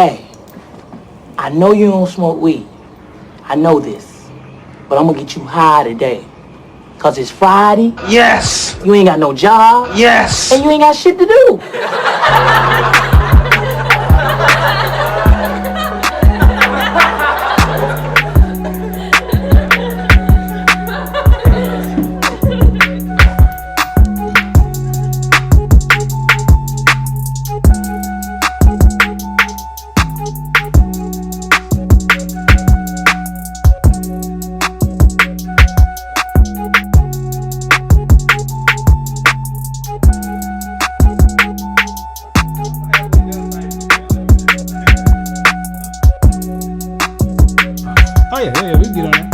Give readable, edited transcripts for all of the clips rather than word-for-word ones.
Hey, I know you don't smoke weed. I know this. But I'm gonna get you high today. Cause it's Friday. Yes. You ain't got no job. Yes. And you ain't got shit to do. Yeah, we can get on that.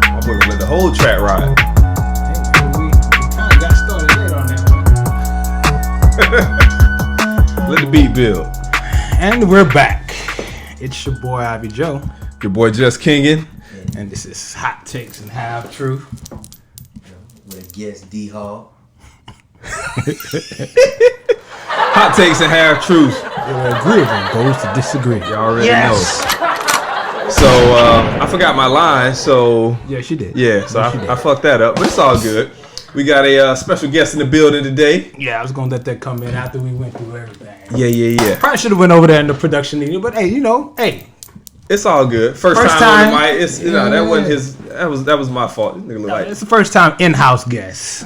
I'm going to let the whole track ride. We kind of got started late on that one. Let the beat build. And we're back. It's your boy Ivy Joe. Your boy Justkingn. And this is Hot Takes and Half Truth. With a guest D-Hall. Hot takes and half truths. Agreeable goes to disagree. You already know. So I forgot my line. So yeah, she did. Yeah, so I fucked that up, but it's all good. We got a special guest in the building today. Yeah, I was gonna let that come in after we went through everything. Yeah. Probably should have went over there in the production meeting, but hey, it's all good. First time on the mic. It's that wasn't his. That was my fault. It's the first time in-house guest.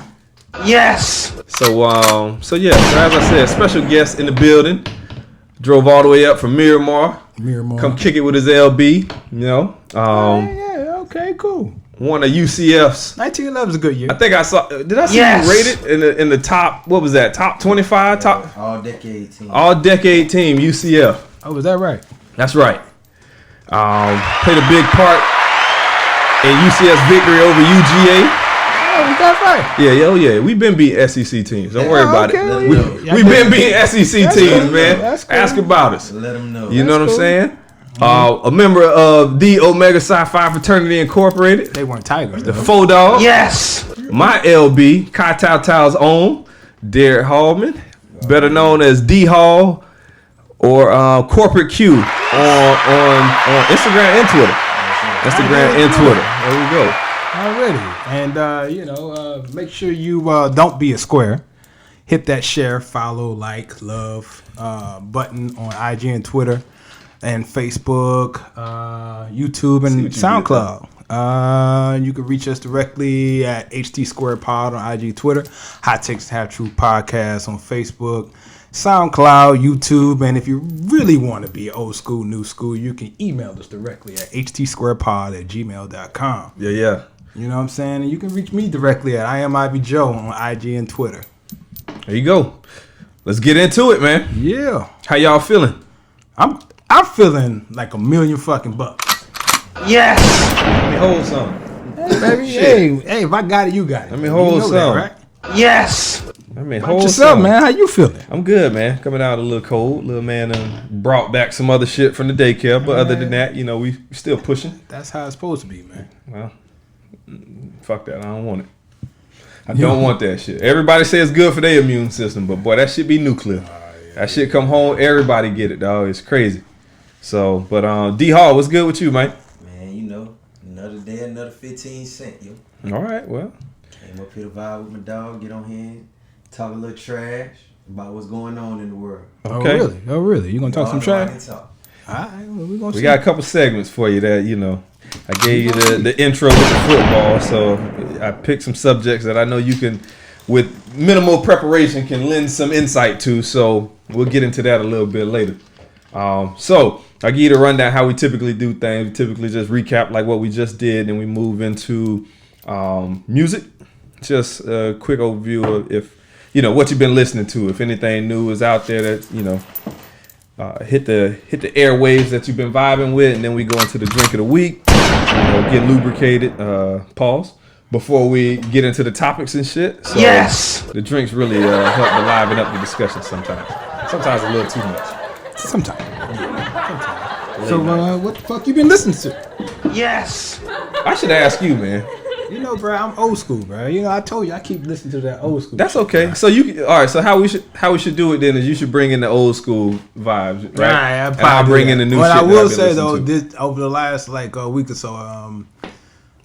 Yes. So yeah. So as I said, special guest in the building. Drove all the way up from Miramar. Come kick it with his LB. You know. Okay, cool. One of UCF's. 1911 is a good year. I think I saw. Did I see you rated in the top? What was that? Top 25. Top all decade team. All decade team UCF. Oh, was that right? That's right. Played a big part in UCF's victory over UGA. Oh, was that right? Yeah. We've been beating SEC teams. Don't worry about it. We've been beating SEC teams, man. Cool. Ask about us. Let them know. You know what I'm saying? A member of the Omega Psi Phi fraternity incorporated. They weren't Tigers. The Faux Dog. Yes. My LB, Kai Tao Tao's own, Derek Hallman, better known as D Hall or Corporate Q on Instagram and Twitter. There we go. Already. And, make sure you don't be a square. Hit that share, follow, like, love button on IG and Twitter and Facebook, YouTube, and SoundCloud. You can reach us directly at HT Squared Pod on IG, Twitter, Hot Takes Half Truth Podcast on Facebook, SoundCloud, YouTube, and if you really want to be old school, new school, you can email us directly at htsquarepod@gmail.com. Yeah. You know what I'm saying? And you can reach me directly at I am Ivy Joe on IG and Twitter. There you go. Let's get into it, man. Yeah. How y'all feeling? I'm feeling like $1,000,000 fucks. Yes. Let me hold something. Hey, baby. hey, if I got it, you got it. Let me hold something. That, right? Yes. I mean, hold yourself, man. How you feeling? I'm good, man. Coming out a little cold. Little man brought back some other shit from the daycare, but other than that, we still pushing. That's how it's supposed to be, man. Well, fuck that. I don't want it. I don't want that shit. Everybody says it's good for their immune system, but boy, that shit be nuclear. That shit come home, everybody get it, dog. It's crazy. So, but D Hall, what's good with you, man? Man, another day, another 15 cents, yo. All right, well. Came up here to vibe with my dog, get on here, talk a little trash about what's going on in the world. Okay. Oh, really? You gonna talk some trash? Talk. All right, well, we got a couple segments for you that, I gave you the intro with the football, so I picked some subjects that I know you can, with minimal preparation, can lend some insight to, so we'll get into that a little bit later. So I'll give you the rundown how we typically do things. We typically just recap like what we just did, and we move into music. Just a quick overview of if, what you've been listening to, if anything new is out there that, hit the airwaves that you've been vibing with, and then we go into the drink of the week, get lubricated, pause, before we get into the topics and shit. So yes. The drinks really help to liven up the discussion sometimes. Sometimes a little too much. Sometimes. So what the fuck you been listening to? Yes. I should ask you, man. You know, bro, I'm old school, bro. You know, I told you I keep listening to that old school. That's shit, okay. bro. So all right. So how we should do it then is you should bring in the old school vibes, right? Right, I'll bring in the new. What shit I will that I've been say though, listening this over the last like a week or so,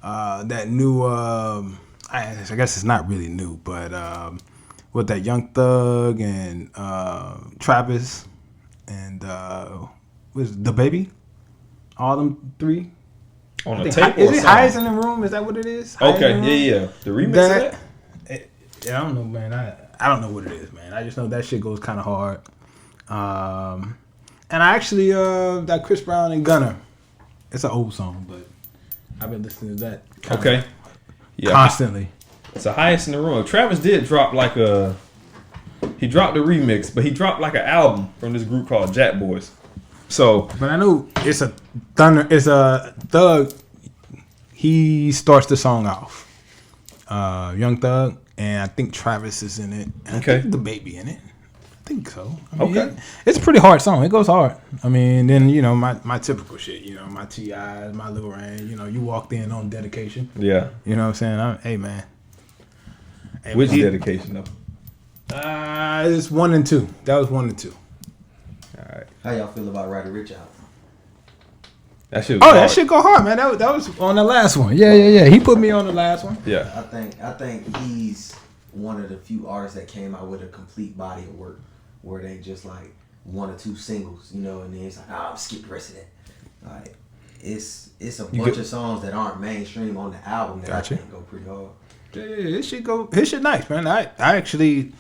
that new, I guess it's not really new, but with that Young Thug and Travis and was the baby, all them three. on a tape or Is it song? Highest in the Room? Is that what it is? Highest in the Okay, Room? yeah. The remix of that. Yeah, I don't know, man. I don't know what it is, man. I just know that shit goes kind of hard. And I actually that Chris Brown and Gunna. It's an old song, but I've been listening to that. Okay. Yeah. Constantly. It's the Highest in the Room. Travis did drop he dropped a remix, but he dropped like an album from this group called Jack Boys. So, But I know it's a Thug. He starts the song off. Young Thug, and I think Travis is in it. And Okay. I think the baby in it. I think so. I mean, Okay. it's a pretty hard song. It goes hard. I mean, then my typical shit. My T.I.s, my Lil Rain. You walked in on dedication. yeah. You know what I'm saying? Hey man. Hey, Which man. dedication though? It's 1 and 2. That was 1 and 2. All right. How y'all feel about Roddy Ricch album? That shit. Oh, that shit go hard, man. That was on the last one. Yeah. He put me on the last one. Yeah. I think he's one of the few artists that came out with a complete body of work, where they just like 1 or 2 singles, and then it's like, I'm skip the rest of that. Like it's a bunch of songs that aren't mainstream on the album that Gotcha. I think go pretty hard. Yeah, his shit nice, man. I actually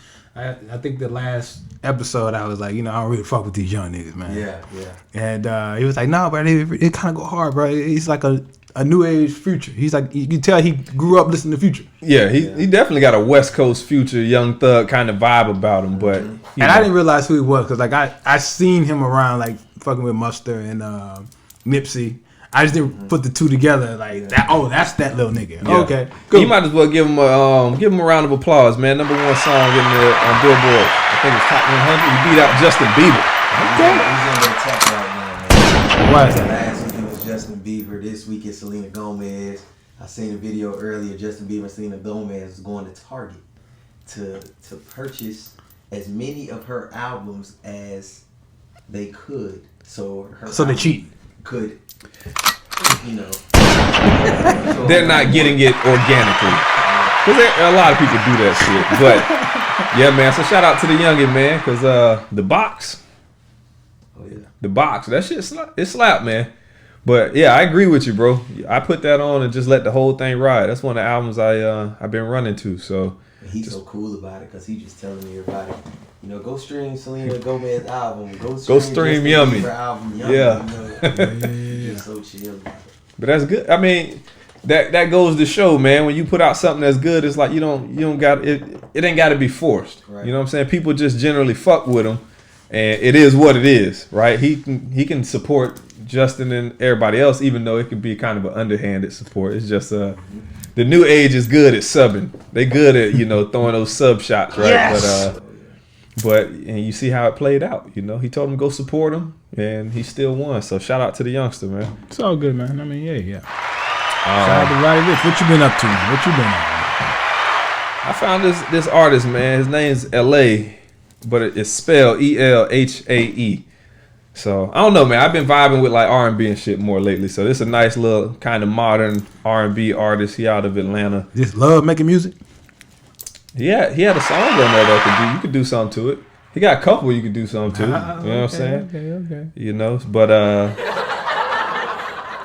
think the last episode I was like, I don't really fuck with these young niggas, man. Yeah. And he was like, no, bro, it kind of go hard, bro. He's like a new age Future. He's like, you can tell he grew up listening to Future. Yeah, he definitely got a West Coast Future, Young Thug kind of vibe about him, but And I didn't realize who he was because like I seen him around like fucking with Mustard and Nipsey. I just didn't put the two together like that. Oh, that's that little nigga. Yeah. Okay, cool. You might as well give him a round of applause, man. #1 song in the on Billboard. I think it's top 100. He beat out Justin Bieber. He's under attack right now, man. Why is that? Last week it was Justin Bieber. This week it's Selena Gomez. I seen a video earlier. Justin Bieber and Selena Gomez was going to Target to purchase as many of her albums as they could. So they cheat. Could, They're not getting it organically. Because a lot of people do that shit. But, yeah, man. So, shout out to the youngin', man. Because the box, that shit it slapped, man. But, yeah, I agree with you, bro. I put that on and just let the whole thing ride. That's one of the albums I've been running to. So he's so cool about it because he's just telling everybody, go stream Selena Gomez album. Go stream Yummy. Album, Yummy. Yeah. He's so chill about it. But that's good. I mean, that goes to show, man. When you put out something that's good, it's like you don't got it. It ain't got to be forced. Right. You know what I'm saying? People just generally fuck with him, and it is what it is, right? He can support Justin and everybody else, even though it could be kind of an underhanded support. It's just the new age is good at subbing. They good at throwing those sub shots, right? Yes. But and you see how it played out. He told him go support him, and he still won. So shout out to the youngster, man. It's all good, man. I mean, yeah. Shout out to Roddy Ricch. What you been up to, man? What you been on? I found this artist, man. His name's ElHale, but it's spelled ElHae. So I don't know, man. I've been vibing with like R&B and shit more lately. So this is a nice little kind of modern R&B artist. He out of Atlanta. Just love making music. Yeah, he had a song on there that you could do something to it. He got a couple you could do something to. You know what I'm saying? Okay.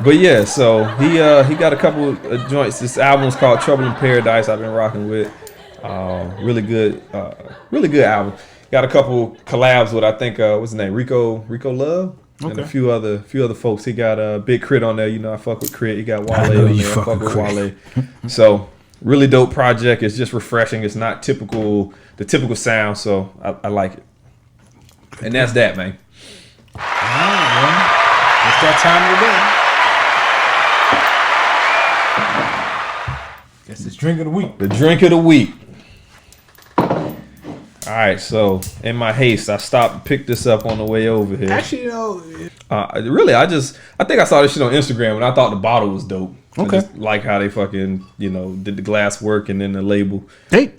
But yeah, so he got a couple of joints. This album's called TroubleInParadise. I've been rocking with. Really good album. Got a couple collabs with I think what's his name, Rico Love, and a few other folks. He got Big Crit on there. I fuck with Crit. He got Wale on there. I fuck with Wale. So really dope project. It's just refreshing. It's not the typical sound. So I like it. And that's that, man. All right, well, it's that time of the day. Guess it's drink of the week. The drink of the week. All right, so in my haste, I stopped and picked this up on the way over here. Actually, really, I think I saw this shit on Instagram and I thought the bottle was dope. Okay. I just like how they fucking, did the glass work and then the label. Tell you,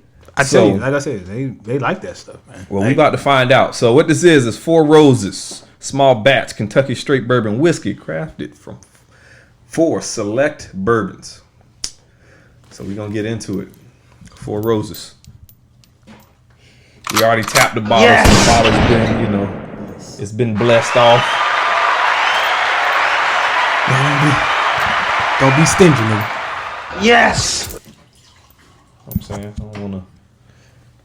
like I said, they like that stuff, man. Well, we about to find out. So what this is 4 roses, small batch Kentucky straight bourbon whiskey crafted from 4 select bourbons. So we're going to get into it. 4 roses. We already tapped the bottle. Yes! So the bottle's been, it's been blessed off. Don't be stingy, nigga. Yes! I'm saying, I don't want to.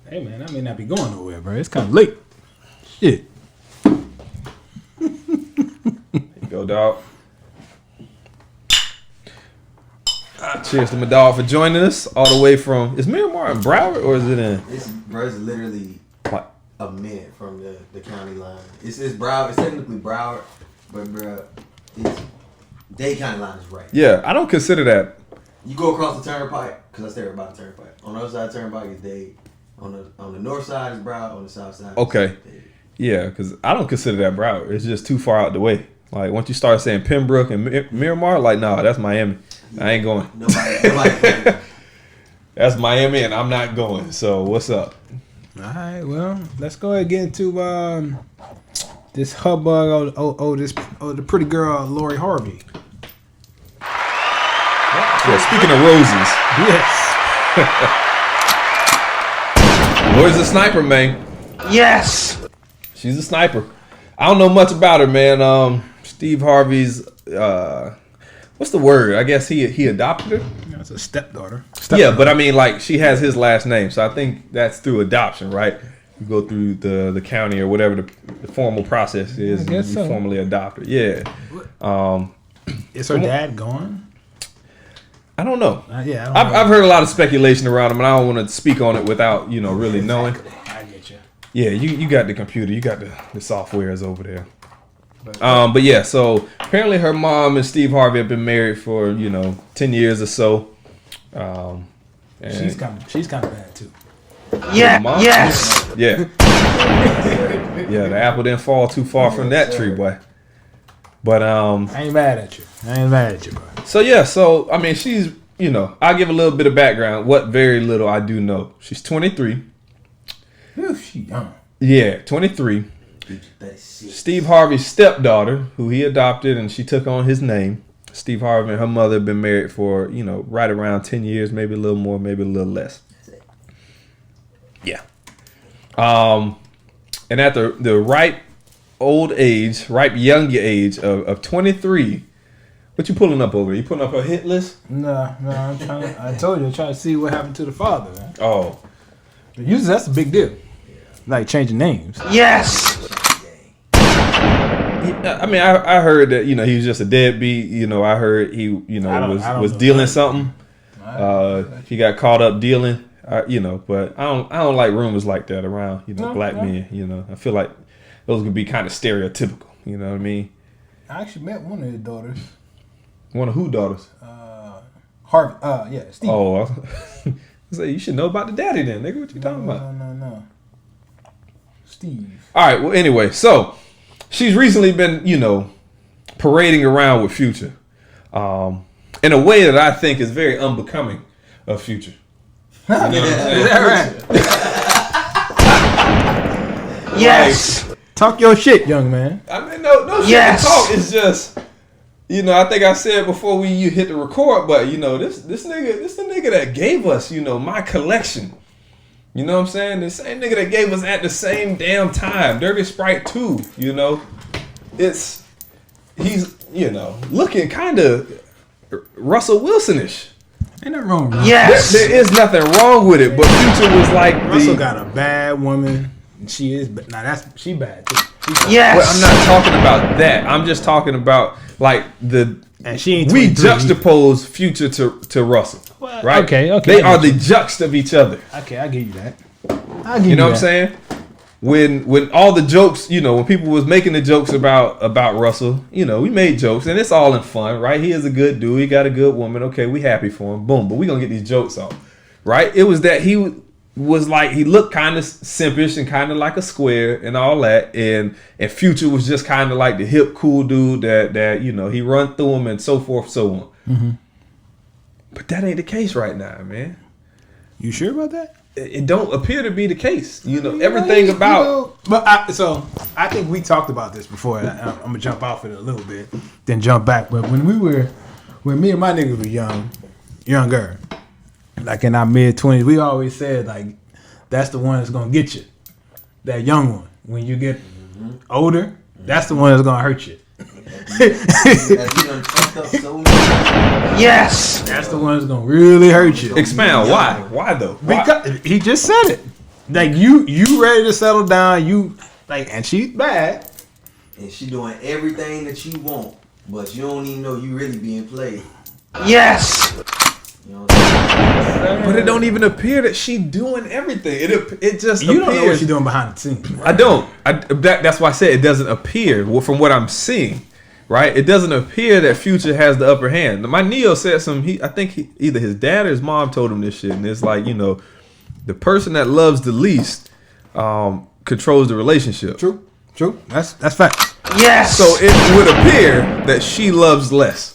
Hey, man, I may not be going nowhere, bro. It's kind of late. Shit. There you go, dog. Cheers to my dog for joining us all the way from. Is Miramar in Broward or is it in? It's literally a minute from the county line. It's Broward. It's technically Broward, but bro, it's Dade County line is right. Yeah, I don't consider that. You go across the turnpike because I stay by the turnpike. On the other side of the turnpike is Dade. On the north side is Broward. On the south side. Okay. Is Dade. Yeah, because I don't consider that Broward. It's just too far out the way. Like once you start saying Pembroke and Miramar, like nah, that's Miami. I ain't going. Nobody. That's Miami, and I'm not going. So what's up? All right, well, let's go ahead and get into this hubbub. The pretty girl Lori Harvey. Yeah, speaking of roses, yes. Lori's a sniper, man. Yes. She's a sniper. I don't know much about her, man. Steve Harvey's what's the word? I guess he adopted her. That's a stepdaughter. Yeah, but I mean, like she has his last name, so I think that's through adoption, right? You go through the county or whatever the formal process is, and you formally adopt her. Yeah. Is her dad gone? I don't know. Yeah, I've heard a lot of speculation around him, and I don't want to speak on it without really knowing. I get you. Yeah, you got the computer, you got the software is over there. But yeah, so apparently her mom and Steve Harvey have been married for 10 years or so. She's kind of bad too. Yeah. Yes. Yeah. Yeah, the apple didn't fall too far from that tree, boy. But I ain't mad at you, bro. So yeah, I mean she's I'll give a little bit of background. What very little I do know. She's 23. Ooh, she young. Yeah, 23. Steve Harvey's stepdaughter, who he adopted, and she took on his name. Steve Harvey and her mother have been married for, right around 10 years, maybe a little more, maybe a little less. Yeah. And at the ripe young age of 23, what you pulling up over? You pulling up a hit list? No, I told you, I'm trying to see what happened to the father, man. Oh. Usually that's a big deal. Like changing names. Yes. I mean, I heard that he was just a deadbeat. I heard he was dealing something. He got caught up dealing. But I don't like rumors like that around black men. I feel like those could be kind of stereotypical. You know what I mean? I actually met one of his daughters. One of who daughters? Harvey. Yeah, Steve. Oh, I say you should know about the daddy then, nigga. What you talking about? No. Steve. All right. Well, anyway, so she's recently been, parading around with Future, in a way that I think is very unbecoming of Future. You know what I'm saying? Is that right? Yes. Like, talk your shit, young man. I mean, no shit to talk. It's just, I think I said before you hit the record button, this the nigga that gave us, my collection. You know what I'm saying? The same nigga that gave us at the same damn time, Dirty Sprite 2, he's looking kind of Russell Wilson-ish. Ain't nothing wrong with Yes. There is nothing wrong with it, but Future was like Russell got a bad woman, and she is, but she bad too. Yes. Well, I'm not talking about that. I'm just talking about like and she ain't we 23. juxtapose Future to Russell, Well, right? Okay. They are the juxt of each other. Okay, I give you that. You know what I'm saying? When all the jokes, when people was making the jokes about Russell, we made jokes and it's all in fun, right? He is a good dude. He got a good woman. Okay, we happy for him. Boom. But we gonna get these jokes off, right? It was that he was like, he looked kind of simpish and kind of like a square and all that. And Future was just kind of like the hip, cool dude that he run through him and so forth, so on. Mm-hmm. But that ain't the case right now, man. You sure about that? It don't appear to be the case. You know, everything about. But I think we talked about this before. And I'm gonna jump off it a little bit, then jump back. But when me and my niggas were younger, like in our mid-20s, we always said like that's the one that's gonna get you. That young one. When you get older, that's the one that's gonna hurt you. Yes, that's the one that's gonna really hurt you. Expound. Why? Why though? Because he just said it. Like you ready to settle down. You like, and she's bad, and she doing everything that you want, but you don't even know you really being played. Yes. You know what I'm saying? But it don't even appear that she doing everything. It just you appears. don't know what she's doing behind the scenes. I don't. That's why I said it doesn't appear from what I'm seeing. Right? It doesn't appear that Future has the upper hand. My Neo said I think either his dad or his mom told him this shit, and it's like, you know, the person that loves the least controls the relationship. True. That's facts. Yes. So it would appear that she loves less.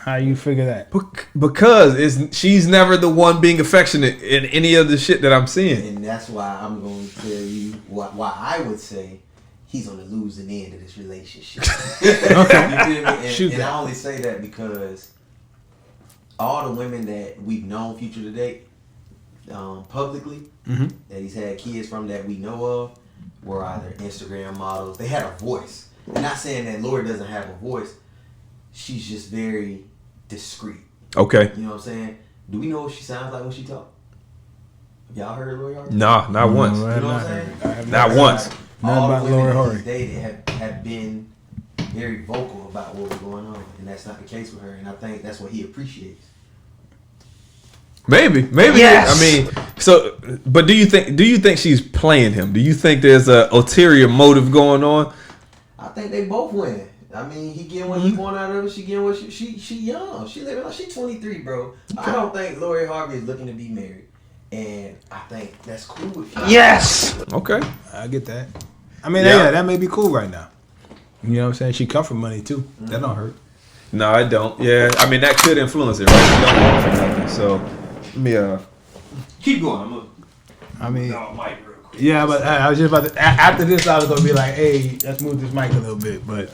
How you figure that? Because she's never the one being affectionate in any of the shit that I'm seeing. And that's why I'm going to tell you why I would say he's on the losing end of this relationship. Okay. You feel me? And I only say that because all the women that we've known Future to date, publicly, that he's had kids from that we know of, were either Instagram models. They had a voice. I'm not saying that Lori doesn't have a voice. She's just very discreet. Okay. You know what I'm saying? Do we know what she sounds like when she talks? Have y'all heard Lori Harvey? Nah, not once. You know what I'm saying? Not once. All the women that he's dated have been very vocal about what was going on, and that's not the case with her. And I think that's what he appreciates. Maybe. Yes. I mean, so, but do you think she's playing him? Do you think there's a ulterior motive going on? I think they both win. I mean, he getting what he want out of her. She getting what she young. She living like she 23, bro. Okay. I don't think Lori Harvey is looking to be married, and I think that's cool with you. Yes. Okay, I get that. I mean, yeah, that may be cool right now. You know what I'm saying? She come from money too. Mm-hmm. That don't hurt. No, I don't. Yeah, I mean that could influence it, right? She don't want for nothing. So, let me keep going. Yeah, but I was just about to. After this, I was gonna be like, "Hey, let's move this mic a little bit." But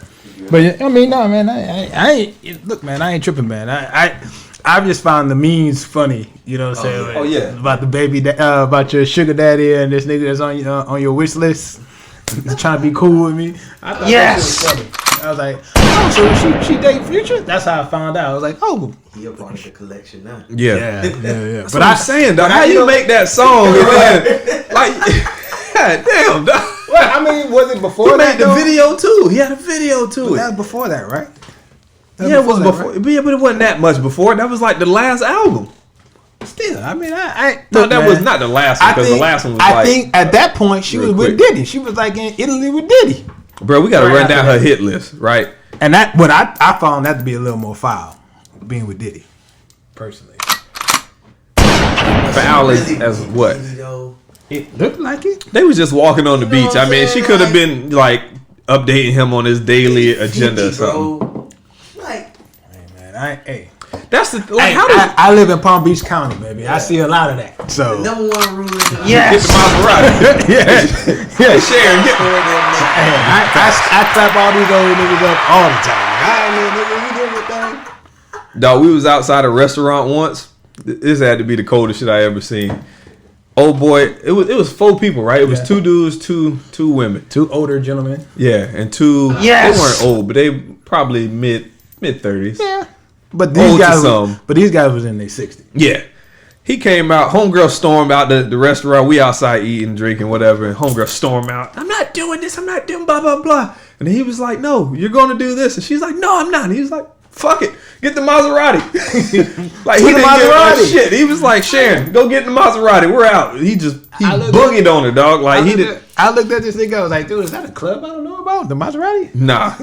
I mean, no, man. I ain't. Look, man, I ain't tripping, man. I just found the memes funny. You know what I'm saying? Oh yeah. About the baby, about your sugar daddy and this nigga that's on your wish list, trying to be cool with me. I thought that shit was funny. I was like, oh, so she date Future? That's how I found out. I was like, oh. He a part of the collection now. Yeah. That's but I'm saying, dog, how you make that song? Like, god damn, dog. Well, I mean, was it before he made the video too. He had a video too. That was before that, right? It was before. Right? Yeah, but it wasn't that much before. That was like the last album. Still, I mean, was not the last one because the last one was I think at that point she was with Diddy. She was like in Italy with Diddy. Bro, we got to run down her hit list, right? And that, what I found that to be a little more foul, being with Diddy, personally. Foul as what? It looked like it. They was just walking on the beach. I mean, she could have been like updating him on his daily agenda or something. Like, hey man, that's the I live in Palm Beach County, baby. Yeah. I see a lot of that. So the number one rule is get the Maserati. yeah, Sharon, get I clap all these old niggas up all the time. You doing your thing? Dog, we was outside a restaurant once. This had to be the coldest shit I ever seen. Oh boy, it was 4 people, right? It was 2 dudes, two women, 2 older gentlemen. Yeah, and 2. Yes. They weren't old, but they probably mid 30s. Yeah. But these guys was in their 60s. Yeah. He came out, homegirl stormed out the restaurant. We outside eating, drinking, whatever. And homegirl stormed out. I'm not doing this. I'm not doing blah, blah, blah. And he was like, no, you're going to do this. And she's like, no, I'm not. And he was like, fuck it. Get the Maserati. Like, he didn't give a shit. He was like, Sharon, go get the Maserati. We're out. He boogied on her, dog. Like, I looked at this nigga. I was like, dude, is that a club I don't know about? The Maserati? Nah.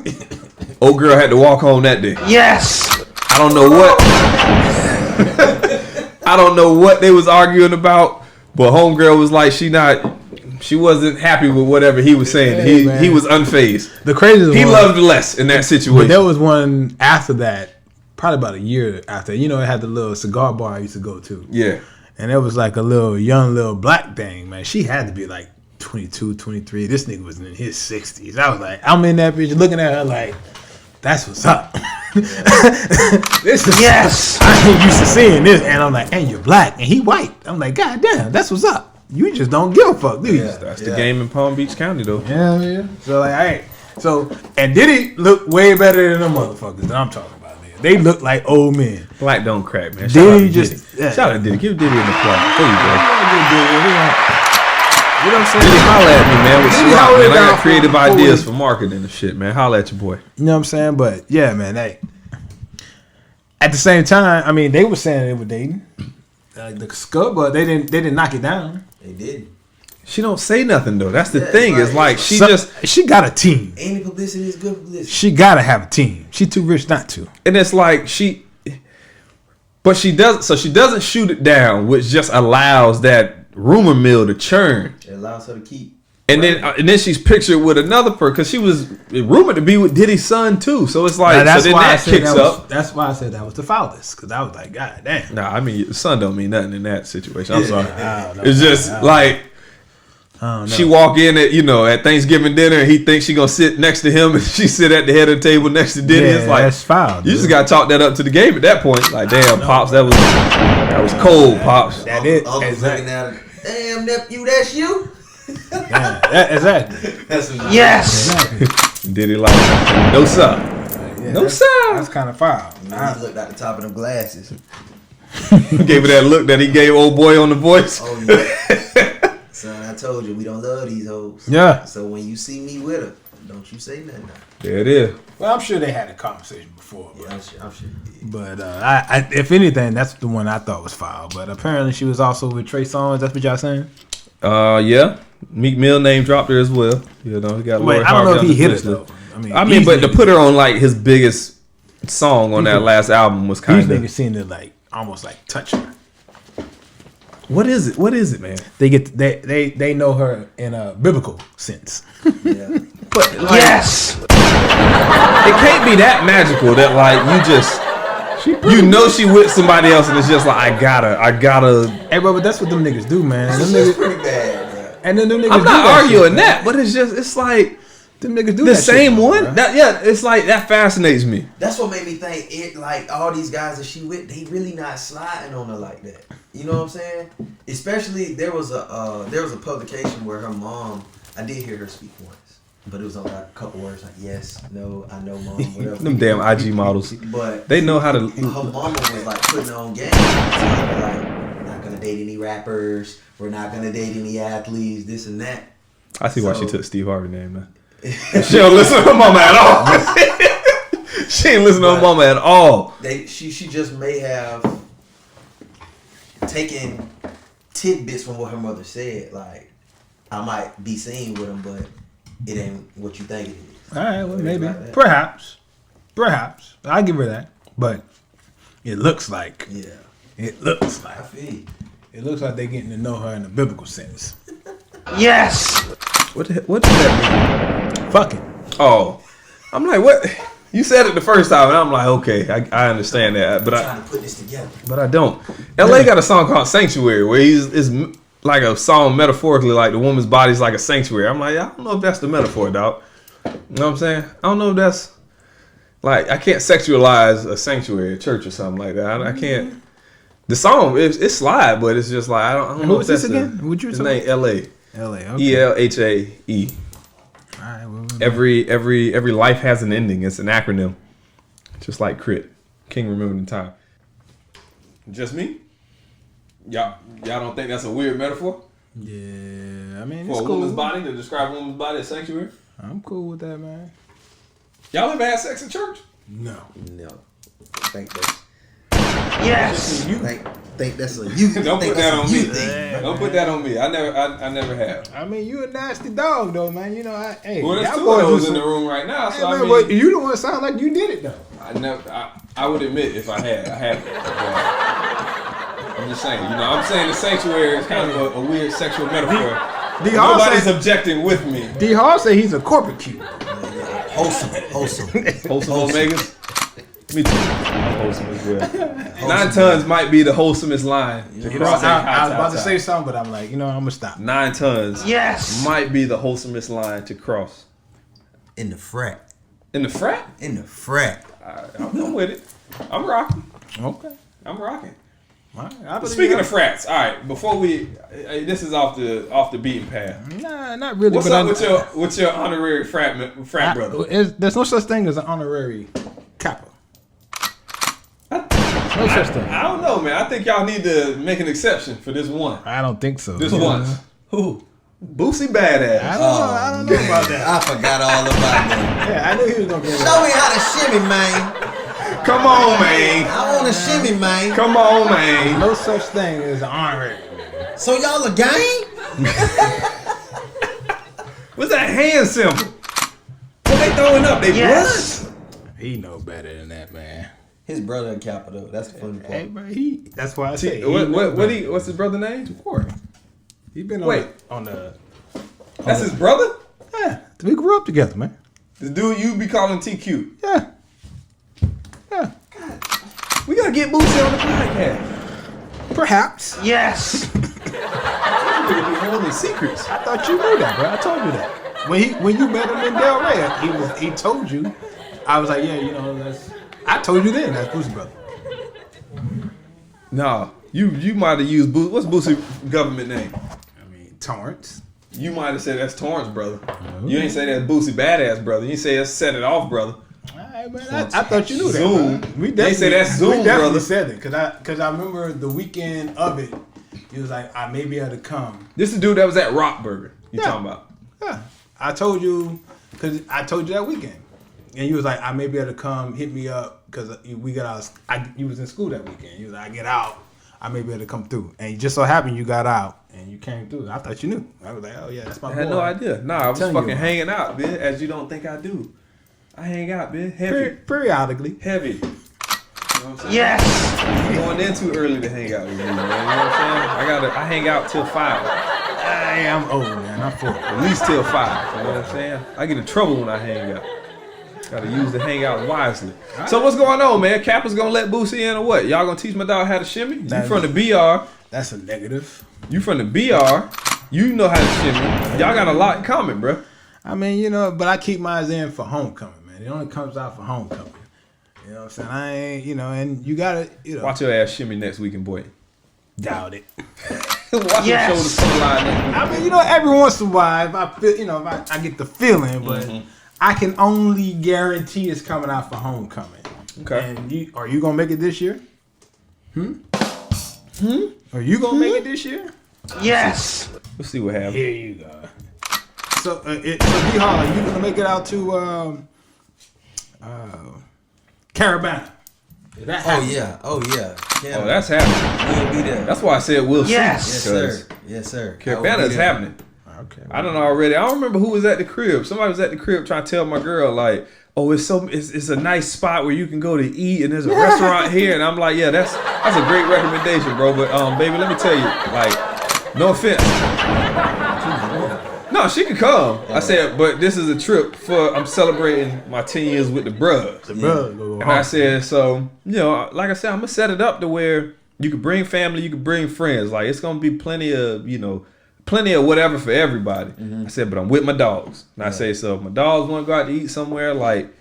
Old girl had to walk home that day. Yes. I don't know what. I don't know what they was arguing about, but homegirl was like, she wasn't happy with whatever he was saying. He was unfazed. The craziest he loved less in that situation. But there was one after that probably about a year after. You know, it had the little cigar bar I used to go to. Yeah. And it was like a young little black thing, man. She had to be like 22, 23. This nigga was in his 60s. I was like, I'm in that bitch looking at her like, that's what's up. This is, yes. I ain't used to seeing this. And I'm like, and you're black and he white. I'm like, God damn, that's what's up. You just don't give a fuck, do you? Yeah, that's the game in Palm Beach County, though. Yeah. So like, hey, and Diddy look way better than the motherfuckers that I'm talking about, man. They look like old men. Black don't crack, man. Diddy just shout out to Diddy. Give Diddy an applause. There you go. You know what I'm saying? Diddy, holla at me, man. With Ciroc, man. I got creative ideas for marketing and shit, man. Holla at your boy. You know what I'm saying? But yeah, man. At the same time, I mean, they were saying they were dating. The Scud, but they didn't knock it down. They did. She don't say nothing though. That's the thing. It's like she got a team. Any publicity is good publicity. She gotta have a team. She too rich not to. And it's like she doesn't shoot it down, which just allows that rumor mill to churn. It allows her to keep. And then she's pictured with another person because she was rumored to be with Diddy's son too. So it's like that's so then why that kicks up. That's why I said that was the foulest because I was like, God damn. Nah, I mean, son don't mean nothing in that situation. I'm sorry. Know, it's just like she walk in at Thanksgiving dinner and he thinks she gonna sit next to him and she sit at the head of the table next to Diddy. Yeah, it's like that's foul. You just gotta chalk that up to the game at that point. Like, damn, Pops, that was cold, Pops. That it. Exactly. Damn nephew, that's you. Yeah, exactly. That's what yes. Exactly. Diddy like, no sir. No sir. That's kind of foul. He looked at the top of them glasses. Gave her that look that he gave old boy on The Voice. Oh yeah. Son, I told you we don't love these hoes. Yeah. So when you see me with her, don't you say nothing. There it is. Well, I'm sure they had a conversation before. Yeah, I'm sure they did. But I, if anything, that's the one I thought was foul. But apparently she was also with Trey Songz. That's what y'all saying? Yeah. Meek Mill name dropped her as well. You know, he got. Wait, I don't know if he hit it though. I mean, but to put her on like his biggest song on that last album was kind of. These niggas seem to like almost like touch her. What is it? What is it, man? They know her in a biblical sense. Yeah. But like, yes, it can't be that magical that like you just. She with somebody else and it's just like I gotta. Hey, bro, but that's what them niggas do, man. Them It's niggas pretty bad, bro. And then them niggas. I'm not arguing shit, that, but it's like them niggas do the that same shit, one. Bro. It's like that fascinates me. That's what made me think it like all these guys that she with, they really not sliding on her like that. You know what I'm saying? Especially there was a publication where her mom, I did hear her speak once. But it was only like a couple words like yes, no, I know, mom, whatever. Them damn IG models. But they know how to. Her mama was like putting on game. So like, not gonna date any rappers. We're not gonna date any athletes. This and that. I see why she took Steve Harvey's name now. She don't listen to her mama at all. She ain't listen to her mama at all. She just may have taken tidbits from what her mother said. Like, I might be seen with him, but it ain't what you think it is. All right, well, maybe. Perhaps. I'll give her that. But it looks like. Yeah. It looks like. I feel. It looks like they're getting to know her in a biblical sense. Yes! What does that mean? Fucking. Oh. I'm like, what? You said it the first time, and I'm like, okay, I understand that. But I'm trying to put this together. But I don't. LA got a song called Sanctuary, where it's like a song metaphorically, like the woman's body's like a sanctuary. I'm like, I don't know if that's the metaphor, dog. You know what I'm saying? I don't know if that's like I can't sexualize a sanctuary, a church, or something like that. I can't. The song it's slide, but it's just like I don't know if that's again? Would you his name? LA. LA. Okay. ELHAE. All right. Well, every life has an ending. It's an acronym, just like crit. King remembered in time. Just me? Y'all don't think that's a weird metaphor? Yeah, I mean, for it's a cool. woman's body, to describe a woman's body as sanctuary? I'm cool with that, man. Y'all ever had sex in church? No. I think that's. Yes. Think that's a you. Don't put that on me. Thing. Don't put that on me. I never have. I mean, you a nasty dog though, man. You know, well, there's two of those in the room right now. So man, I mean, but you the one sound like you did it though. I would admit if I had. I'm just saying. I'm saying the sanctuary is kind of a weird sexual metaphor. Nobody's objecting with me. D Hall say he's a corporate cute. Wholesome Omegas. Me too. I'm wholesome as well. 9 tons might be the wholesomest line. To cross I was about to say something, but I'm like, I'm gonna stop. 9 tons. Yes. Might be the wholesomest line to cross. In the frat. In the frat? In the frat. I'm with it. I'm rocking. Okay. I'm rocking. Right, Speaking of frats, all right. Before this is off the beaten path. Nah, not really. What's up with your honorary frat brother? There's no such thing as an honorary Kappa. No such thing. I don't know, man. I think y'all need to make an exception for this one. I don't think so. This one. Who? Boosie Badass. I don't know about that. I forgot all about that. Yeah, I knew he was gonna get Show me how to shimmy, man. Come on, man. I want to shimmy, man. Come on, man. No such thing as an honorary. So y'all a gang? What's that hand symbol? What they throwing up? They blood? He know better than that, man. His brother in Capital. That's the funny part. Hey, bro, that's why I say. What's his brother name? Corey. He been on the. That's his brother? Yeah, we grew up together, man. The dude you be calling TQ. Yeah. We gotta get Boosie on the podcast. Perhaps. Yes. We're gonna be holding secrets. I thought you knew that, bro. I told you that. When you met him in Del Rey, he told you. I was like, yeah, I told you then that's Boosie's brother. No, you might have used Boosie. What's Boosie's government name? I mean, Torrance. You might have said that's Torrance brother. You ain't say that's Boosie Badass brother. You say that's Set It Off brother. Right, man, I thought you knew Zoom. that. We they say that's Zoom, we definitely brother. said it because I remember the weekend of it. He was like, I may be able to come. This is the dude that was at Rock Burger. You talking about? Yeah, I told you because I told you that weekend, and you was like, I may be able to come. Hit me up because we got out. You was in school that weekend. You was like, I get out. I may be able to come through, and it just so happened you got out and you came through. I thought you knew. I was like, oh yeah, that's my boy. I had no idea. Nah, I was Telling fucking you. hanging out, bitch, as you don't think I do. I hang out, bitch. Heavy. Periodically. Heavy. You know what I'm saying? Yes. I'm going in too early to hang out with you, man. You know what I'm saying? I hang out till 5. I'm old, man. I'm 40. At least till 5. You know what I'm saying? I get in trouble when I hang out. Gotta use the hangout wisely. So what's going on, man? Kappa's gonna let Boosie in or what? Y'all gonna teach my dog how to shimmy? You from the BR. That's a negative. You from the BR. You know how to shimmy. Y'all got a lot in common, bro. I mean, but I keep mine in for homecoming, man. It only comes out for homecoming. You know what I'm saying? I ain't, and you gotta, Watch your ass shimmy next weekend, boy. Doubt it. Watch your shoulders come line next week. I mean, every once in a while, if I feel, if I get the feeling, but I can only guarantee it's coming out for homecoming. Okay. And are you gonna make it this year? Are you gonna make it this year? Yes. We'll see what happens. Here you go. So, D-Hall, are you gonna make it out to Carabana? Oh yeah. Oh, that's happening. We'll be there. That's why I said we'll Yes. see. Yes, sir. Carabana is happening. Okay. I don't know already. I don't remember who was at the crib. Somebody was at the crib trying to tell my girl, like, oh, it's a nice spot where you can go to eat and there's a restaurant here. And I'm like, yeah, that's a great recommendation, bro. But baby, let me tell you, like, no offense. No, she could come. I said, but this is a trip I'm celebrating my 10 years with the bruh. And I said, so, like I said, I'm gonna set it up to where you could bring family, you could bring friends. Like, it's gonna be plenty of whatever for everybody. I said, but I'm with my dogs. And I say, so if my dogs want to go out to eat somewhere, like,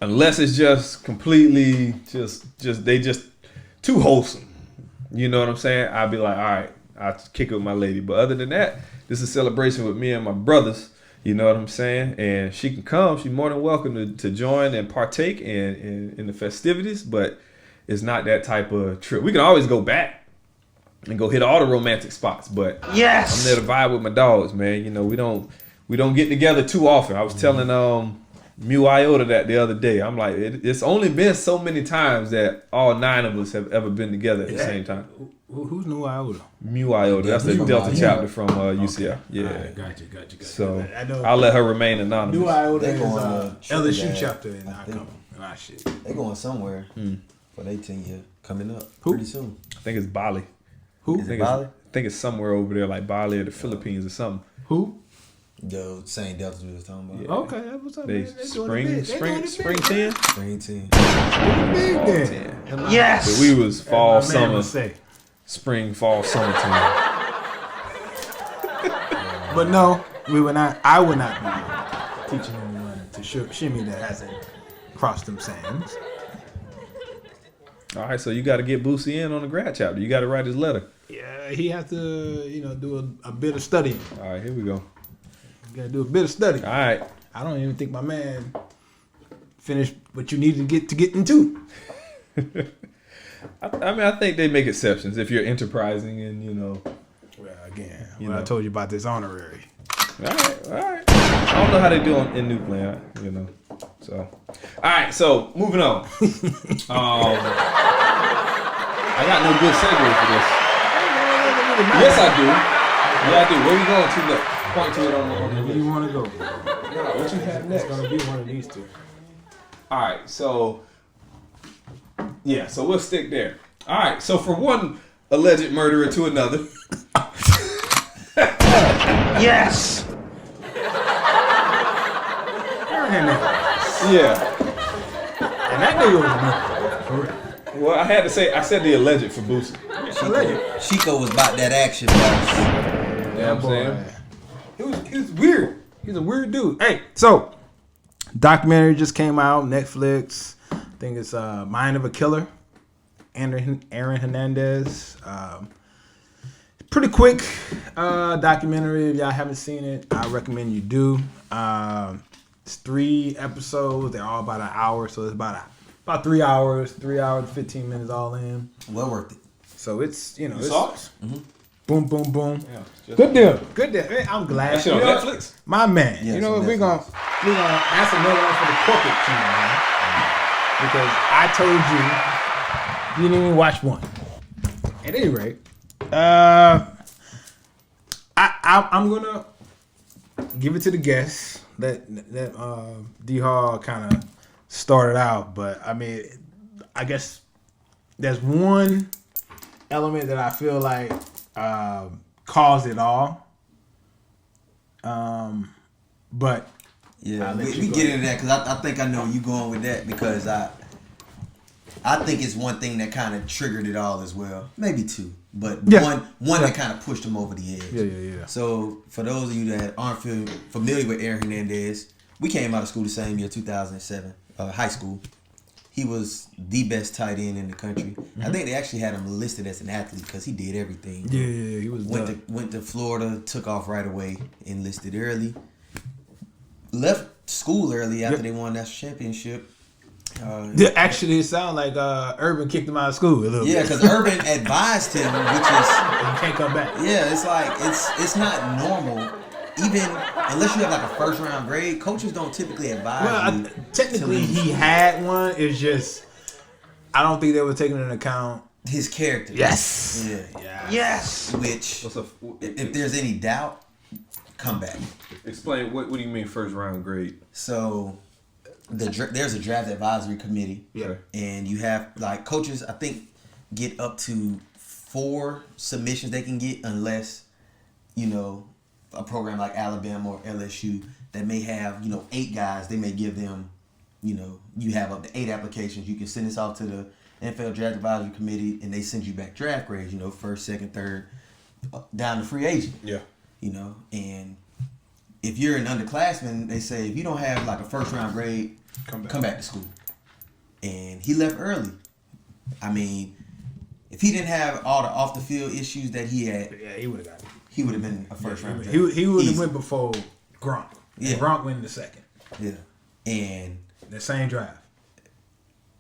unless it's just completely they just too wholesome. You know what I'm saying? I'll be like, all right, I'll kick it with my lady. But other than that, this is a celebration with me and my brothers. You know what I'm saying? And she can come. She's more than welcome to join and partake in the festivities. But it's not that type of trip. We can always go back and go hit all the romantic spots. But yes, I'm there to vibe with my dogs, man. We don't get together too often. I was telling Mu Iota that the other day. I'm like, it's only been so many times that all 9 of us have ever been together at the same time. Who's Mu Iota? Mu Iota. That's the Delta chapter from UCF. Okay. Yeah. Right, gotcha. So I'll let her remain anonymous. Mu Iota is LSU chapter in our shit. They going somewhere for their 10 year coming up pretty soon. I think it's Bali. Is it Bali? I think it's somewhere over there like Bali or the Philippines or something. Who? The same deltas we was talking about. Yeah. Okay, that's what's up. They Man. spring 10. Spring 10. Big Fall then. 10. Yes. But we was fall, As my man summer, would say. spring, fall, summer team. But no, we would not. I would not be teaching anyone to shimmy that hasn't crossed them sands. All right, so you got to get Boosie in on the grad chapter. You got to write his letter. Yeah, he has to, do a bit of studying. All right, here we go. You gotta do a bit of studying. All right. I don't even think my man finished what you need to get into. I think they make exceptions if you're enterprising and, Well, again, You I know. told you about this honorary. All right. I don't know how they do in New Plan, So, all right. So moving on. I got no good segue for this. Yes, I do. Yeah, I do. Where you going to? Look, point to it on the Where list. you want to go? What you have next? It's gonna be one of these two. All right. So, yeah. So we'll stick there. All right. So for one alleged murderer to another. Yes. Yeah. And that nigga was a murderer. Well, I said the alleged for Boosie. Chico was about that action, boss. You know what I'm saying? He was weird. He's a weird dude. Hey, so documentary just came out, Netflix. I think it's Mind of a Killer. Aaron Hernandez. Pretty quick documentary. If y'all haven't seen it, I recommend you do. It's 3 episodes. They're all about an hour, so it's about 3 hours, 3 hours, 15 minutes all in. Well worth it. So it's You it's saw it? boom, boom, boom. Yeah. Good deal. Hey, I'm glad. That shit on You know, Netflix? My man. Yes, you know on what? We're Netflix. gonna that's another one for the corporate team, man. Because I told you didn't even watch one. At any rate, I'm gonna give it to the guests that D Hall kind of started out, but I mean, I guess there's one element that I feel like caused it all. But Yeah, I'll let we you go get ahead. into that because I think I know where you going with that because I think it's one thing that kind of triggered it all as well. Maybe two, but Yeah. one that kind of pushed him over the edge. Yeah. So for those of you that aren't familiar with Aaron Hernandez, we came out of school the same year, 2007, high school. He was the best tight end in the country. I think they actually had him listed as an athlete because he did everything. Yeah, he was Went to Florida, took off right away, enlisted early. Left school early after they won that championship. Yeah, actually, it sounded like Urban kicked him out of school a little Yeah, bit. because Urban advised him, which is He can't come back. yeah, it's like it's not normal. Even unless you have like a first round grade, coaches don't typically advise Well, you. technically, to leave he school. had one. It's just I don't think they were taking into account. His character. Yes. Yeah. Yes. Which if there's any doubt, come back. Explain what do you mean first round grade? So there's a draft advisory committee. Yeah. And you have like coaches, I think, get up to 4 submissions they can get unless, a program like Alabama or LSU that may have, 8 guys, they may give them, you have up to 8 applications. You can send this off to the NFL Draft Advisory Committee and they send you back draft grades, first, second, third, down to free agent. Yeah. And if you're an underclassman, they say if you don't have like a first round grade, come back to school. And he left early. I mean, if he didn't have all the off the field issues that he had, Yeah, he would have got it. he would have been a first round. He would have Easy. went before Gronk. Yeah. And Gronk went in the second. Yeah. And The same drive.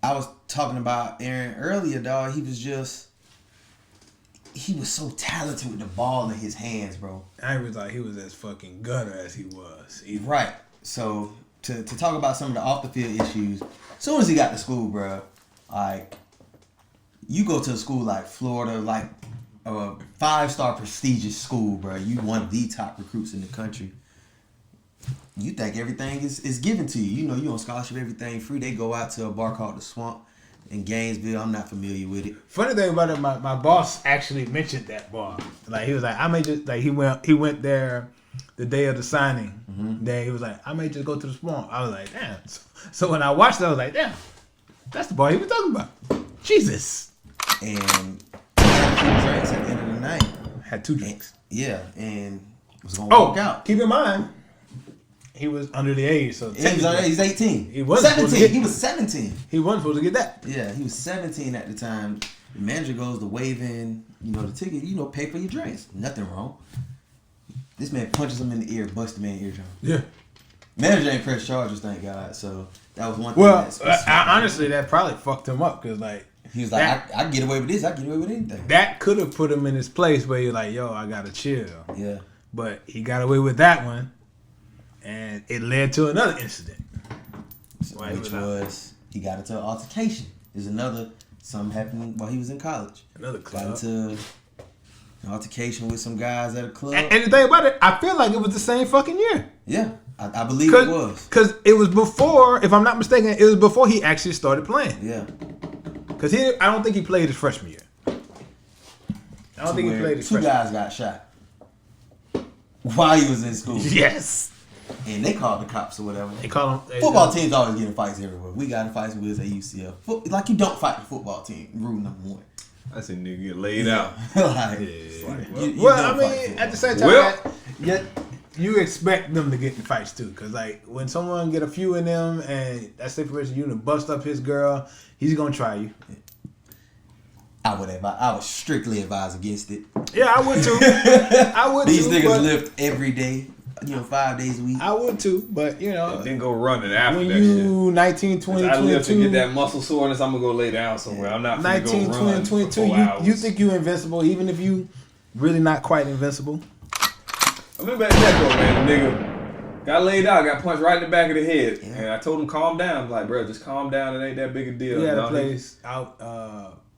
I was talking about Aaron earlier, dog. He was so talented with the ball in his hands, bro. I was like, he was as fucking gutter as he was. Right. So to talk about some of the off the field issues, as soon as he got to school, bro, like you go to a school like Florida, like a 5-star prestigious school, bro. You one of the top recruits in the country. You think everything is given to you. You on scholarship, everything free. They go out to a bar called the Swamp in Gainesville. I'm not familiar with it. Funny thing about it, my boss actually mentioned that bar. Like he was like, I may just like he went there the day of the signing. Day he was like, I may just go to the swamp. I was like, damn. So when I watched it, I was like, damn, that's the boy he was talking about. Jesus. And had 2 drinks at the end of the night. Had 2 drinks. And was gonna walk out. Keep in mind, he was under the age, so He's 18. He was 17. He was 17. He wasn't supposed to get that. Yeah, he was 17 at the time. The manager goes to wave in, the ticket, pay for your drinks. Nothing wrong. This man punches him in the ear, busts the man's eardrum. Yeah. Manager ain't pressed charges, thank God. So that was one thing. Well, honestly, that probably fucked him up because, like, he was like, I get away with this. I get away with anything. That could have put him in his place where you're like, yo, I gotta chill. Yeah. But he got away with that one, and it led to another incident. Which was he got into an altercation. There's something happened while he was in college. Another club. Got into an altercation with some guys at a club. And the thing about it, I feel like it was the same fucking year. Yeah, I believe it was. Because it was before, if I'm not mistaken, it was before he actually started playing. Yeah. Because I don't think he played his freshman year. I don't think he played his freshman year. 2 guys got shot while he was in school. Yes. And they called the cops or whatever. They call them. Football teams always getting fights everywhere. We got in fights with at UCF. Like, you don't fight the football team. Rule number 1. I see nigga get laid out. At the same time, you expect them to get in fights too. Because, like, when someone get a few in them and that situation, you to bust up his girl, he's going to try you. I would strictly advise against it. Yeah, I would too. These niggas lift every day. 5 days a week. I would too, but then go running after when that you 19, 20, I live 22, to get that muscle soreness. I'm gonna go lay down somewhere. I'm not 19, go 20, run 22. You think you invincible, even if you really not quite invincible. I remember at Jecory, man, the nigga got laid out, got punched right in the back of the head, and I told him calm down. I'm like, bro, just calm down. It ain't that big a deal. We had a place out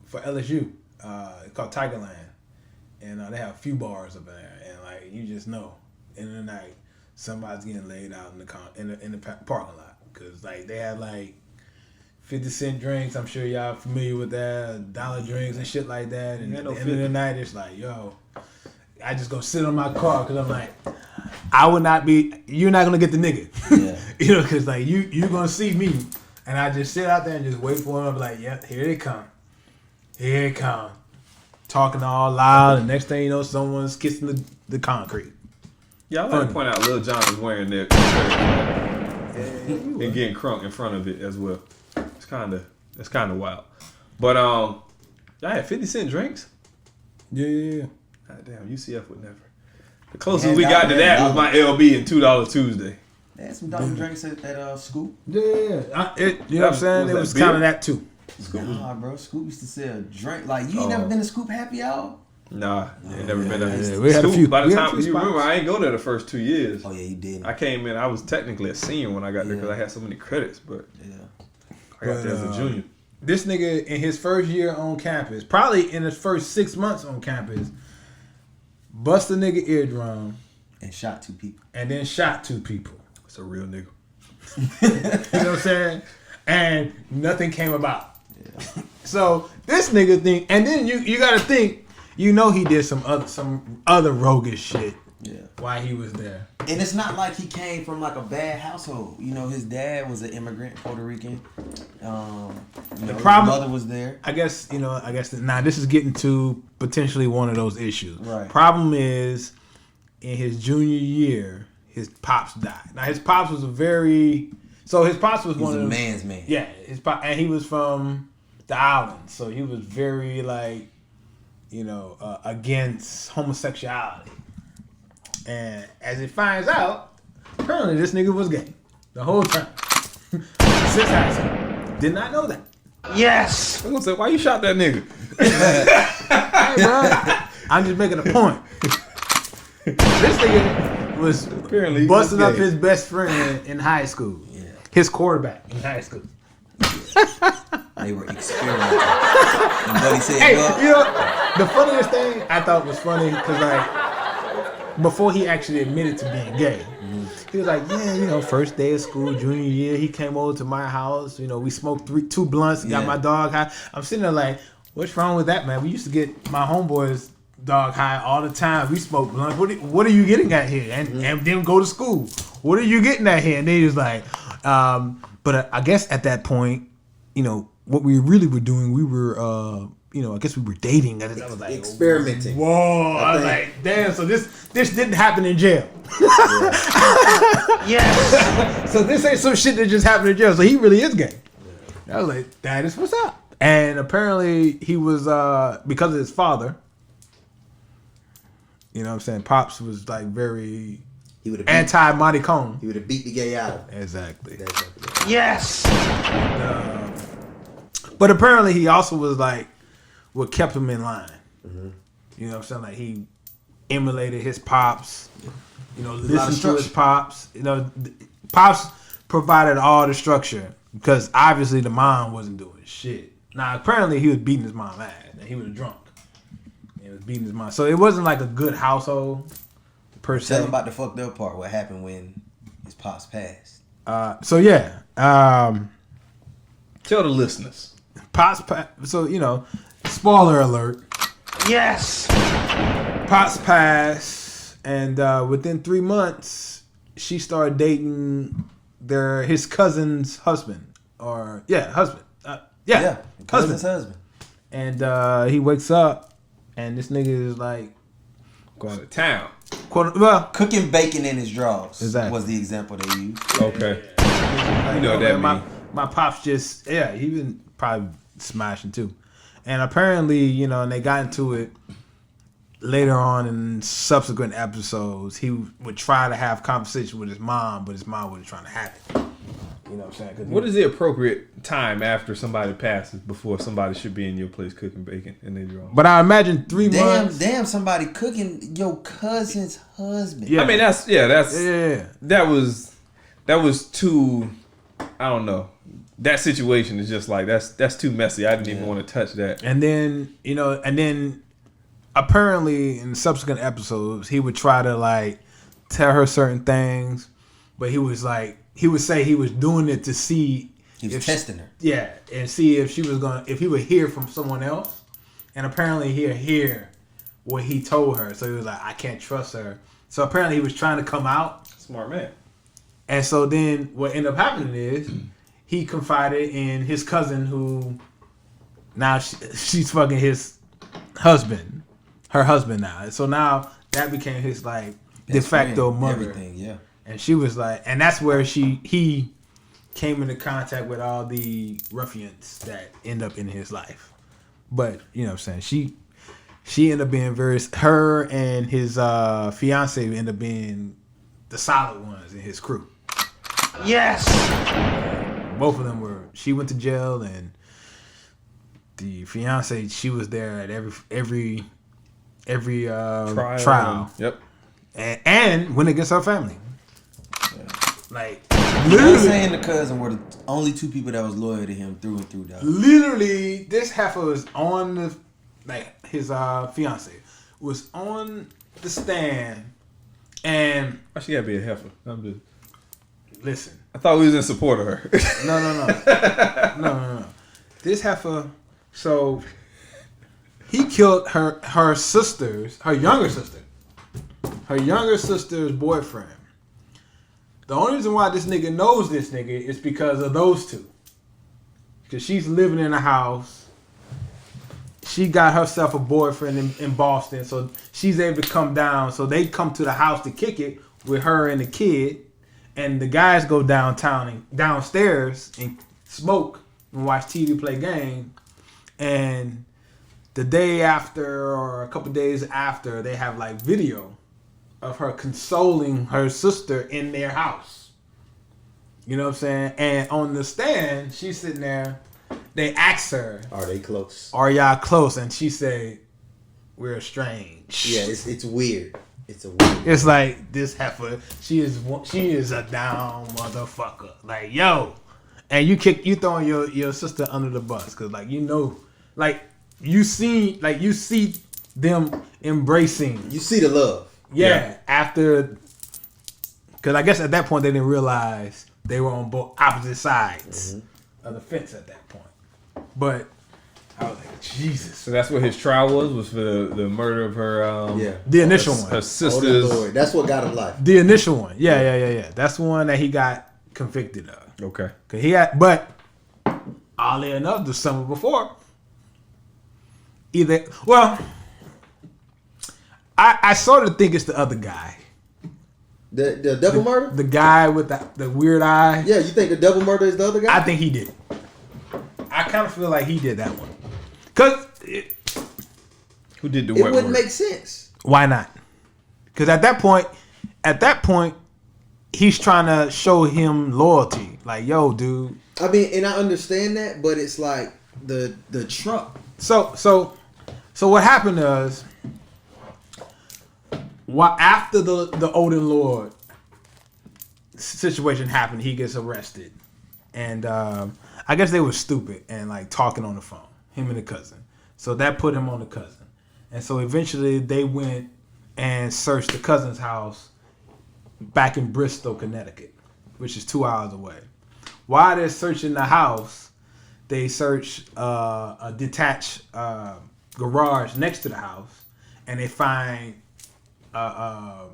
for LSU called Tigerland, and they have a few bars up there, and like you just know, in the night, somebody's getting laid out in the parking lot because like they had like 50-cent drinks. I'm sure y'all familiar with that, $1 drinks and shit like that. And at the end of the night, it's like, yo, I just go sit on my car because I'm like, you're not gonna get the nigga, yeah. because like you gonna see me, and I just sit out there and just wait for him. I'm like, yep, here they come, talking all loud, and next thing you know, someone's kissing the concrete. Yeah, I like to point out Lil Jon is wearing that and getting crunk in front of it as well. It's kind of wild. But y'all had 50-cent drinks? Yeah. God damn, UCF would never. The closest we got to that was my LB and $2 Tuesday. They had some dollar drinks at Scoop. Yeah. You know what I'm saying? It was kind of that too. Nah, bro. Scoop used to sell a drink. Like, you ain't never been to Scoop Happy Hour? Nah, never been there. Yeah, we had a few. By the time you remember, I ain't go there the first 2 years. Oh yeah, you did. I came in. I was technically a senior when I got there because I had so many credits, but I got there as a junior. This nigga in his first year on campus, probably in his first 6 months on campus, bust a nigga eardrum and shot 2 people. And then shot 2 people. It's a real nigga. You know what I'm saying? And nothing came about. Yeah. So this nigga think, and then you got to think. He did some other roguish shit while he was there. And it's not like he came from like a bad household. His dad was an immigrant, Puerto Rican. The problem, his mother was there. I guess now this is getting to potentially one of those issues. Right. Problem is, in his junior year, his pops died. Now his pops was his pops was one of the man's man. Yeah, his pop, and he was from the island, so he was very like, against homosexuality. And as it finds out, apparently this nigga was gay the whole time. Since high school. Did not know that. Yes! I'm gonna say, why you shot that nigga? Hey, bro, I'm just making a point. This nigga was apparently busting up his best friend in high school. Yeah. His quarterback in high school. They were experimenting. And Buddy said, the funniest thing I thought was funny because like before he actually admitted to being gay, he was like, first day of school, junior year, he came over to my house. We smoked 2 blunts, got my dog high. I'm sitting there like, what's wrong with that, man? We used to get my homeboys dog high all the time. We smoke blunt. What are you getting at here? And then go to school. What are you getting at here? And they was like, but I guess at that point, you know, what we really were doing, we were, you know, I guess we were dating. I was like, experimenting. Whoa! I was like, damn. So this didn't happen in jail. Yes. So this ain't some shit that just happened in jail. So he really is gay. I was like, that is what's up. And apparently he was because of his father. You know what I'm saying? Pops was like very anti-Monty Cone. He would have beat the gay out of him. Exactly. Yes. But apparently he also was like what kept him in line. Mm-hmm. You know what I'm saying? Like he emulated his pops. You know, There's a lot of listened to his pops. You know, pops provided all the structure because obviously the mom wasn't doing shit. Now apparently he was beating his mom ass and he was drunk. He was beating his mom. So it wasn't like a good household per se. Tell him about the fucked up part. What happened when his pops passed? So yeah. Tell the listeners. Pops. So you know, spoiler alert. Yes. Pops passed, and within 3 months, she started dating his cousin's husband, husband. Cousin's husband. And he wakes up, and this nigga is like going to town. Cooking bacon in his drawers. Exactly. Was the example they used. Okay. You know what that means. My pops just he been probably smashing too, and apparently you know, and they got into it later on in subsequent episodes. He would try to have conversation with his mom, but his mom wasn't trying to have it. You know what I'm saying? What is the appropriate time after somebody passes before somebody should be in your place cooking bacon in their drawers? But I imagine 3 months. Damn! Somebody cooking your cousin's husband. Yeah. I mean that was too. I don't know. That situation is just like that's too messy. I didn't even want to touch that. And then apparently in subsequent episodes he would try to like tell her certain things, but he would say he was doing it to see he was testing her. Yeah, and see if if he would hear from someone else, and apparently he'll hear what he told her. So he was like, I can't trust her. So apparently he was trying to come out. Smart man. And so then what ended up happening is he confided in his cousin, who now she's fucking his husband, her husband now. So now that became his like de facto mother. Everything, yeah. And she was like, and that's where he came into contact with all the ruffians that end up in his life. But you know what I'm saying, she ended up being her and his fiance ended up being the solid ones in his crew. Yes. Both of them she went to jail, and the fiance, she was there at every trial. Yep. And went against her family. Yeah. Like, literally saying the cousin were the only two people that was loyal to him through and through. Dog. Literally, this heifer was on his fiance was on the stand, and why she gotta be a heifer? I'm just listen. I thought we was in support of her. No. This heifer. So he killed her younger sister's boyfriend. The only reason why this nigga knows this nigga is because of those two. Because she's living in a house. She got herself a boyfriend in Boston, so she's able to come down. So they come to the house to kick it with her and the kid. And the guys go downstairs and smoke and watch TV, play game. And the day after or a couple days after, they have like video of her consoling her sister in their house. You know what I'm saying? And on the stand, she's sitting there. They ask her, "Are they close? Are y'all close?" And she say, "We're estranged." Yeah, it's weird. It's like this heifer. She is a down motherfucker. Like, yo, and you throwing your sister under the bus because you see them embracing. You see the love. Yeah. After, because I guess at that point they didn't realize they were on both opposite sides of the fence at that point. But I was like, Jesus. So that's what his trial was for the murder of her. The initial one. Her sister's. Lord. That's what got him life. The initial one. Yeah. That's the one that he got convicted of. Okay. Cause he had, but oddly enough, the summer before, I sort of think it's the other guy. The double murder? The guy with the weird eye. Yeah, you think the double murder is the other guy? I think he did. I kind of feel like he did that one. Cause Who did the it wet wouldn't work? make sense. why not? Because at that point, he's trying to show him loyalty. Like, yo, dude. I mean, and I understand that, but it's like the truck. So what happened is, after the Odin Lord situation happened, he gets arrested, and I guess they were stupid and like talking on the phone, him and the cousin. So that put him on the cousin, and so eventually they went and searched the cousin's house back in Bristol, Connecticut, which is 2 hours away. While they're searching the house, they search a detached garage next to the house, and they find a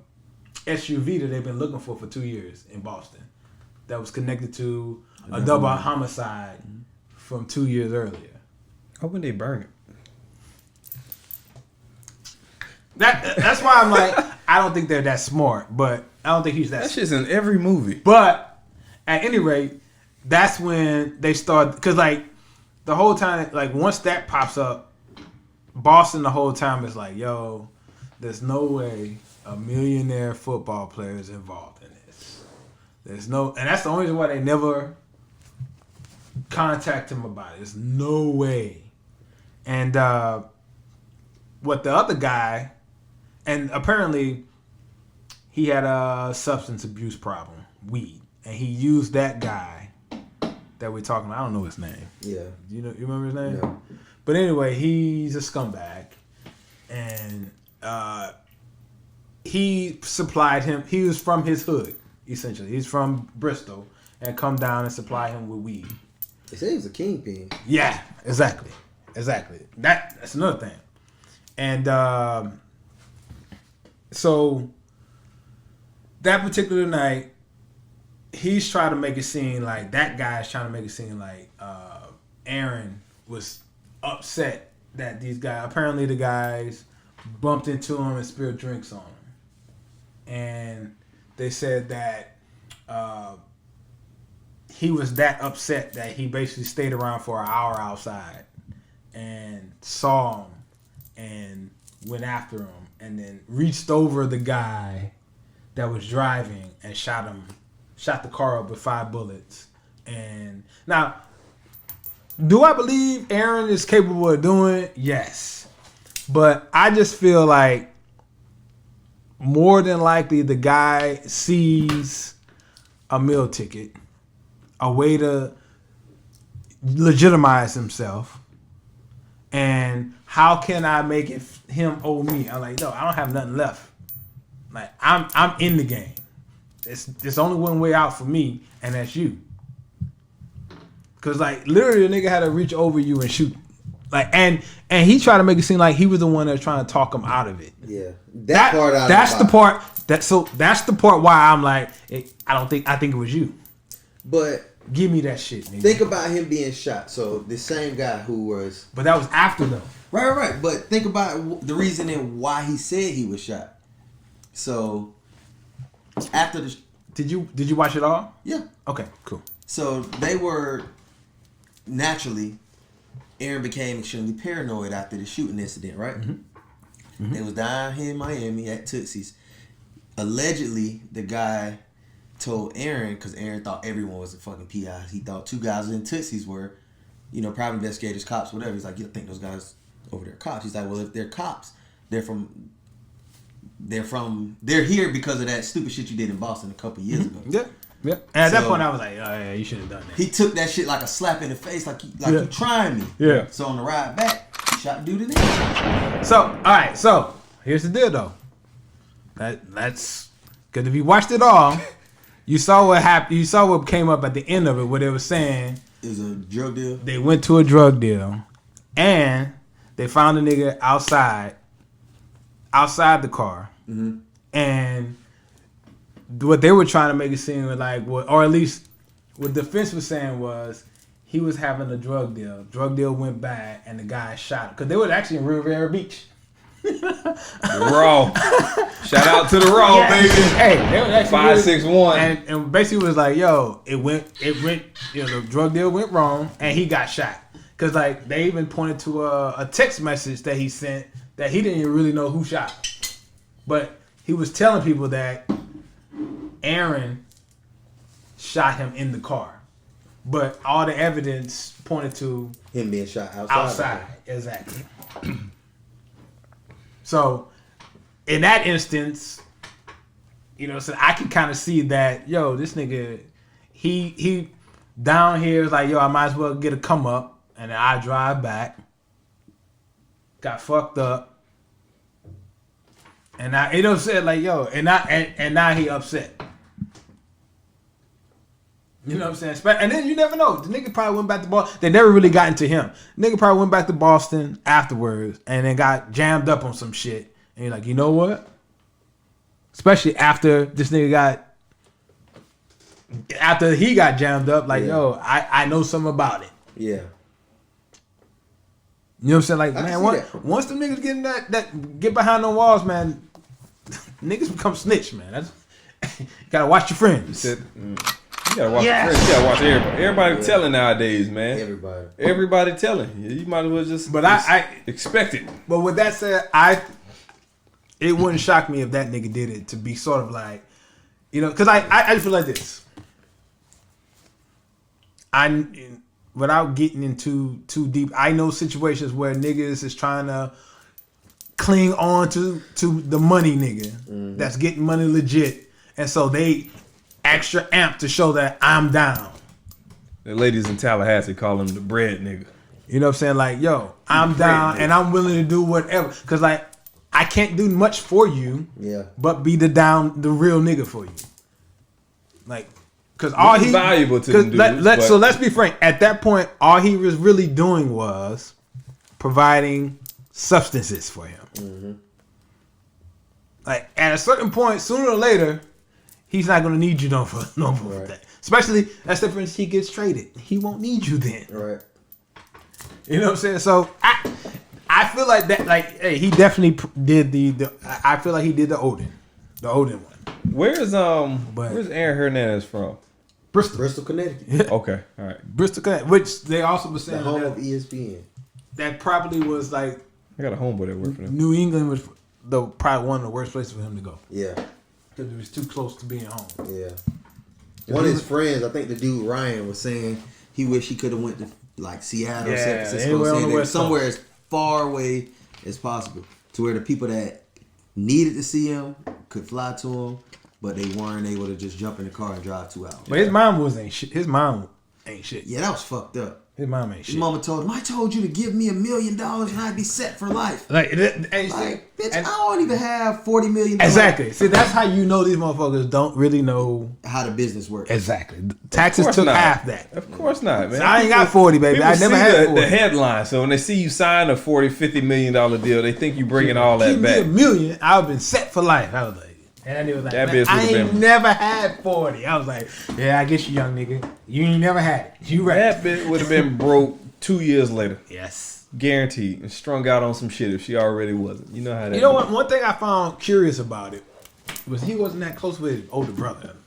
SUV that they've been looking for 2 years in Boston that was connected to a double homicide from 2 years earlier. How would they burn it? That's why I'm like, I don't think they're that smart, but I don't think he's that That smart. shit's in every movie. But at any rate, that's when they start, because like the whole time, like once that pops up, Boston the whole time is like, yo, there's no way a millionaire football player is involved in this. There's no, and that's the only reason why they never contact him about it. There's no way. And what the other guy, and apparently he had a substance abuse problem, weed, and he used that guy that we're talking about. I don't know his name. Yeah. You remember his name? No. But anyway, he's a scumbag, and he supplied him. He was from his hood, essentially. He's from Bristol, and come down and supply him with weed. They say he was a kingpin. Yeah, exactly. That's another thing. And so that particular night, he's trying to make it seem like that guy's trying to make it seem like Aaron was upset that these guys, apparently the guys bumped into him and spilled drinks on him. And they said that he was that upset that he basically stayed around for an hour outside and saw him and went after him and then reached over the guy that was driving and shot the car up with 5 bullets. And now, do I believe Aaron is capable of doing it? Yes. But I just feel like more than likely the guy sees a meal ticket, a way to legitimize himself, and how can I make him owe me? I'm like, no, I don't have nothing left. Like I'm in the game. There's only one way out for me, and that's you. Cause like literally, the nigga had to reach over you and shoot. Like and he tried to make it seem like he was the one that was trying to talk him out of it. Yeah, That's the part. That's the part why I'm like, I think it was you. But give me that shit, nigga. Think about him being shot. So the same guy who was. But that was after though. Right. But think about the reasoning why he said he was shot. So after the. Did you watch it all? Yeah. Okay. Cool. So they were naturally. Aaron became extremely paranoid after the shooting incident, right? Mm-hmm. They was down here in Miami at Tootsie's. Allegedly, the guy told Aaron, because Aaron thought everyone was a fucking PI. He thought 2 guys in Tootsie's were, private investigators, cops, whatever. He's like, you think those guys over there are cops? He's like, well, if they're cops, they're here because of that stupid shit you did in Boston a couple years ago. Yeah. Yeah. And at that point, I was like, oh, yeah, you should have done that. He took that shit like a slap in the face, like you trying me. Yeah. So on the ride back, he shot dude in the head. So, all right. So, here's the deal, though. That's because if you watched it all, you saw what happened. You saw what came up at the end of it, where they were saying it was a drug deal. They went to a drug deal, And they found the nigga outside the car. Mm-hmm. And what they were trying to make it seem like, or at least what the defense was saying was, he was having a drug deal. Drug deal went bad, and the guy shot him. Because they were actually in Riviera Beach. Raw. Shout out to the Raw, baby. Hey, they were actually 561. and basically was like, yo, it went, the drug deal went wrong, and he got shot. Because, like, they even pointed to a text message that he sent that he didn't even really know who shot him. But he was telling people that Aaron shot him in the car. But all the evidence pointed to him being shot outside. Exactly. So, in that instance, so I can kind of see that, yo, this nigga, he down here is like, yo, I might as well get a come up, and then I drive back, got fucked up, and now said like, yo, and now he upset. You know what I'm saying? And then you never know. The nigga probably went back to Boston. They never really got into him. The nigga probably went back to Boston afterwards and then got jammed up on some shit. And you're like, you know what? Especially after this nigga after he got jammed up, like, yo, I know something about it. Yeah. You know what I'm saying? Like, man, once the niggas get in that get behind the walls, man, niggas become snitch, man. That's you gotta watch your friends. You gotta watch your friends. You gotta watch everybody. Everybody telling nowadays, man. Everybody telling. You might as well just. I expect it. But with that said, it wouldn't shock me if that nigga did it to be sort of like, because I feel like this. Without getting into too deep, I know situations where niggas is trying to cling on to the money nigga that's getting money legit, and so they extra amped to show that I'm down. The ladies in Tallahassee call him the bread nigga. You know what I'm saying? Like, yo, I'm down and I'm willing to do whatever. Because, like, I can't do much for you, but be the real nigga for you. Like, because all he valuable to them dudes, so let's be frank. At that point, all he was really doing was providing substances for him. Mm-hmm. Like, at a certain point, sooner or later, he's not going to need you no for that. Especially, that's the difference. He gets traded. He won't need you then. Right. You know what I'm saying? So I feel like that. Like, hey, he definitely did the. I feel like he did the Odin one. Where's Aaron Hernandez from? Bristol, Connecticut. Okay, all right. Bristol, Connecticut, which they also were saying the home of ESPN. That probably was like. I got a homeboy that worked for them. New England was probably one of the worst places for him to go. Yeah. Because it was too close to being home. Yeah. One of his friends, I think the dude Ryan, was saying he wished he could have went to like Seattle, San Francisco, somewhere as far away as possible, to where the people that needed to see him could fly to him, but they weren't able to just jump in the car and drive 2 hours. But his mom ain't shit. His mom ain't shit. Yeah, that was fucked up. His mom ain't shit. His mama told him, I told you to give me $1 million and I'd be set for life. Bitch, I don't even have $40 million. Exactly. See, that's how you know these motherfuckers don't really know how the business works. Exactly. Taxes took half that. Of course not, man. So I ain't got 40, baby. I never had 40. The headline. So when they see you sign a $40-50 million deal, they think you bringing all that back. Give me $1 million, I've been set for life. I was like, and he was like, I ain't never had 40. I was like, yeah, I get you, young nigga. You ain't never had it. You right. That bitch would have been broke 2 years later. Yes. Guaranteed. And strung out on some shit if she already wasn't. You know how that You know what? One thing I found curious about it was he wasn't that close with his older brother.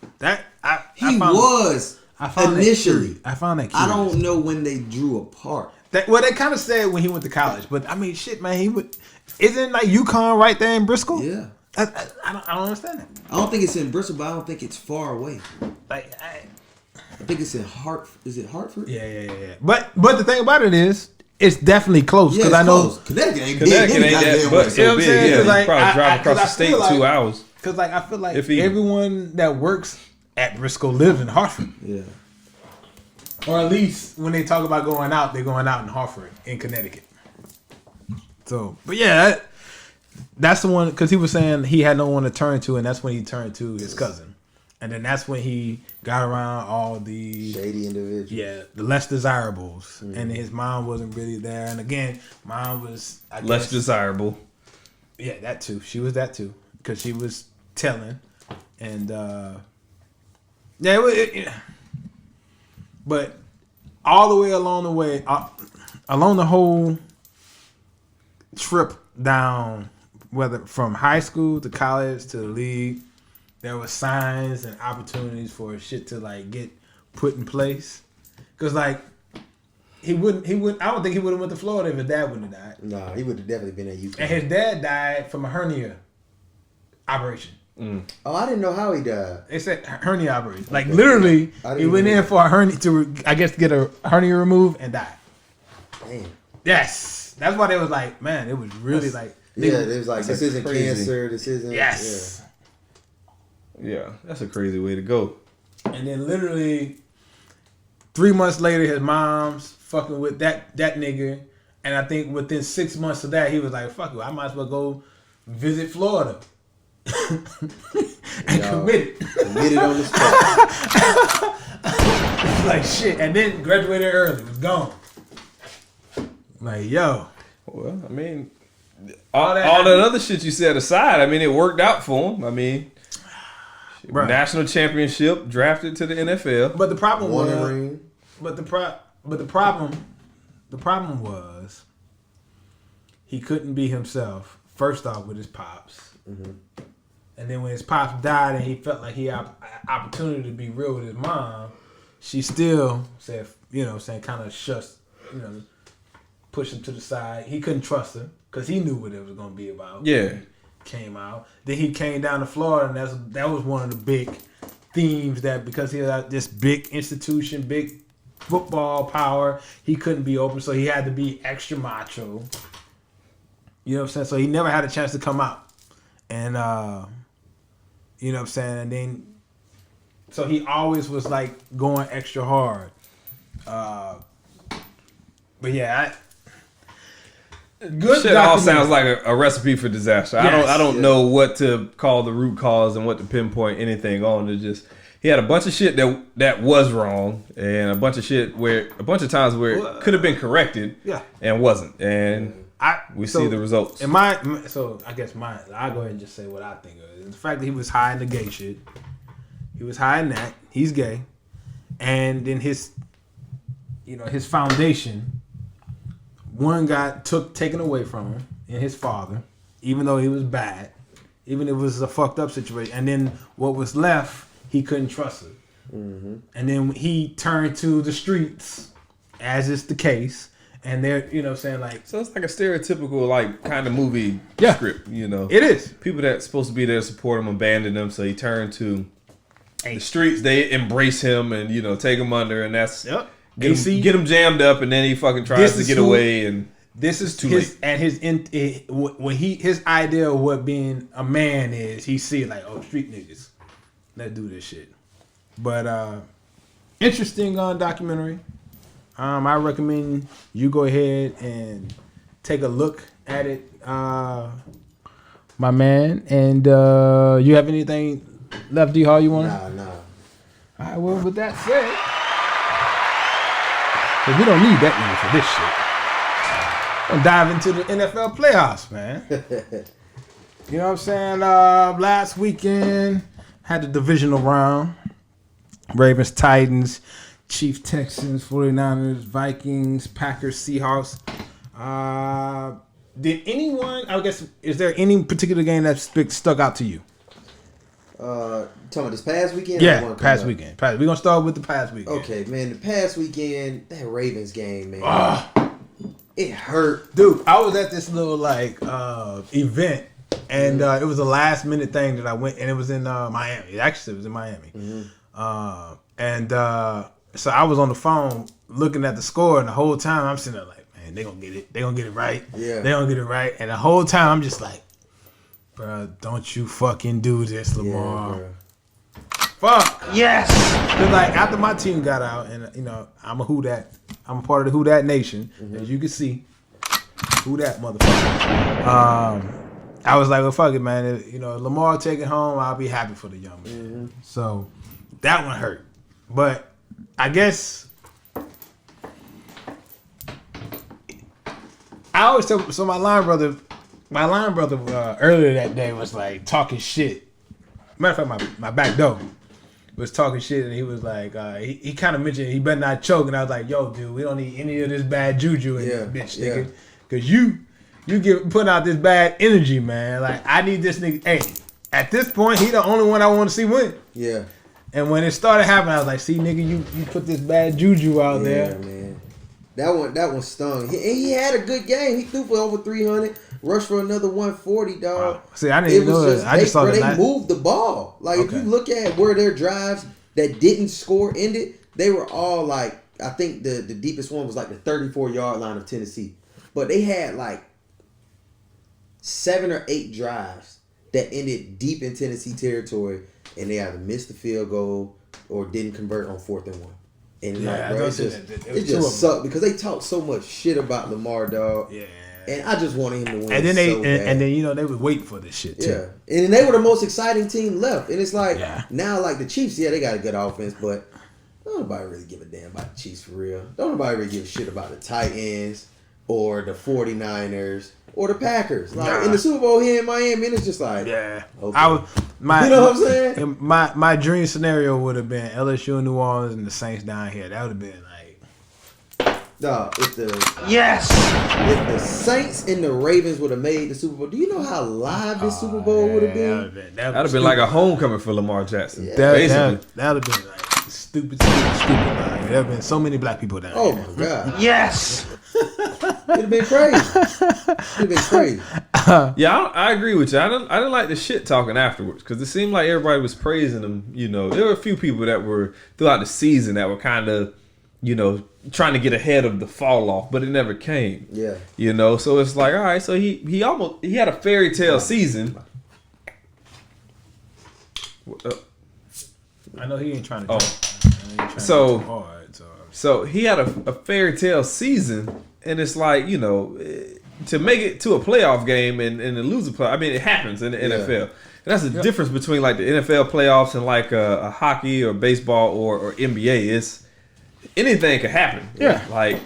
He was initially. I found that curious. I don't know when they drew apart. They kind of said when he went to college. But, I mean, shit, man. Isn't like UConn right there in Bristol? Yeah. I don't understand that. I don't think it's in Bristol, but I don't think it's far away. Like, I think it's in Hartford. Is it Hartford? Yeah. But the thing about it is, it's definitely close because I know Connecticut ain't that but so big. Yeah, you probably drive across the state 2 hours. Because I feel like everyone that works at Bristol lives in Hartford. Yeah. Or at least when they talk about going out, they're going out in Hartford, in Connecticut. So, but yeah, that's the one because he was saying he had no one to turn to, and that's when he turned to his cousin. And then that's when he got around all the shady individuals. Yeah, the less desirables. And his mom wasn't really there. And again, mom was less desirable. Yeah, that too. She was that too. Because she was telling. And but all the way along the way, along the whole trip down, whether from high school to college to the league, there were signs and opportunities for shit to like get put in place. Cause like he wouldn't. I don't think he would have went to Florida if his dad wouldn't have died. No, he would have definitely been at UConn. And his dad died from a hernia operation. Oh, I didn't know how he died. They said hernia operation. Like literally, he went in for a hernia to get a hernia removed and died. Damn. Yes, that's why they was like, man, it was really like. It was like, this isn't crazy. cancer. This isn't. Yes. Yeah, that's a crazy way to go. And then literally 3 months later, his mom's fucking with that nigga. And I think within 6 months of that, he was like, fuck it, I might as well go visit Florida. And committed on the spot. Like shit. And then graduated early. Was gone. Like, yo. Well, I mean, all that other shit you said aside, I mean, it worked out for him. I mean, right. National championship, drafted to the NFL. But the problem the problem was he couldn't be himself. First off, with his pops, and then when his pops died, and he felt like he had opportunity to be real with his mom, she still said, kind of shuts, push him to the side. He couldn't trust her because he knew what it was going to be about. Yeah. Came out. Then he came down to Florida, and that was one of the big themes, that because he had this big institution, big football power, he couldn't be open, so he had to be extra macho. You know what I'm saying? So he never had a chance to come out. And you know what I'm saying? And then so he always was like going extra hard. But yeah, good. Shit all sounds like a recipe for disaster. Yes. I don't know what to call the root cause and what to pinpoint anything on. It just, he had a bunch of shit that was wrong, and a bunch of times where it could have been corrected, and wasn't. And we see the results. I guess I'll go ahead and just say what I think of it. The fact that he was hiding the gay shit. He was hiding that. He's gay. And then his foundation, one got taken away from him, and his father, even though he was bad, even if it was a fucked up situation. And then what was left, he couldn't trust her. And then he turned to the streets, as is the case. And they're, saying like... So it's like a stereotypical, like, kind of movie script, It is. People that's supposed to be there to support him abandon him, so he turned to the streets. They embrace him and, take him under, and that's... Yep. Get him jammed up, and then he fucking tries to get away, and this is too late. And his idea of what being a man is, he see like, oh, street niggas, let's do this shit. But interesting documentary. I recommend you go ahead and take a look at it, my man. And you have anything left, D-Hall, you want? Nah. All right, well, with that said, because we don't need that nigga for this shit. We'll dive into the NFL playoffs, man. You know what I'm saying? Last weekend, had the divisional round. Ravens, Titans, Chiefs, Texans, 49ers, Vikings, Packers, Seahawks. Did anyone, is there any particular game that stuck out to you? Talking about this past weekend? Yeah, past weekend. We're going to start with the past weekend. Okay, man, the past weekend, that Ravens game, man. It hurt. Dude, I was at this little, event, and it was a last-minute thing that I went, and it was in Miami. Actually, it was in Miami. So I was on the phone looking at the score, and the whole time I'm sitting there like, man, they're going to get it. They're going to get it right. Yeah. They're going to get it right. And the whole time I'm just like, bro, don't you fucking do this, Lamar. Yeah, fuck. Yes. Because after my team got out, and I'm a Who Dat. I'm a part of the Who Dat Nation, as you can see. Who Dat, motherfucker. I was like, well, fuck it, man. If, Lamar take it home, I'll be happy for the young man. Mm-hmm. So that one hurt. But I guess I always tell. So my line brother earlier that day was like talking shit. Matter of fact, my back door was talking shit, and he was like, he kind of mentioned he better not choke, and I was like, yo, dude, we don't need any of this bad juju in this bitch, nigga, because you putting out this bad energy, man. Like, I need this nigga. Hey, at this point, he the only one I want to see win. Yeah. And when it started happening, I was like, see, nigga, you put this bad juju out there. Yeah, man. That one stung. He had a good game. He threw for over 300, rushed for another 140, dog. Wow. See, I didn't even know that. I just saw they moved the ball. Like, if you look at where their drives that didn't score ended, they were all like, I think the deepest one was like the 34-yard line of Tennessee. But they had like 7 or 8 drives that ended deep in Tennessee territory, and they either missed the field goal or didn't convert on 4th and 1. And it just sucked because they talked so much shit about Lamar, dog. Yeah. And I just wanted him to win. And then they was waiting for this shit too. Yeah. And they were the most exciting team left. And it's like now, like the Chiefs, they got a good offense, but don't nobody really give a damn about the Chiefs for real. Don't nobody really give a shit about the Titans or the 49ers or the Packers. Like in the Super Bowl here in Miami, and it's just like, okay. You know what I'm saying? My dream scenario would have been LSU in New Orleans and the Saints down here. That would have been like, dog, if the Saints and the Ravens would have made the Super Bowl, do you know how live this Super Bowl would have been? That would have been like a homecoming for Lamar Jackson. Yeah. That would have been like stupid. Like, there have been so many black people down here. Oh my God. Yes. It'd have been crazy. Yeah, I agree with you. I didn't like the shit talking afterwards because it seemed like everybody was praising him. There were a few people that were throughout the season that were kind of, trying to get ahead of the fall off, but it never came. Yeah. So it's like, all right, so he had a fairy tale season. I know he ain't trying to. So he had a fairy tale season, and it's like, to make it to a playoff game and to lose a play. I mean, it happens in the NFL. And that's the difference between like the NFL playoffs and like a hockey or baseball or NBA. Is anything could happen. Yeah. Like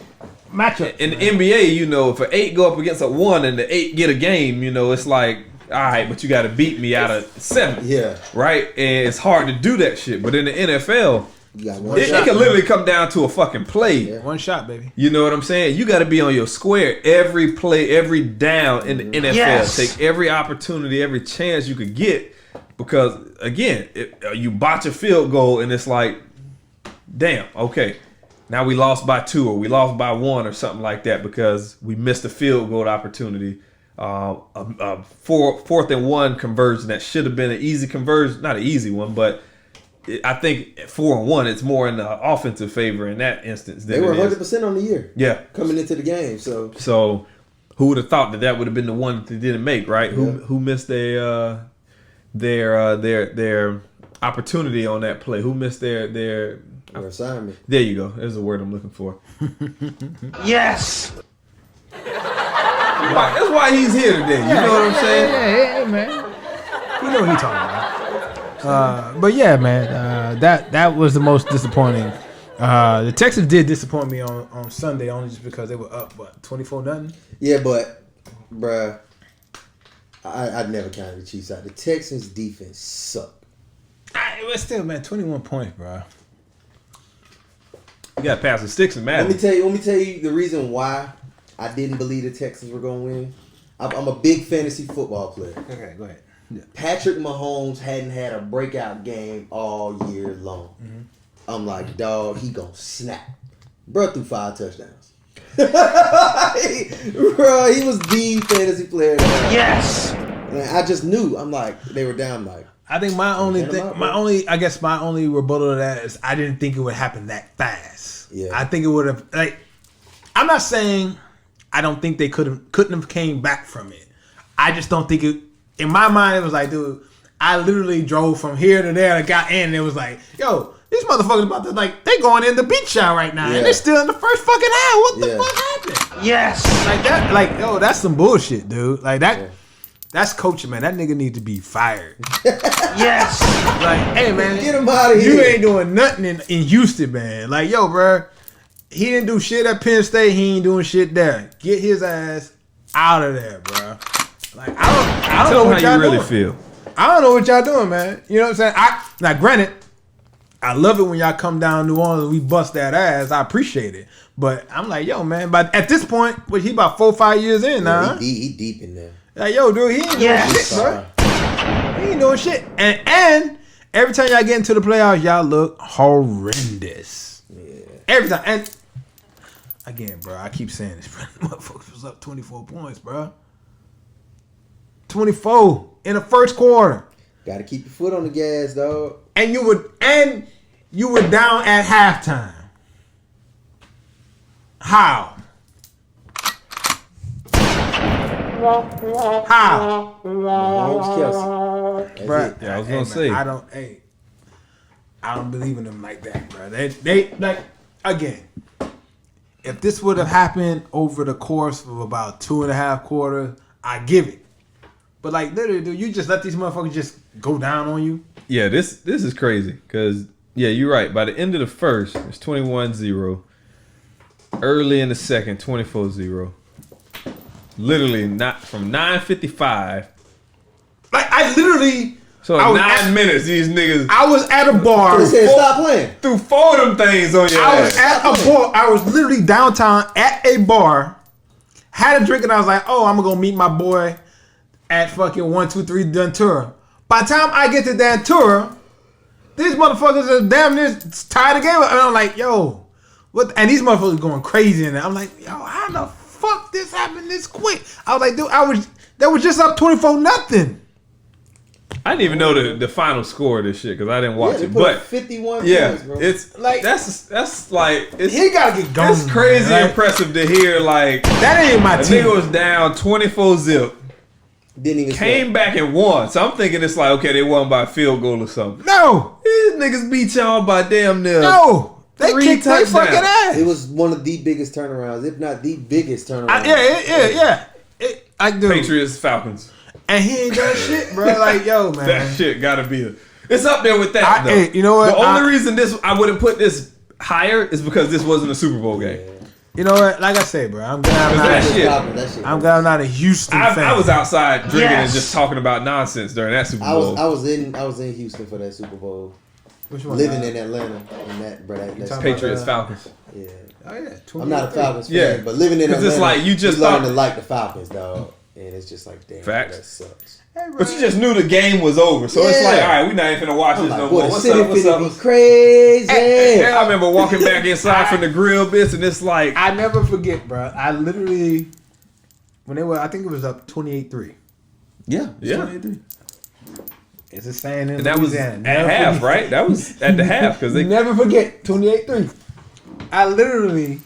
matchup. In the NBA, if an 8 go up against a 1 and the 8 get a game, it's like, all right, but you got to beat me out of 7. Yeah. Right? And it's hard to do that shit. But in the NFL, it can literally come down to a fucking play. Yeah. One shot, baby. You know what I'm saying? You got to be on your square every play, every down in the NFL. Yes. Take every opportunity, every chance you could get. Because, again, you botch a field goal and it's like, damn, okay. Now we lost by 2 or we lost by 1 or something like that because we missed a field goal opportunity. A 4th and 1 conversion that should have been an easy conversion. Not an easy one, but I think 4 and 1, it's more in the offensive favor in that instance. They were 100% on the year. Yeah, coming into the game. So who would have thought that would have been the one that they didn't make? Right? Yeah. Who missed their opportunity on that play? Who missed their assignment? There you go. There's the word I'm looking for. Yes. That's why he's here today. You know what I'm saying? Yeah, man. You know what he's talking about. But yeah, man, that was the most disappointing. The Texans did disappoint me on Sunday only just because they were up 24-0. Yeah, but bruh, I'd never counted the Chiefs out. The Texans defense sucked. But still, man, 21 points, bro. You got to pass the sticks and man. Let me tell you the reason why I didn't believe the Texans were going to win. I'm a big fantasy football player. Okay, go ahead. Yeah. Patrick Mahomes hadn't had a breakout game all year long. Mm-hmm. I'm like, dog, he gonna snap. Bro threw 5 touchdowns. Bro, he was the fantasy player. Yes. And I just knew. I'm like, they were down. Like, I think my only rebuttal to that is I didn't think it would happen that fast. Yeah. I think it would have I'm not saying I don't think they couldn't have came back from it. I just don't think it. In my mind, it was like, dude, I literally drove from here to there and got in, and it was like, yo, these motherfuckers about to they going in the beach shot right now, and they're still in the first fucking half. What the fuck happened? Yes, like that, yo, that's some bullshit, dude. Like that. That's coaching, man. That nigga need to be fired. Yes. Like, hey, man. Get him out of here. You ain't doing nothing in Houston, man. Like, yo, bro. He didn't do shit at Penn State. He ain't doing shit there. Get his ass out of there, bro. Like, I don't know what y'all really doing. feel. I don't know what y'all doing, man. You know what I'm saying? Now, granted, I love it when y'all come down to New Orleans and we bust that ass. I appreciate it. But I'm like, yo, man. But at this point, he about 4 or 5 years in now. He deep in there. Like, yo, dude, he ain't doing shit, bro. He ain't doing shit. And every time y'all get into the playoffs, y'all look horrendous. Yeah. Every time. And again, bro, I keep saying this, bro. Motherfuckers was up 24 points, bro. 24 in the first quarter. Got to keep your foot on the gas, dog. And you were down at halftime. How? How? Mahomes, Kelsey. Bruh, Yeah, I was gonna say. I don't believe in them like that, bro. They like, again, if this would have happened over the course of about 2.5 quarters, I give it. But like, literally, dude, you just let these motherfuckers just go down on you. Yeah, this is crazy because you're right. By the end of the first, it's 21-0. Early in the second, 24-0. Literally not from 9:55. Like, I literally. So I was 9 minutes, these niggas. I was at a bar. They said stop playing. Threw 4 of them things on your I was ass. at a bar. I was literally downtown at a bar. Had a drink and I was like, oh, I'm gonna go meet my boy at fucking 123 Dentura. By the time I get to Dentura, these motherfuckers are damn near tired of the game. And I'm like, yo, what? And these motherfuckers going crazy in there. I'm like, yo, how the fuck this happened this quick? I was like, dude, they was just up 24-0. I didn't even know the final score of this shit because I didn't watch They it. put But 51 yeah, points, bro. it's Like, that's like it's, he gotta get going. It's crazy man. Like, impressive to hear like that ain't my the team. nigga was down 24-0. Didn't even Came back and won. So I'm thinking it's like, okay, they won by a field goal or something. No, These niggas beat y'all by damn near. no, they 3 kicked their touchdowns. fucking ass. It was one of the biggest turnarounds, if not the biggest turnaround. Yeah. I do. Patriots, Falcons. And he ain't done shit, bro. Like, yo, man. That shit gotta be it's up there with that. Though. Hey, you know what? The only reason I wouldn't put this higher is because this wasn't a Super Bowl game. You know what? Like I say, bro, I'm glad I'm not a Houston fan. I was outside drinking and Yes. just talking about nonsense during that Super Bowl. I was in Houston for that Super Bowl. Which one? Living in Atlanta, and that's Patriots, Falcons. yeah. Oh yeah, I'm not a Falcons fan, Yeah. but living in 'Cause Atlanta, it's like you just learn thought- to like the Falcons, dog, and it's just like, damn, Facts. that sucks. Hey, bro. But you just knew the game was over, so it's Yeah. like, all right, we not even finna watch I'm this like, no boy, more. the What's city up? What's finna up? be crazy. I remember walking back inside from the grill bits, and it's like, I never forget, bro. I literally, when they were, I think it was up 28-3. Yeah. It's a saying in and that was Louisiana. at Never half, forget. right? That was at the half because they Never forget 28-3. I literally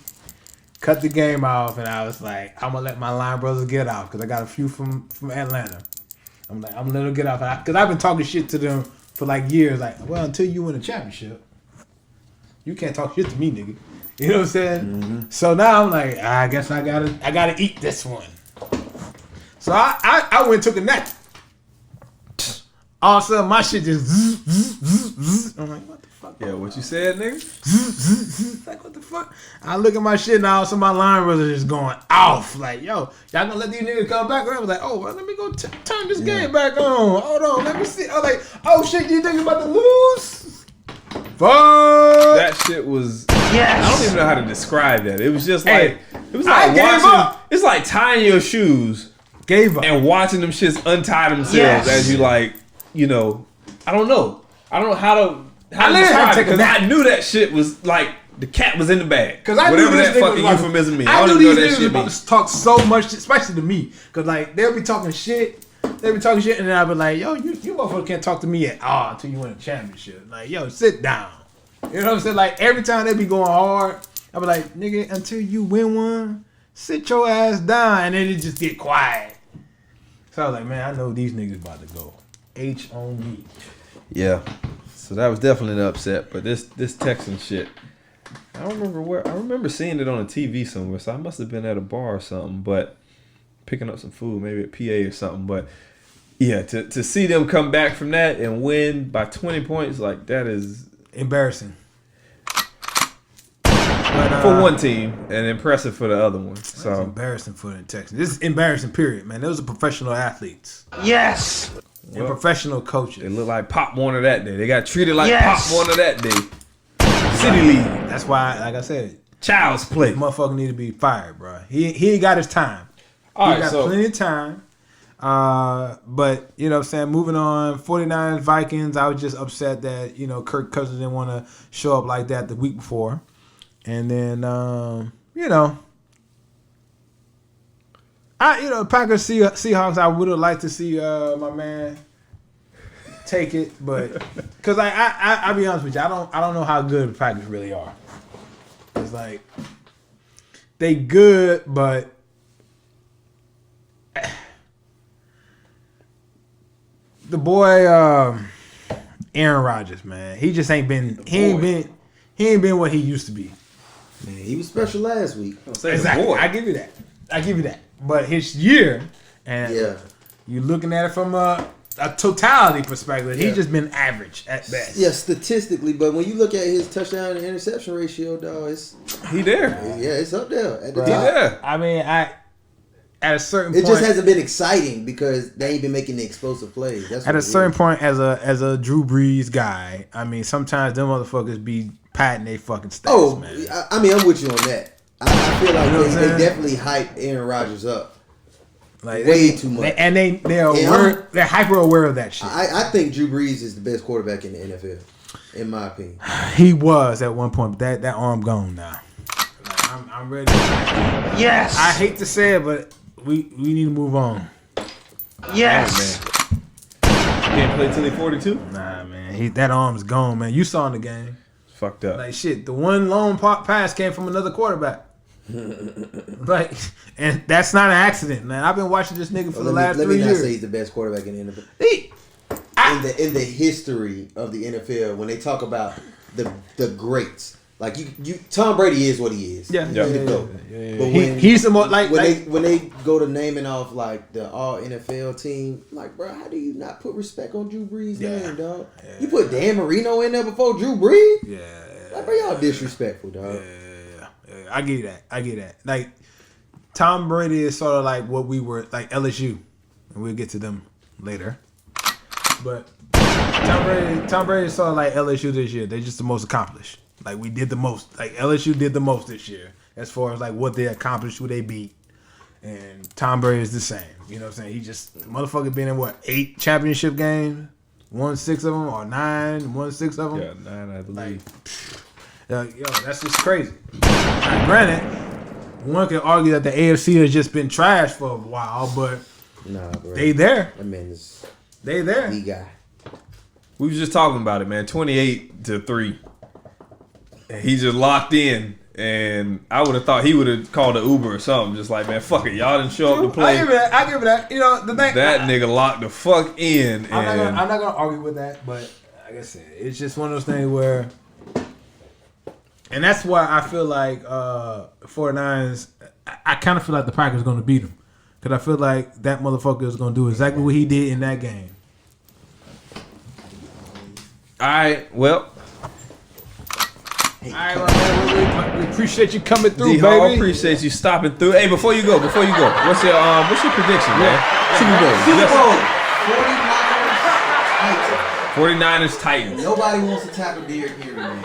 cut the game off, and I was like, I'm gonna let my line brothers get off because I got a few from Atlanta. I'm like, I'm gonna let them get off because I've been talking shit to them for like years. Like, well, until you win a championship, you can't talk shit to me, nigga. You know what I'm saying? Mm-hmm. So now I'm like, I guess I gotta eat this one. So I went and took a nap. All of a sudden, my shit just zzz. I'm like, what the fuck? yeah, what you said, nigga? Like, what the fuck? I look at my shit and all of a sudden my line brothers just going off. Like, yo, y'all gonna let these niggas come back? I was like, oh, well, let me go turn this game back on. Hold on, let me see. I was like, oh shit, you think you about to lose? Fuck. That shit was. Yes. I don't even know how to describe that. It was just like Hey, it was I like gave watching. up. It's like tying your shoes Gave up. and watching them shits untie themselves Yes. as you like. You know, I don't know how to I literally had to take a because nap. I knew that shit was like the cat was in the bag. Because I whatever knew this that nigga fucking was about euphemism means. I I knew don't even these know niggas that was shit about means. to talk so much, especially to me. Because like they'll be talking shit. They'll be talking shit, and then I'll be like, yo, you motherfucker can't talk to me at all until you win a championship. Like, yo, sit down. You know what I'm saying? Like every time they be going hard, I'll be like, nigga, until you win one, sit your ass down, and then it just get quiet. So I was like, man, I know these niggas about to go H on me. Yeah. So that was definitely an upset, but this Texan shit, I don't remember where. I remember seeing it on a TV somewhere, so I must have been at a bar or something, but picking up some food, maybe at PA or something. But Yeah, to see them come back from that and win by 20 points, like that is embarrassing. But, for one team and impressive for the other one. So it's embarrassing for the Texans. This is embarrassing, period, man. Those are professional athletes. Yes. And professional coaches. They look like Pop Warner that day. They got treated like Pop Warner that day. City League. That's why, like I said, child's play. This motherfucker need to be fired, bro. He ain't got his time. All right, got plenty of time. But, you know what I'm saying, moving on, 49ers, Vikings, I was just upset that, you know, Kirk Cousins didn't want to show up like that the week before. And then, you know, Packers Seahawks, I would have liked to see my man take it, but because I'll be honest with you, I don't know how good the Packers really are. It's like they good, but the boy Aaron Rodgers, man, he just ain't been he ain't been what he used to be. Man, he was special last week. Exactly. I give you that. But his year, and you're looking at it from a totality perspective, he's just been average at best. Yeah, statistically, but when you look at his touchdown and interception ratio, dog, he there. Yeah, it's up there at the top. Yeah. I mean, at a certain point, it just hasn't been exciting because they ain't been making the explosive plays. That's at a certain point, as a Drew Brees guy, I mean, sometimes them motherfuckers be patting they fucking stats, man. I mean, I'm with you on that. I feel like they definitely hype Aaron Rodgers up. Like way too much. They're hyper aware of that shit. I think Drew Brees is the best quarterback in the NFL, in my opinion. He was at one point, but that arm gone now. Like, I'm ready. Yes. I hate to say it, but we need to move on. Yes. Oh, man. Can't play till he's 42? Nah, man. That arm's gone, man. You saw in the game. Fucked up. Like shit, the one long pass came from another quarterback. Like, and that's not an accident, man. I've been watching this nigga for the last 3 years. Let me not say he's the best quarterback in the NFL. In the history of the NFL, when they talk about the greats, like you Tom Brady is what he is. Yeah. But he's the most when they go to naming off like the all NFL team, like bro, how do you not put respect on Drew Brees' name, dog? Yeah. You put Dan Marino in there before Drew Brees? Yeah. Like bro, y'all disrespectful, dog. Yeah. I get that. Like Tom Brady is sort of like what we were like LSU, and we'll get to them later. But Tom Brady is sort of like LSU this year. They're just the most accomplished. Like we did the most. Like LSU did the most this year as far as like what they accomplished, who they beat. And Tom Brady is the same. You know what I'm saying? He just motherfucker been in 8 championship games, won 6 of them, or 9, won 6 of them. Yeah, 9 I believe. Yo, that's just crazy. Now, granted, one could argue that the AFC has just been trash for a while, but nah, bro. They there. That man is they there. the guy. We was just talking about it, man. 28-3. He just locked in, and I would have thought he would have called an Uber or something. Just like, man, fuck it, y'all didn't show up to play. I give it that. You know, the thing that nigga locked the fuck in. I'm not gonna argue with that, but like I said, it's just one of those things where. And that's why I feel like 49ers, I kind of feel like the Packers are going to beat them. Because I feel like that motherfucker is going to do exactly what he did in that game. All right, well. All right, man, we appreciate you coming through, D-Hall, baby. appreciate you stopping through. Hey, before you go, what's your prediction, man? Super Bowl. 49ers Titans. Nobody wants to tackle Derrick Henry, man.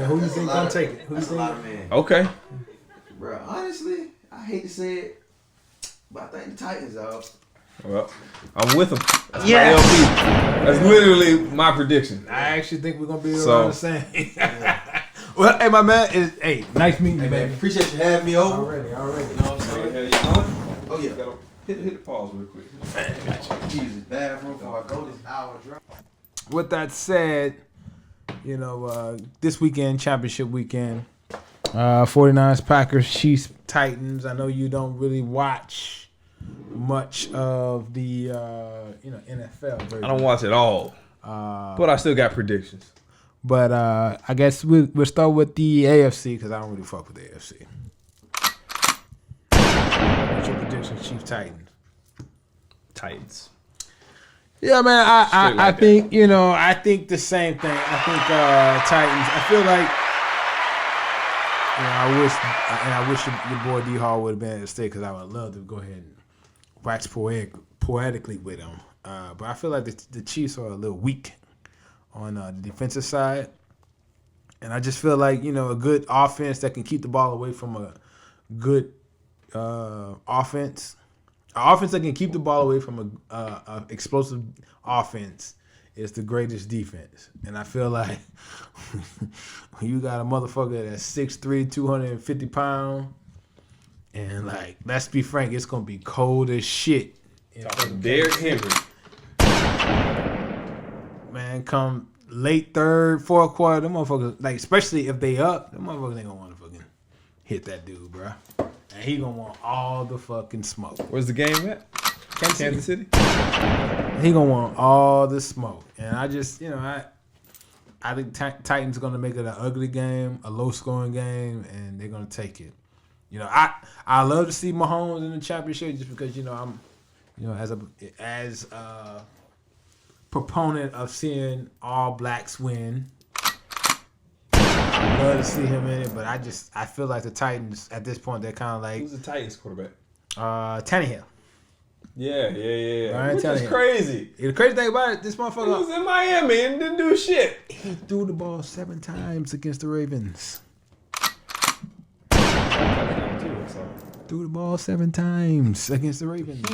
Who you think gonna take it? That's a lot of man. Okay. Bro, honestly, I hate to say it, but I think the Titans are. Well, I'm with them. That's Yes. my LP. That's literally my prediction. I actually think we're gonna be around the same. Well, hey, my man, nice meeting you, man. Appreciate you having me over. Already. You know what I'm saying? Oh yeah. Hit the pause real quick. Jesus, bathroom before I go this hour drive. With that said, you know, this weekend, championship weekend, 49ers, Packers, Chiefs, Titans. I know you don't really watch much of the NFL version. I don't watch it all, but I still got predictions. But I guess we'll start with the AFC because I don't really fuck with the AFC. What's your prediction, Chiefs, Titans? Titans. Yeah, man. Straight like I think I think the same thing. I think Titans. I feel like I wish your boy D Hall would have been at the state because I would love to go ahead and wax poetically with him. But I feel like the Chiefs are a little weak on the defensive side, and I just feel like a good offense that can keep the ball away from a good offense. An offense that can keep the ball away from a explosive offense is the greatest defense. And I feel like you got a motherfucker that's 6'3", 250 pounds, and like, let's be frank, it's gonna be cold as shit. Derrick Henry. Man, come late third, fourth quarter, them motherfuckers, like, especially if they up, them motherfuckers ain't gonna want to fucking hit that dude, bro. And he gonna want all the fucking smoke. Where's the game at? Kansas City. He gonna want all the smoke, and I just, I think Titans gonna make it an ugly game, a low scoring game, and they're gonna take it. I love to see Mahomes in the championship just because I'm, as a proponent of seeing all blacks win. I love to see him in it, but I feel like the Titans at this point, they're kind of like, Who's the Titans quarterback? Tannehill. Yeah. Ryan Which Tannehill. is crazy. The crazy thing about it, this He motherfucker, was in Miami and didn't do shit. he threw the ball 7 times against the Ravens. Threw the ball 7 times against the Ravens.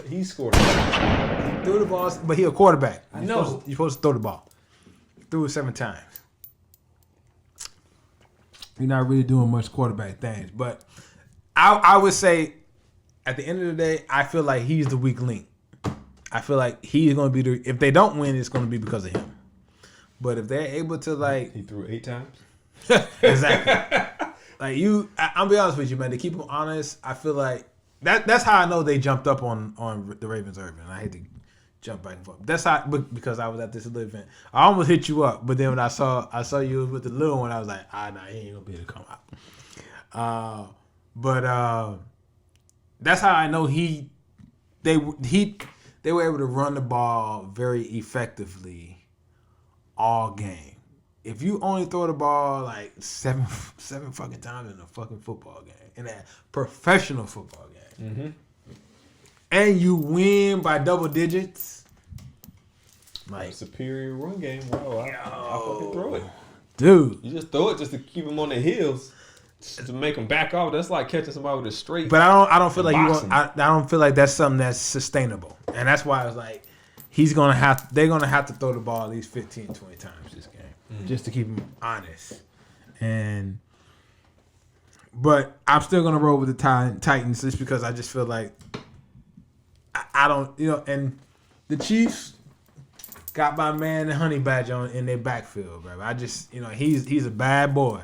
He scored. He threw the ball, but he a quarterback. I know. You're supposed to throw the ball. Threw it 7 times. You're not really doing much quarterback things, but I would say at the end of the day, I feel like he's the weak link. I feel like he's going to be if they don't win, it's going to be because of him. But if they're able to He threw 8 times. Exactly. I'll be honest with you, man. To keep them honest, I feel like that's how I know they jumped up on the Ravens Urban. I hate to jump back and forth. That's how, because I was at this little event. I almost hit you up, but then when I saw you with the little one, I was like, nah, he ain't gonna be able to come out. But that's how I know they were able to run the ball very effectively all game. If you only throw the ball like seven fucking times in a fucking football game, in a professional football game, and you win by double digits, like superior run game. Wow, I fucking throw it, dude. You just throw it just to keep them on their heels, to make them back off. That's like catching somebody with a straight. But I don't feel like I don't feel like that's something that's sustainable, and that's why I was like, they're gonna have to throw the ball at least 15, 20 times this game. Just to keep them honest, but I'm still gonna roll with the Titans just because I just feel like I don't, and the Chiefs got my man the Honey Badger in their backfield, bro. I just, he's a bad boy,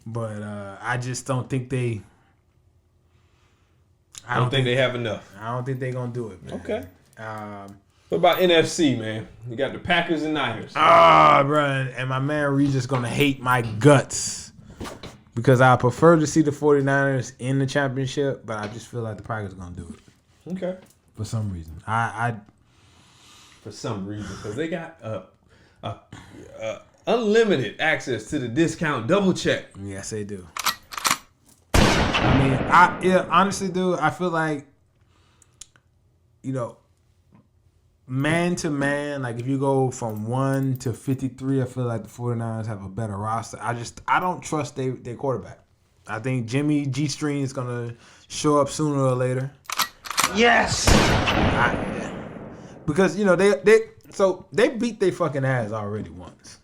but I just don't think they. I don't think they have enough. I don't think they're gonna do it, man. Okay. What about NFC, man? You got the Packers and Niners. Bro, and my man Regis gonna hate my guts because I prefer to see the 49ers in the championship, but I just feel like the Packers are gonna do it. Okay. For some reason, For some reason, because they got unlimited access to the discount double check. Yes, they do. Honestly, dude, I feel like, man to man, like if you go from 1 to 53, I feel like the 49ers have a better roster. I don't trust their quarterback. I think Jimmy G String is gonna show up sooner or later. Yes. Because they beat their fucking ass already once.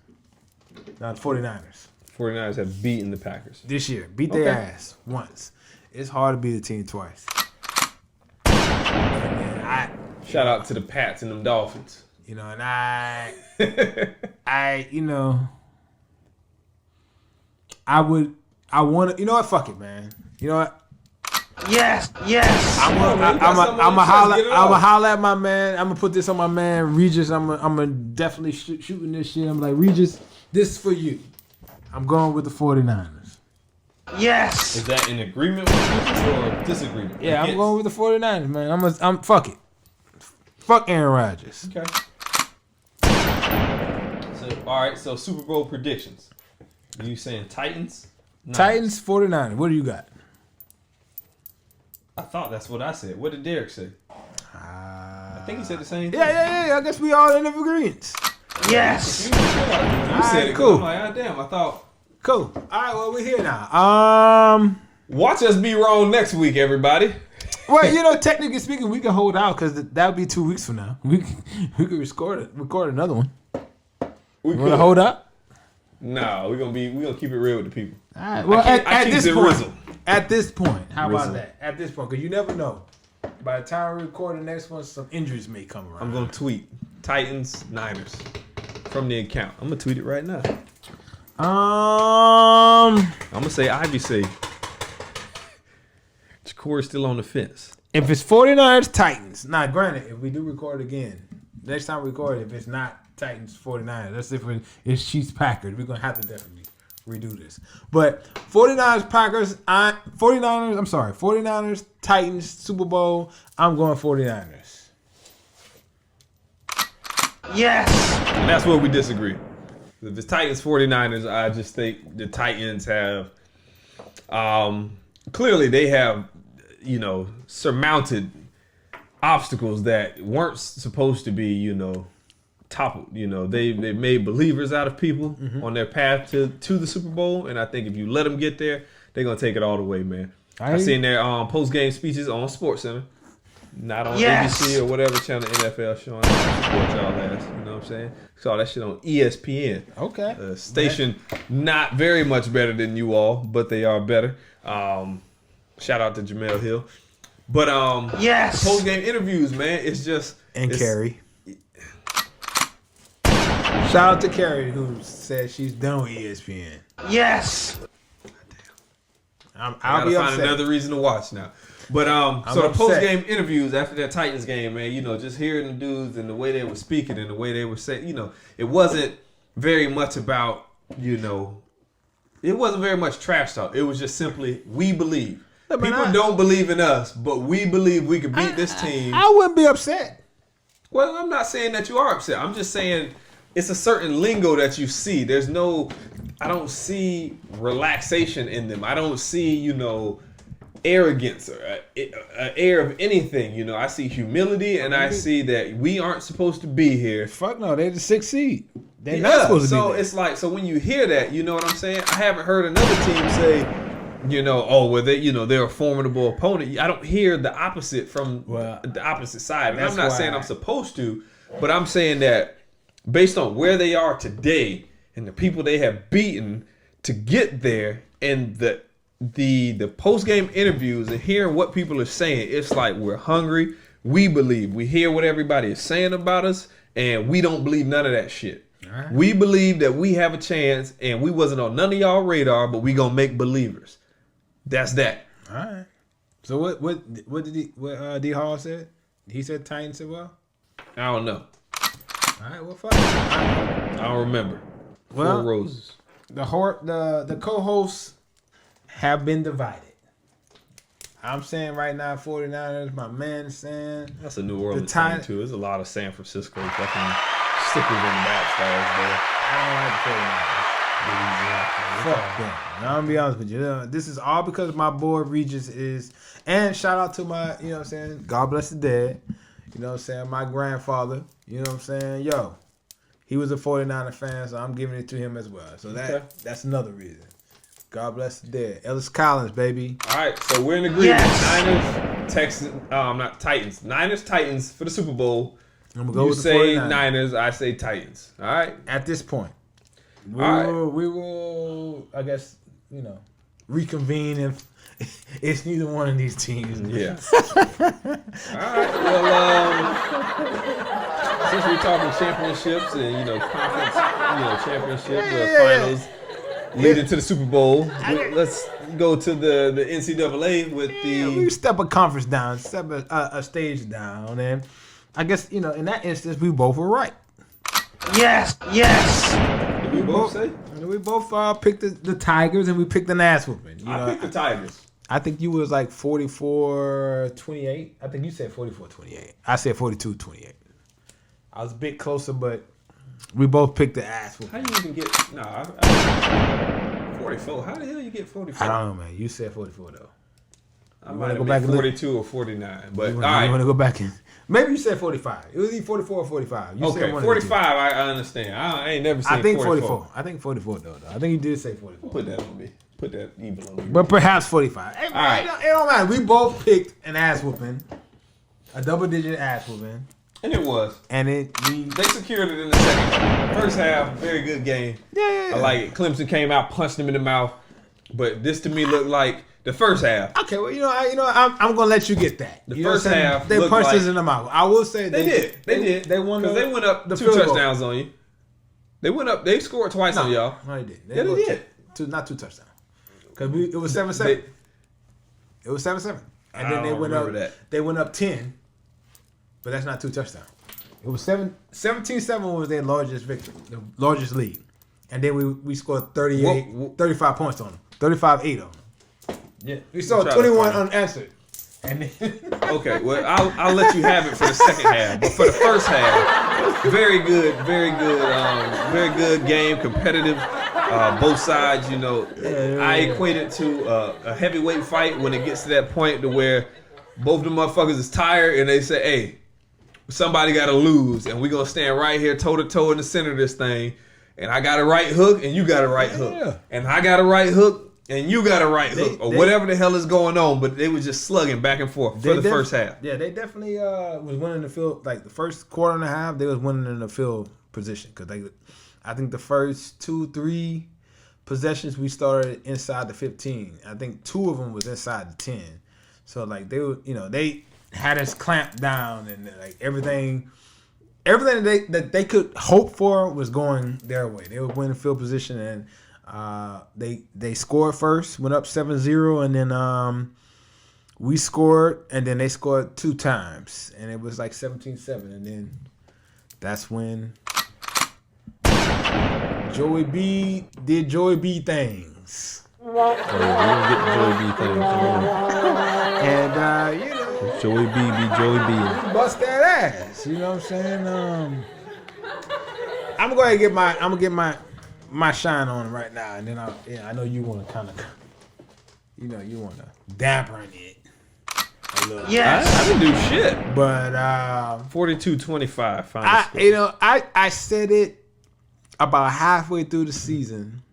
Now the 49ers. 49ers have beaten the Packers This year. Beat their ass once. It's hard to beat a team twice. Shout out to the Pats and them Dolphins. And I want to, fuck it, man. You know what? Yes. I'm a holla at my man. I'm gonna put this on my man Regis. I'm gonna definitely shooting this shit. I'm like, Regis, this is for you. I'm going with the 49ers. Yes. Is that in agreement with Regis or disagreement? Yeah, I'm going with the 49ers, man. I'm fuck it. Fuck Aaron Rodgers. Okay. So all right. So Super Bowl predictions. You saying Titans? Titans 49ers. What do you got? I thought that's what I said. What did Derek say? I think he said the same thing. Yeah. I guess we all in agreement. Yes. You said it. Cool. I'm like, damn, I thought. Cool. All right, well, we're here now. Watch us be wrong next week, everybody. Well, technically speaking, we can hold out because that would be 2 weeks from now. We could record another one. We want to hold up? No, we're gonna keep it real with the people. All right. Well, at this point, how about Rizzle. that? At this point, because you never know. By the time we record the next one, some injuries may come around. I'm gonna tweet Titans Niners from the account. I'm gonna tweet it right now. I'm gonna say Ivy say Jecory's still on the fence. If it's 49ers, Titans. Now, granted, if we do record again, next time we record, if it's not Titans, 49ers, that's different. It's Chiefs, Packers. We're gonna have to definitely redo this. But 49ers, 49ers, Titans, Super Bowl. I'm going 49ers. Yes. And that's where we disagree. If it's Titans 49ers, I just think the Titans have clearly they have, surmounted obstacles that weren't supposed to be, toppled. They made believers out of people on their path to the Super Bowl, and I think if you let them get there, they're gonna take it all the way, man. I seen their post game speeches on SportsCenter, not on ABC or whatever channel NFL showing. I support y'all ass, you know what I'm saying? Saw that shit on ESPN. Okay, station not very much better than you all, but they are better. Shout out to Jamel Hill, but post game interviews, man, it's just Carrie. Shout out to Carrie, who said she's done with ESPN. Yes. I'll be find another reason to watch now. But so the post game interviews after that Titans game, man, just hearing the dudes and the way they were speaking and the way they were saying, it wasn't very much about, it wasn't very much trash talk. It was just simply, we believe. People don't believe in us, but we believe we could beat this team. I wouldn't be upset. Well, I'm not saying that you are upset. I'm just saying it's a certain lingo that you see. I don't see relaxation in them. I don't see, arrogance or an air of anything. I see humility, and I see that we aren't supposed to be here. Fuck no, they're the 6th seed. They're not supposed to be there. It's like, so when you hear that, you know what I'm saying? I haven't heard another team say, they're a formidable opponent. I don't hear the opposite from the opposite side. And I'm not saying I'm supposed to, but I'm saying that based on where they are today and the people they have beaten to get there, and the post-game interviews and hearing what people are saying, it's like we're hungry. We believe. We hear what everybody is saying about us, and we don't believe none of that shit. Right. We believe that we have a chance, and we wasn't on none of y'all radar, but we gonna make believers. That's that. All right. So what did D Hall said? He said Titans as well? I don't know. All right, well, fuck. I don't remember. Well, 4 roses. The co-hosts have been divided. I'm saying right now, 49ers, my man saying. That's a New Orleans team, too. There's a lot of San Francisco fucking stickers in the backstars there. I don't like the 49ers. Fuck them. I'm going to be honest with you. This is all because my boy Regis is. And shout out to my, God bless the dead. My grandfather. You know what I'm saying? Yo, he was a 49er fan, so I'm giving it to him as well. So that's another reason. God bless the dead. Ellis Collins, baby. All right, so we're in agreement. Yes. Niners, Titans. Niners, Titans for the Super Bowl. I'm gonna go with the say 49ers. Niners, I say Titans. All right. At this point, we will, I guess, reconvene if it's neither one of these teams. Yeah. All right. Well, since we're talking championships and conference, championship finals leading to the Super Bowl, let's go to the NCAA with we step a conference down, step a stage down, and I guess in that instance we both were right. Yes. Did we both say? We both picked the Tigers and we picked an ass whooping. I picked the Tigers. I think you was like 44-28. I think you said 44-28. I said 42-28. I was a bit closer, but we both picked the ass. How you even get 44? How the hell you get 44? I don't know, man. You said 44 though. I might have been 42 or 49. But all right. You want to go back in? Maybe you said 45. It was either 44 or 45. You said 45. I understand. I ain't never seen. I think 44. I think 44 though. I think you did say 44. Put that on me. Put that evil on me. But perhaps 45. Hey, man, all right. It don't matter. We both picked an ass whooping, a double-digit ass whooping. And it was. And they secured it in the second half. First half, very good game. Yeah. I like it. Clemson came out, punched him in the mouth. But this to me looked like the first half. Okay, well, I'm gonna let you get that. The first half, they punched us in the mouth. I will say they did. They won because they went up the 2 touchdowns on you. They went up. They scored twice on y'all. No, they did. They did. Not 2 touchdowns. Because it was 7-7. It was 7-7, and then they went up. They went up 10, but that's not 2 touchdowns. It was 17-7 was their largest victory, the largest lead. And then we scored 35 points on them. 35-8 on them. Yeah. We saw 21 unanswered. And then okay, well, I'll let you have it for the second half. But for the first half, very good game, competitive. Both sides, I equate it to a heavyweight fight when it gets to that point to where both the motherfuckers is tired and they say, hey, somebody got to lose, and we're going to stand right here toe-to-toe in the center of this thing, and I got a right hook, and you got a right hook. And I got a right hook, and you got a right hook, or whatever the hell is going on, but they was just slugging back and forth for the first half. Yeah, they definitely was winning the field. Like, the first quarter and a half, they was winning in the field position, because I think the first 2-3 possessions we started inside the 15. I think 2 of them was inside the 10. So, like, they had us clamped down, and like everything that they could hope for was going their way. They were winning field position, and they scored first, went up 7-0, and then we scored, and then they scored 2 times, and it was like 17-7, and then that's when Joey B did Joey B things. Oh, yeah, we don't get Joey B things. And Joey B be Joey B. Bust that ass. You know what I'm saying? I'm gonna get my shine on it right now, and then I know you want to kind of, you want to dampen it a little. Yes, I didn't do shit. But 42-25. I said it about halfway through the season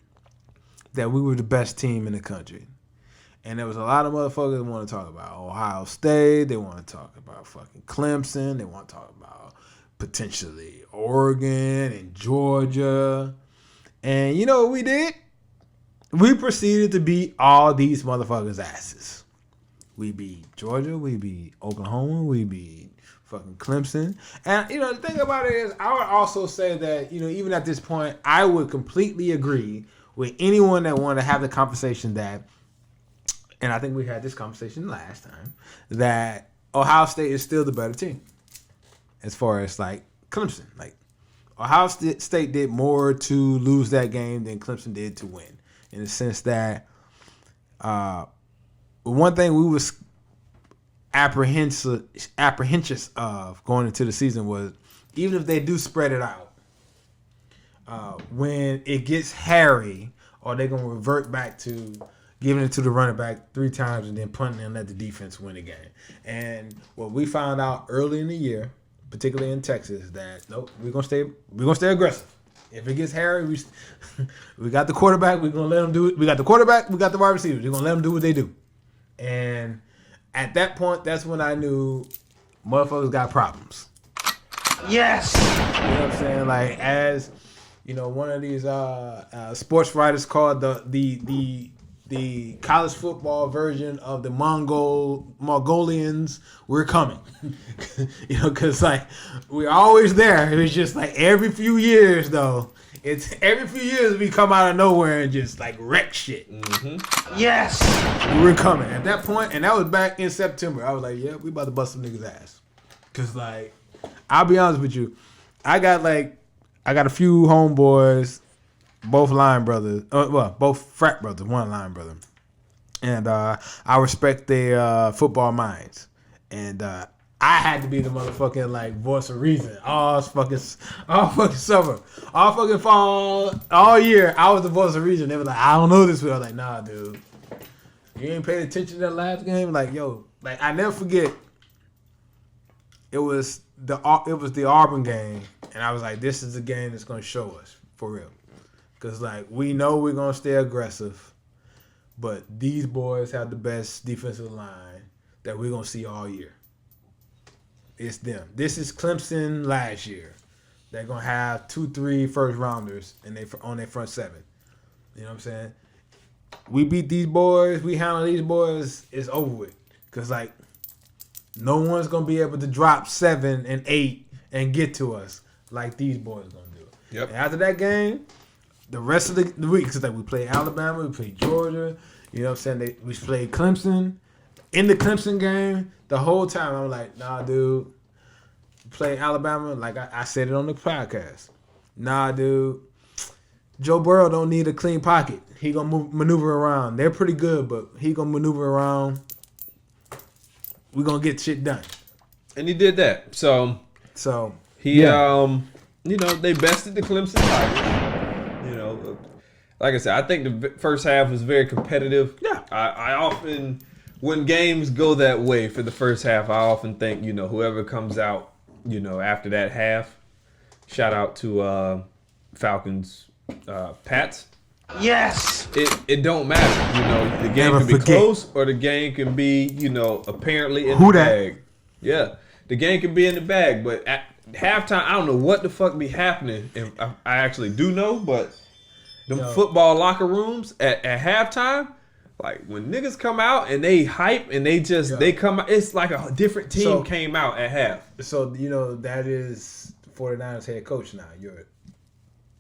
that we were the best team in the country. And there was a lot of motherfuckers that want to talk about Ohio State. They want to talk about fucking Clemson. They want to talk about potentially Oregon and Georgia. And you know what we did? We proceeded to beat all these motherfuckers' asses. We beat Georgia. We beat Oklahoma. We beat fucking Clemson. And, the thing about it is, I would also say that, even at this point, I would completely agree with anyone that wanted to have the conversation that, and I think we had this conversation last time, that Ohio State is still the better team as far as, like, Clemson. Like, Ohio State did more to lose that game than Clemson did to win, in the sense that one thing we was apprehensive of going into the season was, even if they do spread it out, when it gets hairy, or they're going to revert back to giving it to the running back 3 times and then punting and let the defense win the game. And what we found out early in the year, particularly in Texas, that nope, we're gonna stay aggressive. If it gets hairy, we got the quarterback. We're gonna let them do it. We got the quarterback. We got the wide receivers. We're gonna let them do what they do. And at that point, that's when I knew motherfuckers got problems. Yes. You know what I'm saying? Like, as one of these sports writers called the college football version of the Mongolians, we're coming. Because like we're always there. It was just like every few years though. It's every few years we come out of nowhere and just like wreck shit. Mm-hmm. Yes. We're coming at that point, and that was back in September. I was like, yeah, we about to bust some niggas' ass. Cause like, I'll be honest with you, I got a few homeboys, both line brothers, both frat brothers, one line brother, And I respect their football minds. And I had to be the motherfucking like voice of reason all fucking summer, all fucking fall, all year. I was the voice of reason. They were like, I don't know this. I was like, nah, dude, you ain't paid attention to that last game. Like, yo, like I never forget. It was the Auburn game, and I was like, this is the game that's gonna show us for real, because like we know we're gonna stay aggressive, but these boys have the best defensive line that we're gonna see all year. It's them. This is Clemson last year. They're gonna have 2-3 first rounders and on their front seven. You know what I'm saying? We beat these boys. We handle these boys. It's over with. Cause like no one's gonna be able to drop 7 and 8 and get to us like these boys gonna do. Yep. And after that game, the rest of the week, cause like we played Alabama, we played Georgia. You know what I'm saying? We played Clemson. In the Clemson game, the whole time I'm like, nah, dude. Play Alabama, like I said it on the podcast. Nah, dude. Joe Burrow don't need a clean pocket. He gonna maneuver around. They're pretty good, but he gonna maneuver around. We gonna get shit done. And he did that. So he, they bested the Clemson Tigers. You know, like I said, I think the first half was very competitive. Yeah. I often, when games go that way for the first half, I often think, whoever comes out, after that half, shout out to Falcons, Pats. Yes. It don't matter. The game can be close or the game can be, apparently in the bag. Yeah. The game can be in the bag, but at halftime, I don't know what the fuck be happening. And I actually do know, but them football locker rooms at halftime, like when niggas come out and they hype and they come out, it's like a different team came out at half. So that is 49ers head coach now. You're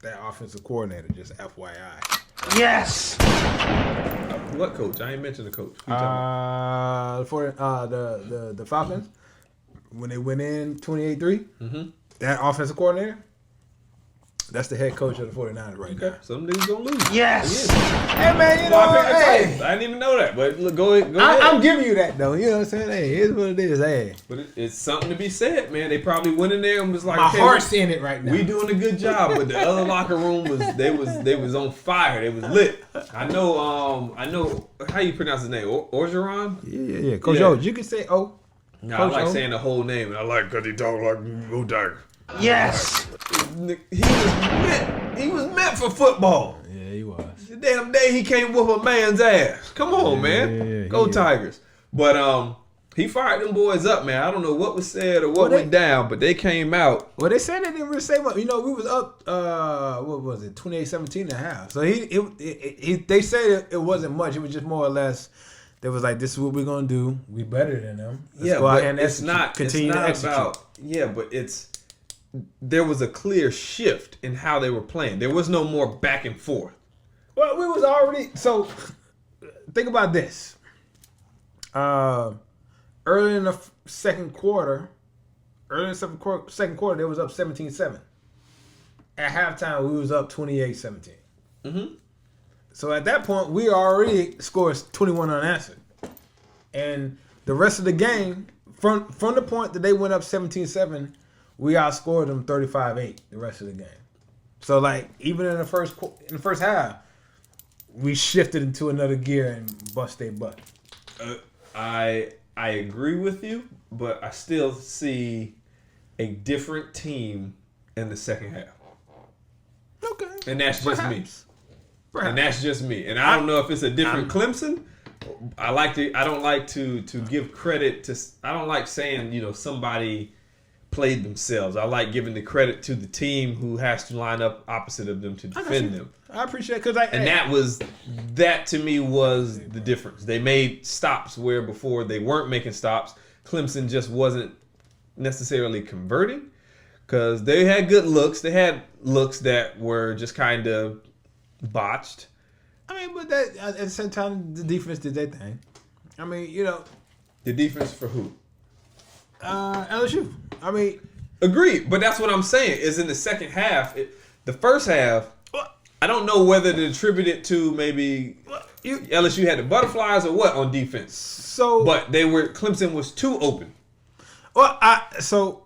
that offensive coordinator, just FYI. Yes. What coach? I ain't mentioned the coach. The Falcons when they went in 28-3. That offensive coordinator. That's the head coach of the 49ers right now. Some niggas gonna lose. Yes. Hey, man, I didn't even know that. But look, go ahead. I'm giving you that, though. You know what I'm saying? Hey, here's what it is. Hey. But it's something to be said, man. They probably went in there and was like, my heart's in it right now. We doing a good job. But the other locker room was on fire. They was lit. I know how you pronounce his name. Orgeron? Yeah. Coach O. You can say O. No, I like saying the whole name. And I like because he talk like Go Tiger. Yes. He was meant for football. Yeah, he was. The damn day he can't whoop a man's ass. Come on, man. Yeah, Go Tigers. But he fired them boys up, man. I don't know what was said or what went down, but they came out. Well, they said they didn't really say much. We was up, what was it, 28-17 and a half. So they said it wasn't much. It was just more or less, they was like, this is what we're going to do. We better than them. Let's go out and continue to execute. But there was a clear shift in how they were playing. There was no more back and forth. Well, we was already, so think about this. Early in the second quarter, they was up 17-7. At halftime, we was up 28-17. So at that point, we already scored 21 unanswered. And the rest of the game, from the point that they went up 17-7, we outscored them 35-8 the rest of the game. So like even in the first half, we shifted into another gear and bust their butt. I agree with you, but I still see a different team in the second half. Okay. And that's just me. And that's just me. And I don't know if it's a different Clemson. I don't like to give credit to. I don't like saying somebody played themselves. I like giving the credit to the team who has to line up opposite of them to defend them. I appreciate it that to me was the difference. They made stops where before they weren't making stops. Clemson just wasn't necessarily converting because they had good looks. They had looks that were just kind of botched. I mean, but that at the same time, the defense did their thing. I mean, the defense for who? LSU. I mean, agreed. But that's what I'm saying is in the second half, the first half, I don't know whether to attribute it to maybe LSU had the butterflies or what on defense? So, But Clemson was too open. well, so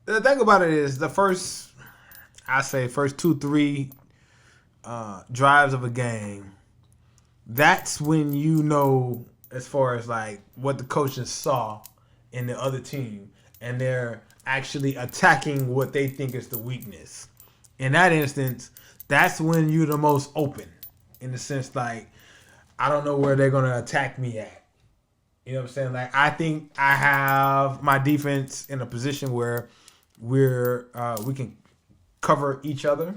the thing about it is the first 2-3 drives of a game. That's when you know, as far as like what the coaches saw in the other team, and they're actually attacking what they think is the weakness. In that instance, that's when you're the most open, in the sense like, I don't know where they're gonna attack me at. You know what I'm saying? Like, I think I have my defense in a position where we can cover each other,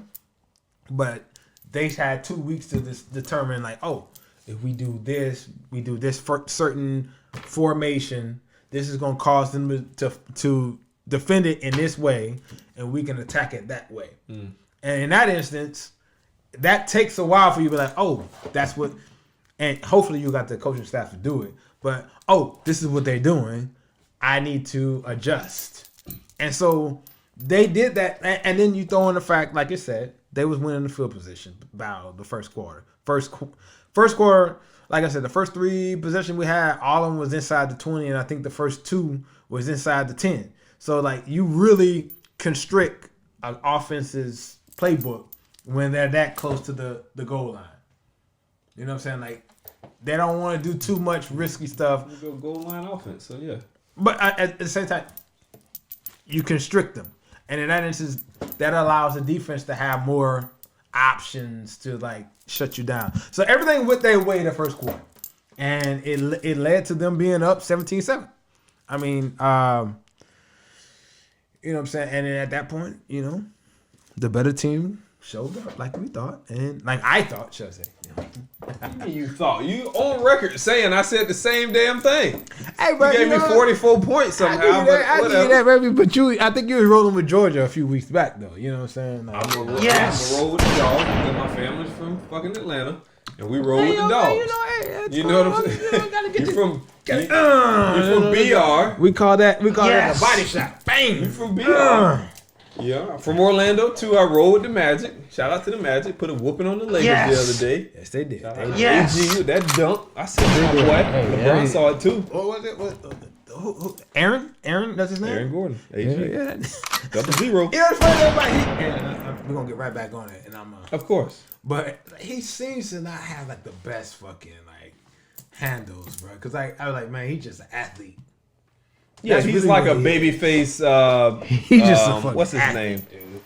but they had 2 weeks to determine like, oh, if we do this for certain formation, this is going to cause them to defend it in this way, and we can attack it that way. And in that instance, that takes a while for you to be like, oh, that's what, and hopefully you got the coaching staff to do it, but, oh, this is what they're doing. I need to adjust. And so they did that, and then you throw in the fact, like I said, they was winning the field position battle the first quarter. First quarter, like I said, the first 3 possessions we had, all of them was inside the 20, and I think the first 2 was inside the 10. So, like, you really constrict an offense's playbook when they're that close to the goal line. You know what I'm saying? Like, they don't want to do too much risky stuff. We go goal line offense, so yeah. But at the same time, you constrict them. And in that instance, that allows the defense to have more options to, like, shut you down. So everything went their way the first quarter. And it led to them being up 17-7. I mean, you know what I'm saying? And then at that point, you know, the better team showed up like we thought. And like I thought, should I say. You thought. You on record saying I said the same damn thing. Hey, bro, you gave me 44 points somehow. I give you that, baby. But I think you was rolling with Georgia a few weeks back, though. You know what I'm saying? Like, I'm gonna roll with the dogs because my family's from fucking Atlanta, and we roll with the dogs. You know what I'm saying? You're from BR. We call that a body shot. Bang. You from BR. Yeah, from Orlando too. I roll with the Magic. Shout out to the Magic. Put a whooping on the Lakers the other day. Yes, they did. AG, that dunk. I said my boy. LeBron saw it too. What was it? Aaron? That's his name? Aaron Gordon. AG. Yeah. 0. You know, it's funny, everybody. We're going to get right back on it. And of course. But he seems to not have, like, the best fucking, like, handles, bro. Because I was like, man, he's just an athlete. Yeah, that's he's really like a baby face. He's just a fucking what's his athlete, name?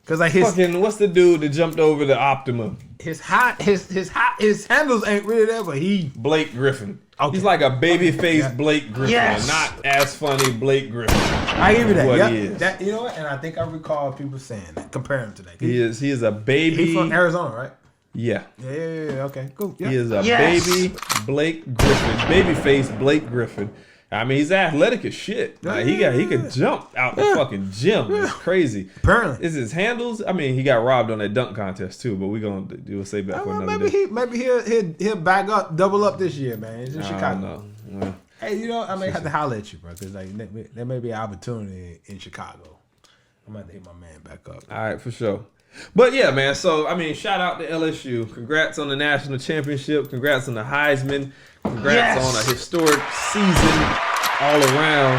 Because like his fucking what's the dude that jumped over the Optima? His handles ain't really there, but Blake Griffin. Okay. He's like a baby face Blake Griffin, not as funny Blake Griffin. I give you that. What yep. he is. That, you know what? And I think I recall people saying that, comparing him to that. He is a baby. He's from Arizona, right? Yeah. Yeah. Okay. Cool. Yeah. He is a baby Blake Griffin, baby face Blake Griffin. I mean, he's athletic as shit. Like, he could jump out the fucking gym. It's crazy. Apparently, is his handles? I mean, he got robbed on that dunk contest too. But we're gonna do a say back for another day. Maybe he'll back up, double up this year, man. It's in Chicago. Well, hey, you know, I may have to holler at you, bro, because like there may be an opportunity in Chicago. I'm gonna have to hit my man back up. All right, for sure. But yeah, man. So I mean, shout out to LSU. Congrats on the national championship. Congrats on the Heisman. Congrats on a historic season all around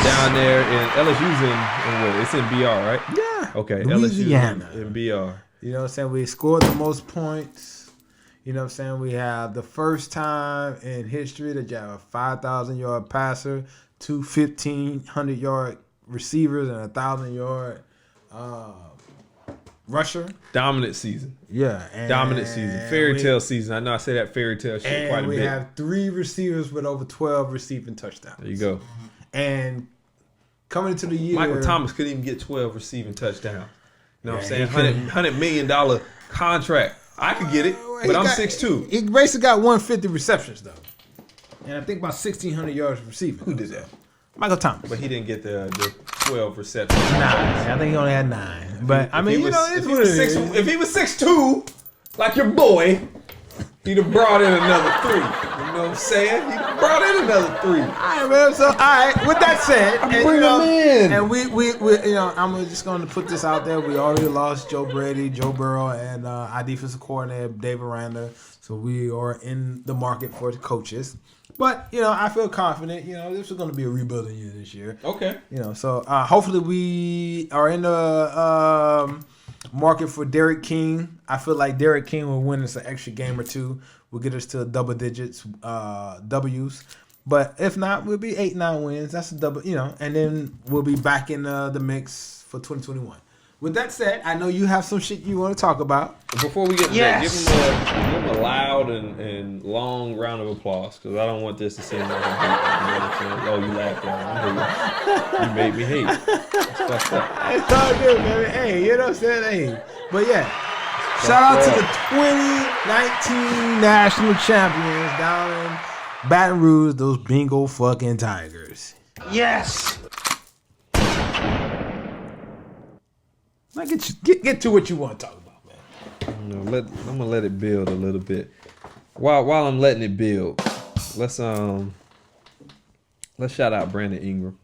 down there. And LSU's in what? It's in BR, right? Yeah. Okay. Louisiana. LSU in BR. You know what I'm saying? We scored the most points. You know what I'm saying? We have the first time in history that you have a 5,000-yard passer, 2 1,500-yard receivers, and a 1,000-yard rusher. Dominant season. Yeah. Dominant season. Fairy tale season. I know I say that fairy tale shit quite a bit. And we have 3 receivers with over 12 receiving touchdowns. There you go. And coming into the year, Michael Thomas couldn't even get 12 receiving touchdowns. You know what I'm saying? $100 million contract. I could get it, but I'm 6'2". He basically got 150 receptions, though. And I think about 1,600 yards receiving. Who did that? Michael Thomas. But he didn't get the 12 receptions. I think he only had 9. But I mean, if he was 6'2", like your boy, he'd have brought in another 3. You know what I'm saying? He brought in another 3. All right, man. So, all right. With that said, Bring them in. And we, I'm just going to put this out there. We already lost Joe Brady, Joe Burrow, and our defensive coordinator, Dave Aranda. So we are in the market for the coaches. But, I feel confident. This is going to be a rebuilding year this year. Okay. So hopefully we are in the market for Derek King. I feel like Derek King will win us an extra game or two. We'll get us to double digits W's. But if not, we'll be 8-9 wins. That's a double, and then we'll be back in the mix for 2021. With that said, I know you have some shit you want to talk about. Before we get to that, give him a loud and long round of applause, because I don't want this to seem like a hate. Oh, you laughed at me. You made me hate. That's fucked up. It's all good, baby. Hey, you know what I'm saying? Hey. But yeah, shout out to the 2019 national champions down in Baton Rouge, those bingo fucking Tigers. Yes. Now get to what you want to talk about, man. I'm gonna let it build a little bit. While I'm letting it build, let's shout out Brandon Ingram.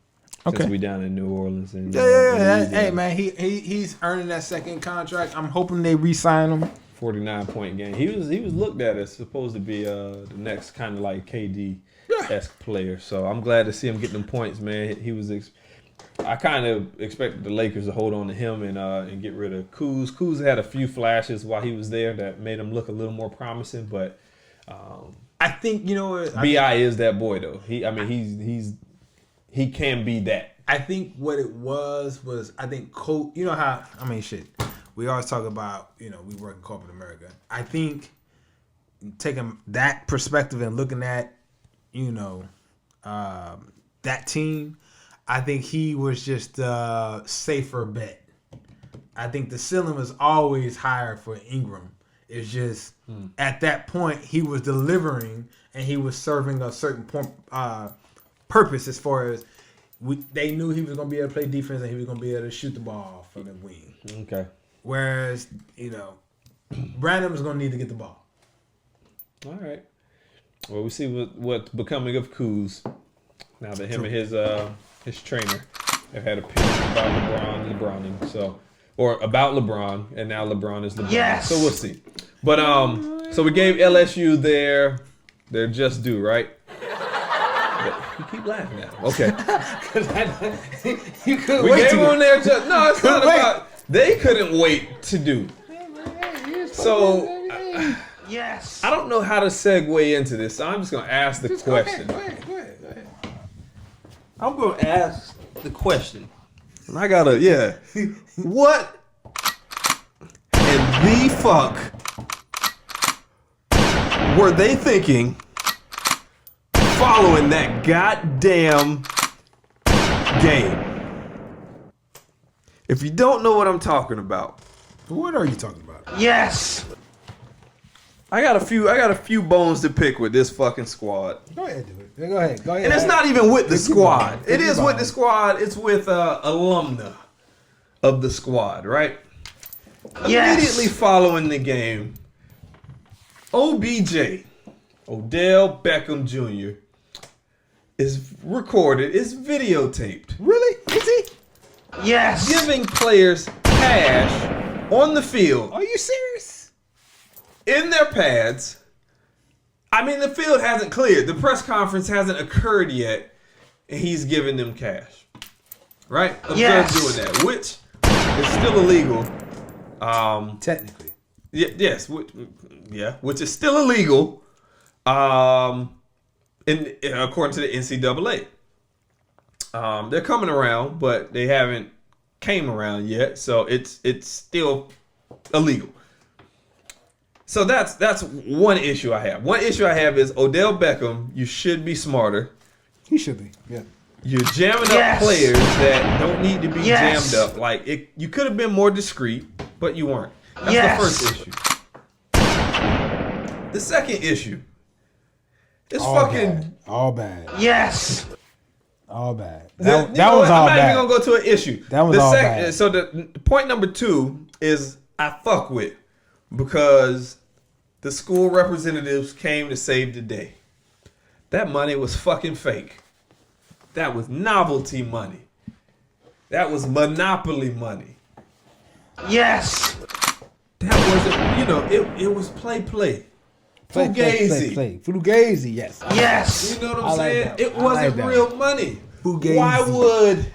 Okay. Since we down in New Orleans and Hey man, he's earning that second contract. I'm hoping they re-sign him. 49-point game. He was looked at as supposed to be the next kind of like KD-esque player. So I'm glad to see him get them points, man. He was. I kind of expected the Lakers to hold on to him and get rid of Kuz. Kuz had a few flashes while he was there that made him look a little more promising, but I think Bi is that boy though. He can be that. I think what it was I think we always talk about we work in corporate America. I think taking that perspective and looking at that team. I think he was just a safer bet. I think the ceiling was always higher for Ingram. It's just at that point he was delivering and he was serving a certain purpose as far as they knew he was going to be able to play defense and he was going to be able to shoot the ball from the wing. Okay. Whereas, Brandon was going to need to get the ball. All right. Well, we see what's becoming of Kuz now that him and his trainer have had opinions about LeBron, or about LeBron, and now LeBron is LeBron. Yes. So we'll see. But so we gave LSU their just due, right? But you keep laughing at him. Okay. You couldn't We wait gave to them their just. No, it's not about. They couldn't wait to do. So Yes. I don't know how to segue into this, so I'm just gonna ask the question. Go ahead. I'm going to ask the question. And I got to, what in the fuck were they thinking following that goddamn game? If you don't know what I'm talking about. What are you talking about? Yes. I got a few bones to pick with this fucking squad. Go ahead, do it. Go ahead. And it's not even with the squad. It is with the squad. It's with alumna of the squad, right? Yes. Immediately following the game, OBJ, Odell Beckham Jr., is videotaped. Really? Is he? Yes. Giving players cash on the field. Are you serious? In their pads. I mean, the field hasn't cleared. The press conference hasn't occurred yet, and he's giving them cash. Right? Yes. Doing that, which is still illegal. Technically. Yes. Which is still illegal. According to the NCAA. They're coming around, but they haven't came around yet, so it's still illegal. So that's one issue I have. One issue I have is Odell Beckham, you should be smarter. He should be, yeah. You're jamming up players that don't need to be jammed up. Like, you could have been more discreet, but you weren't. That's the first issue. The second issue is All bad. Yes. All bad. That was all bad. I'm not even going to go to an issue. That was all bad. So the point number 2 is I fuck with. Because the school representatives came to save the day. That money was fucking fake. That was novelty money. That was monopoly money. Yes. That wasn't, you know, it was play. Fugazi. Fugazi, yes. Yes. You know what I'm I like saying? that. It I wasn't like that. real money. Fugazi. Why would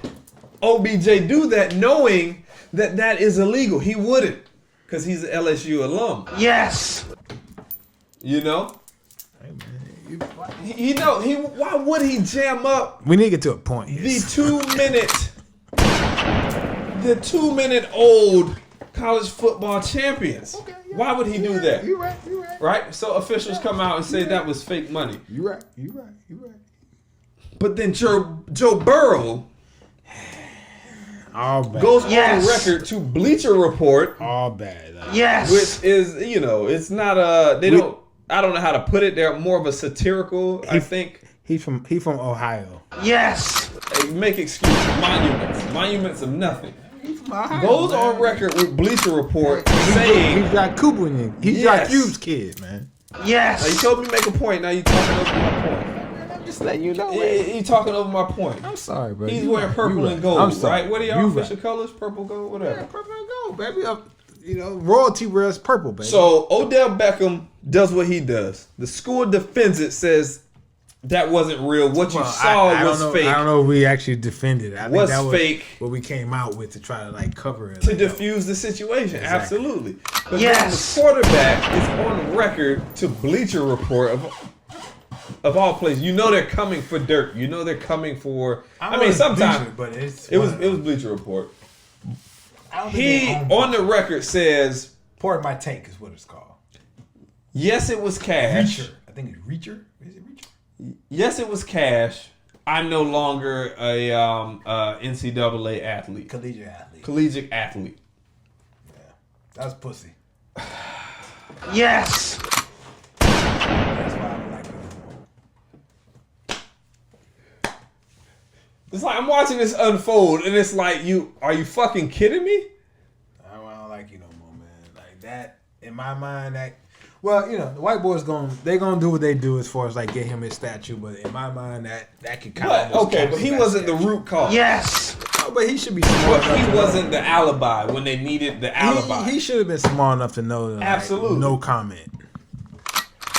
OBJ do that knowing that is illegal? He wouldn't, because he's an LSU alum. Yes. You know? Why would he jam up We need to get to a point. the 2 minute old college football champions? Okay, yeah. Why would he do that? You right. Right? So officials come out and say that was fake money. You right. But then Joe Burrow All bad. goes Yes. on record to Bleacher Report, All bad. Yes. which is, you know, it's not I don't know how to put it. They're more of a satirical, I think. He from Ohio. Yes. Make excuses. Monuments of nothing. He from Ohio. Goes on record with Bleacher Report saying, He's got Cooper in him. He's Yes. got Cube's kid, man. now you Yes. told me to make a point, now you talking over my point. I'm just letting you know. You talking over my point. I'm sorry, bro. He's You wearing right. purple You and right. gold, I'm sorry. right? What are your You official right. colors? Purple, gold, whatever. Yeah, purple and gold, baby. You know, royalty wears purple, baby. So Odell Beckham does what he does. The school defends it, says that wasn't real. What you saw I was don't know, fake. I don't know if we actually defended it. I think Was that was fake. what we came out with to try to like cover it. To like, diffuse the situation, Exactly. absolutely. But Yes. then the quarterback is on record to Bleacher Report of all places. You know they're coming for dirt. You know they're coming for. I mean, sometimes but it's it was Bleacher Report. I don't think He they own on the record says, Pour My Tank is what it's called. yes, it was cash. Reacher. I think it's Reacher. Is it Reacher? Yes, it was cash. I'm no longer a NCAA athlete. Collegiate athlete. Yeah, that's pussy. Yes. That's why I don't like it anymore. It's like I'm watching this unfold, and it's like, are you fucking kidding me? I don't like you no more, man. Like that, in my mind, well, you know, the white boys they gonna do what they do as far as like get him his statue, but in my mind, that could kind of But he wasn't the root cause. Yes. No, but he should be smart. But he wasn't the alibi when they needed the alibi. He should have been smart enough to know that. Like, Absolutely. no comment.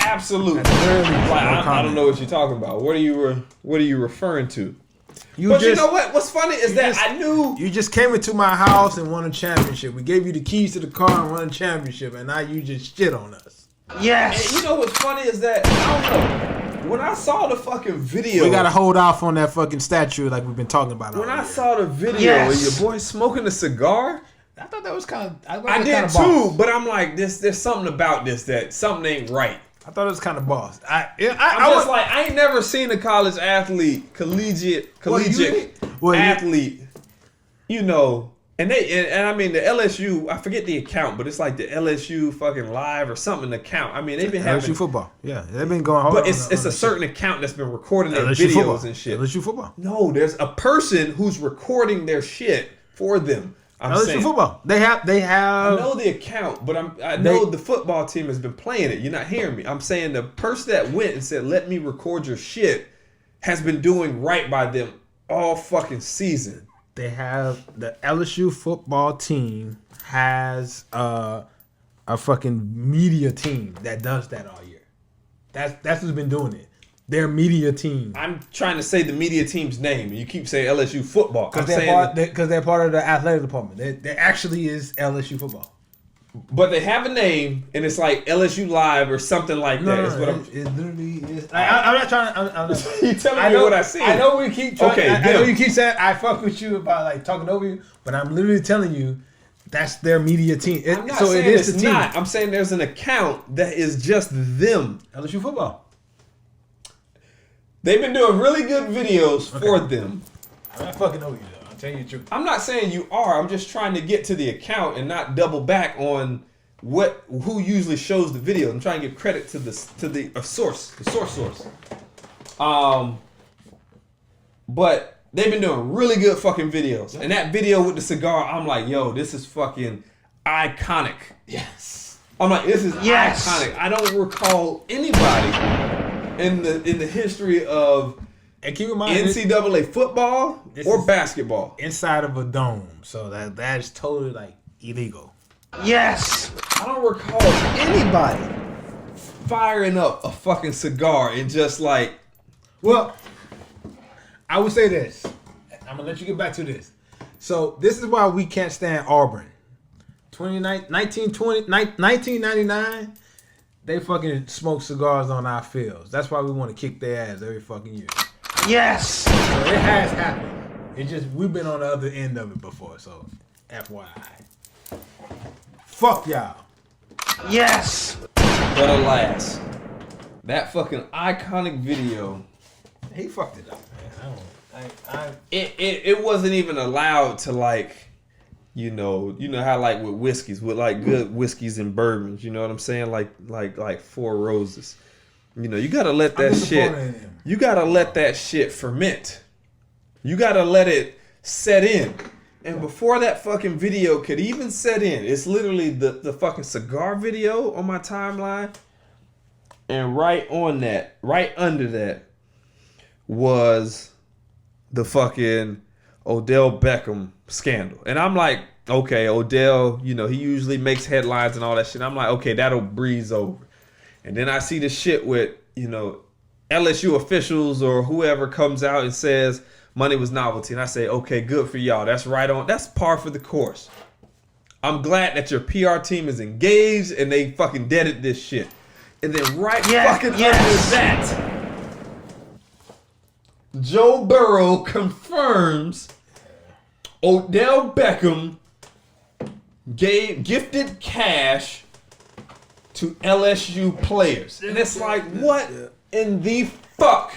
Absolutely. At the very least, Like, no I don't comment. know what you're talking about. What are you referring to? You know what? What's funny is that I knew. You just came into my house and won a championship. We gave you the keys to the car and won a championship, and now you just shit on us. Yes. And you know what's funny is that I don't know. When I saw the fucking video, We gotta hold off on that fucking statue like we've been talking about. when all I year. saw the video Yes. of your boy smoking a cigar, I thought that was kind of. I did too. But I'm like, there's something about this that something ain't right. I thought it was kind of boss. I ain't never seen a college athlete, collegiate athlete, you know, and I mean the LSU, I forget the account, but it's like the LSU fucking live or something account. I mean they've been having LSU football. Yeah, they've been going hard. but it's a certain account that's been recording their LSU videos football. and shit. LSU football. No, there's a person who's recording their shit for them. I'm LSU saying. football. They have. I know the account, but I know the football team has been playing it. You're not hearing me. I'm saying the person that went and said, "Let me record your shit," has been doing right by them all fucking season. They have the LSU football team has a fucking media team that does that all year. That's who's been doing it. Their media team. I'm trying to say the media team's name, and you keep saying LSU football. Because they're part of the athletic department. They actually is LSU football. but they have a name, and it's like LSU Live or something like that. No, Is what it literally is. I'm not trying. I'm not, you telling me what I see. I know we keep trying. Okay, I know you keep saying I fuck with you about like talking over you, but I'm literally telling you that's their media team. I'm not saying it is it's the team. not. I'm saying there's an account that is just them. LSU football. They've been doing really good videos for them. I'm not fucking over you though. I'm telling you the truth. I'm not saying you are. I'm just trying to get to the account and not double back on who usually shows the video. I'm trying to give credit to the source. But they've been doing really good fucking videos. And that video with the cigar, I'm like, yo, this is fucking iconic. Yes. I'm like, this is Yes. iconic. I don't recall anybody in the history of And keep in mind, NCAA football or basketball. Inside of a dome, so that is totally like illegal. Yes. I don't recall anybody firing up a fucking cigar and just like. Well, I would say this. I'm gonna let you get back to this. So this is why we can't stand Auburn. 1999, they fucking smoke cigars on our fields. That's why we want to kick their ass every fucking year. Yes. So it has happened. It just we've been on the other end of it before. So FYI. Fuck y'all. Yes. But alas, that fucking iconic video. He fucked it up, man. It wasn't even allowed to like, you know how like with whiskeys, with like good whiskeys and bourbons, you know what I'm saying? Like Four Roses. You know, you gotta let that shit. You gotta let that shit ferment. You gotta let it set in. And before that fucking video could even set in, it's literally the fucking cigar video on my timeline. And right on that, right under that, was the fucking Odell Beckham scandal. And I'm like, okay, Odell, you know, he usually makes headlines and all that shit. I'm like, okay, that'll breeze over. And then I see the shit with, you know, LSU officials or whoever comes out and says money was novelty. And I say, okay, good for y'all. That's right on. That's par for the course. I'm glad that your PR team is engaged and they fucking deaded this shit. And then fucking under that, Joe Burrow confirms Odell Beckham gifted cash to LSU players. And it's like, what in the fuck?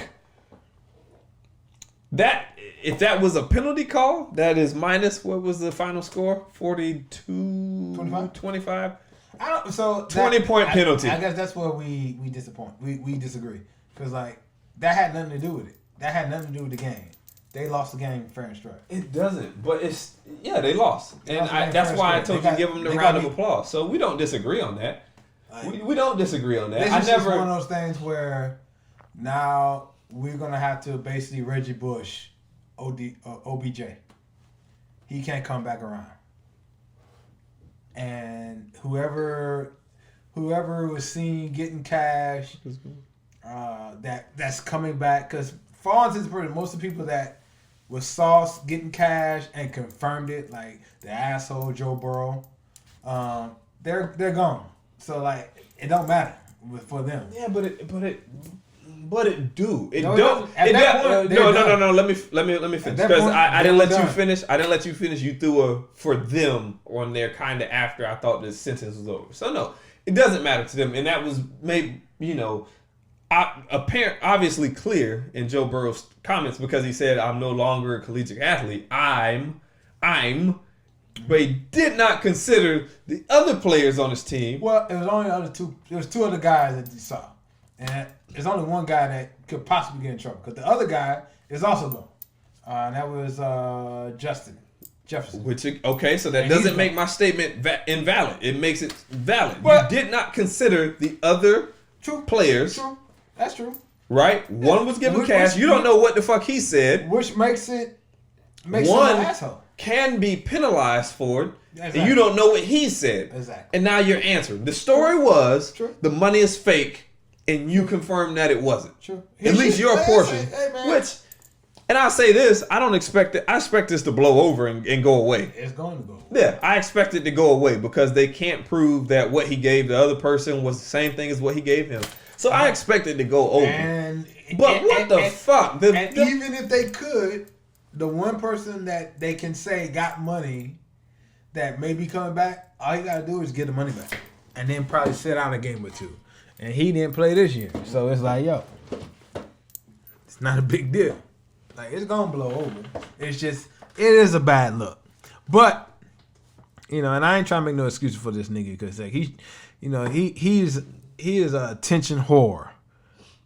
That, if that was a penalty call, that is minus, what was the final score? 25? I don't, so 20-point penalty. I guess that's where we disappoint. We disagree. Because like that had nothing to do with it. That had nothing to do with the game. They lost the game fair and straight. It doesn't, but it's they lost. And that's why I told you to give them the round of applause. So we don't disagree on that. We don't disagree on that. This is just one of those things where now we're gonna have to basically Reggie Bush, OBJ. He can't come back around, and whoever was seen getting cash, that's coming back. Because for all intents and purposes, most of the people that was sauce getting cash and confirmed it, like the asshole Joe Burrow, they're gone. So like it don't matter for them. Yeah, but it do. It No, don't. at that point, No. Let me finish because I didn't let you finish. I didn't let you finish. You threw a for them on there kind of after I thought this sentence was over. So no, it doesn't matter to them, and that was maybe obviously clear in Joe Burrow's comments because he said, "I'm no longer a collegiate athlete. I'm." But he did not consider the other players on his team. Well, it was only two. There was two other guys that you saw, and there's only one guy that could possibly get in trouble because the other guy is also gone. And that was Justin Jefferson. So that doesn't make my statement invalid. It makes it valid. But you did not consider the other players. True. That's true. Right? Yeah. One was given cash. You don't know what the fuck he said. Which makes him an asshole. Can be penalized for it, exactly. And you don't know what he said. Exactly. And now you're answering. The story was True. The money is fake, and you confirmed that it wasn't. True. At least your portion. Which, and I'll say this, I don't expect it. I expect this to blow over and go away. It's going to go away. Yeah, I expect it to go away because they can't prove that what he gave the other person was the same thing as what he gave him. So I expect it to go over. But what the fuck? Even if they could, the one person that they can say got money that may be coming back, all you got to do is get the money back. And then probably sit out a game or two. And he didn't play this year. So it's like, yo, it's not a big deal. Like, it's going to blow over. It's just, it is a bad look. But, and I ain't trying to make no excuses for this nigga because like, he is a attention whore.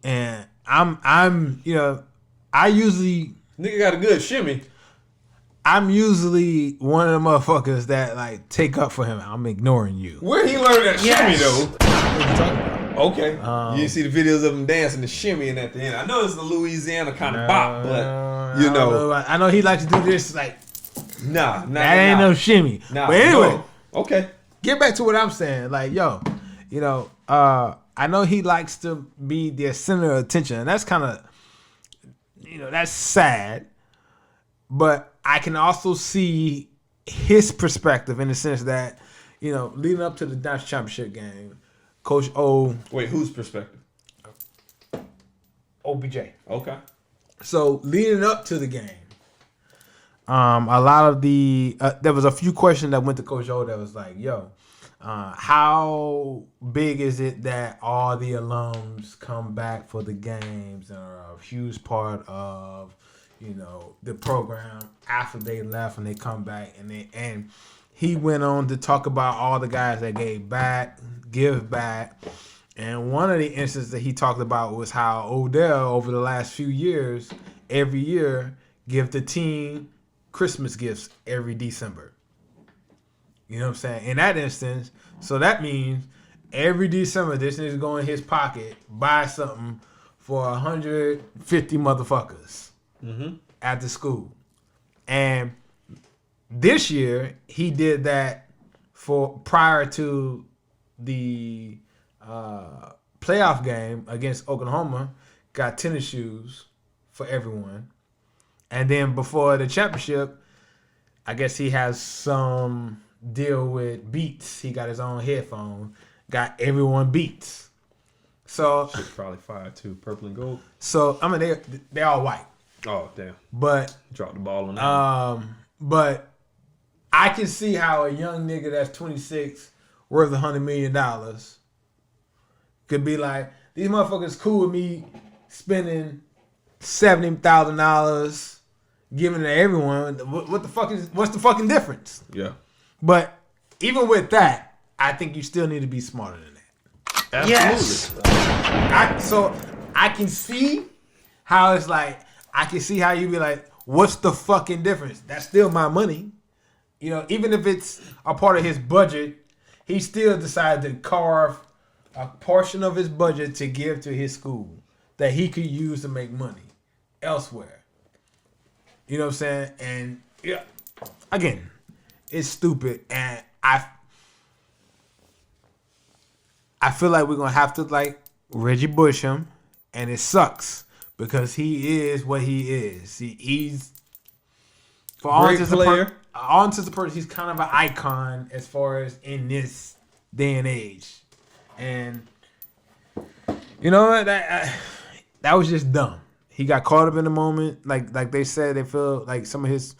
And I usually... Nigga got a good shimmy. I'm usually one of the motherfuckers that like take up for him. I'm ignoring you. Where he learned that shimmy though? What you talking about? Okay. You didn't see the videos of him dancing, the shimmying at the end. I know it's the Louisiana kind of bop, but you know. I know he likes to do this like. Nah. That ain't no shimmy. Nah, but anyway. no. Okay. Get back to what I'm saying. Like, yo, you know, I know he likes to be the center of attention, and that's kind of, you know, that's sad. But I can also see his perspective in the sense that, you know, leading up to the national championship game, Coach O. Wait, whose perspective? OBJ. Okay. So leading up to the game, a lot of the there was a few questions that went to Coach O that was like, yo, how big is it that all the alums come back for the games and are a huge part of, you know, the program after they left and they come back and he went on to talk about all the guys that give back. And one of the instances that he talked about was how Odell over the last few years, every year, give the team Christmas gifts every December. You know what I'm saying? In that instance, so that means every December, this nigga's go in his pocket, buy something for 150 motherfuckers at the school. And this year, he did that prior to the playoff game against Oklahoma, got tennis shoes for everyone. And then before the championship, I guess he has some deal with Beats. He got his own headphone, got everyone Beats. So shit's probably fire too, purple and gold. So I mean they're all white. Oh damn! But dropped the ball on that. But I can see how a young nigga that's 26, worth $100 million, could be like, these motherfuckers cool with me spending $70,000, giving it to everyone. What's the fucking difference? Yeah. But even with that, I think you still need to be smarter than that. Absolutely. Yes. So I can see how it's like, I can see how you be like, what's the fucking difference? That's still my money. You know, even if it's a part of his budget, he still decided to carve a portion of his budget to give to his school that he could use to make money elsewhere. You know what I'm saying? And yeah, again, it's stupid. And I feel like we're going to have to like Reggie Bush him. And it sucks because he is what he is. He's for all intents and purposes, he's kind of an icon as far as in this day and age. And you know what? That was just dumb. He got caught up in the moment. Like they said, they feel like some of his,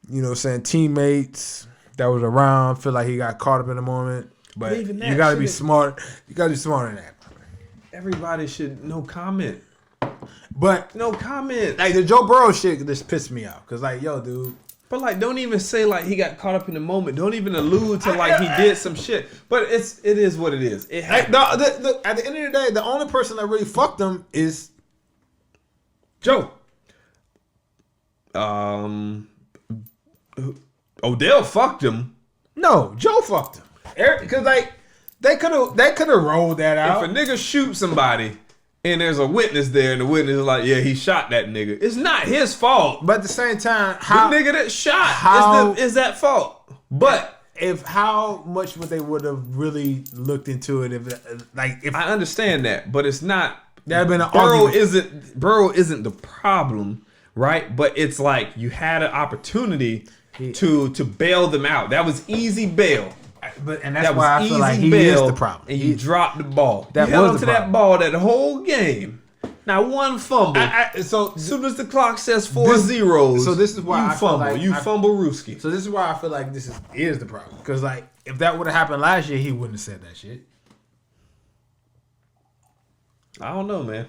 you know, saying teammates that was around feel like he got caught up in the moment. But you got to be smart. You got to be smarter than that. Everybody should no comment. But no comment. Like the Joe Burrow shit just pissed me out. Cause like, yo, dude. But like, don't even say like he got caught up in the moment. Don't even allude to like he did some shit. But it is what it is. It at the end of the day, the only person that really fucked him is Joe. Odell fucked him. No, Joe fucked him. Because like they could have rolled that out. If a nigga shoots somebody and there's a witness there and the witness is like, yeah, he shot that nigga, it's not his fault. But at the same time, the nigga that shot is that fault. But if how much would they would have really looked into it if I understand that, but it's not. That'd been an argument. Burrow isn't the problem, right? But it's like you had an opportunity to bail them out. That was easy bail. And that's why I feel like he is the problem. And you dropped the ball. That you held was on to the that ball that whole game. Now one fumble. So as soon as the clock says 4 zeros, so this is why you I fumble. Like you fumble Rooski. So this is why I feel like this is the problem. Because like if that would have happened last year, he wouldn't have said that shit. I don't know, man.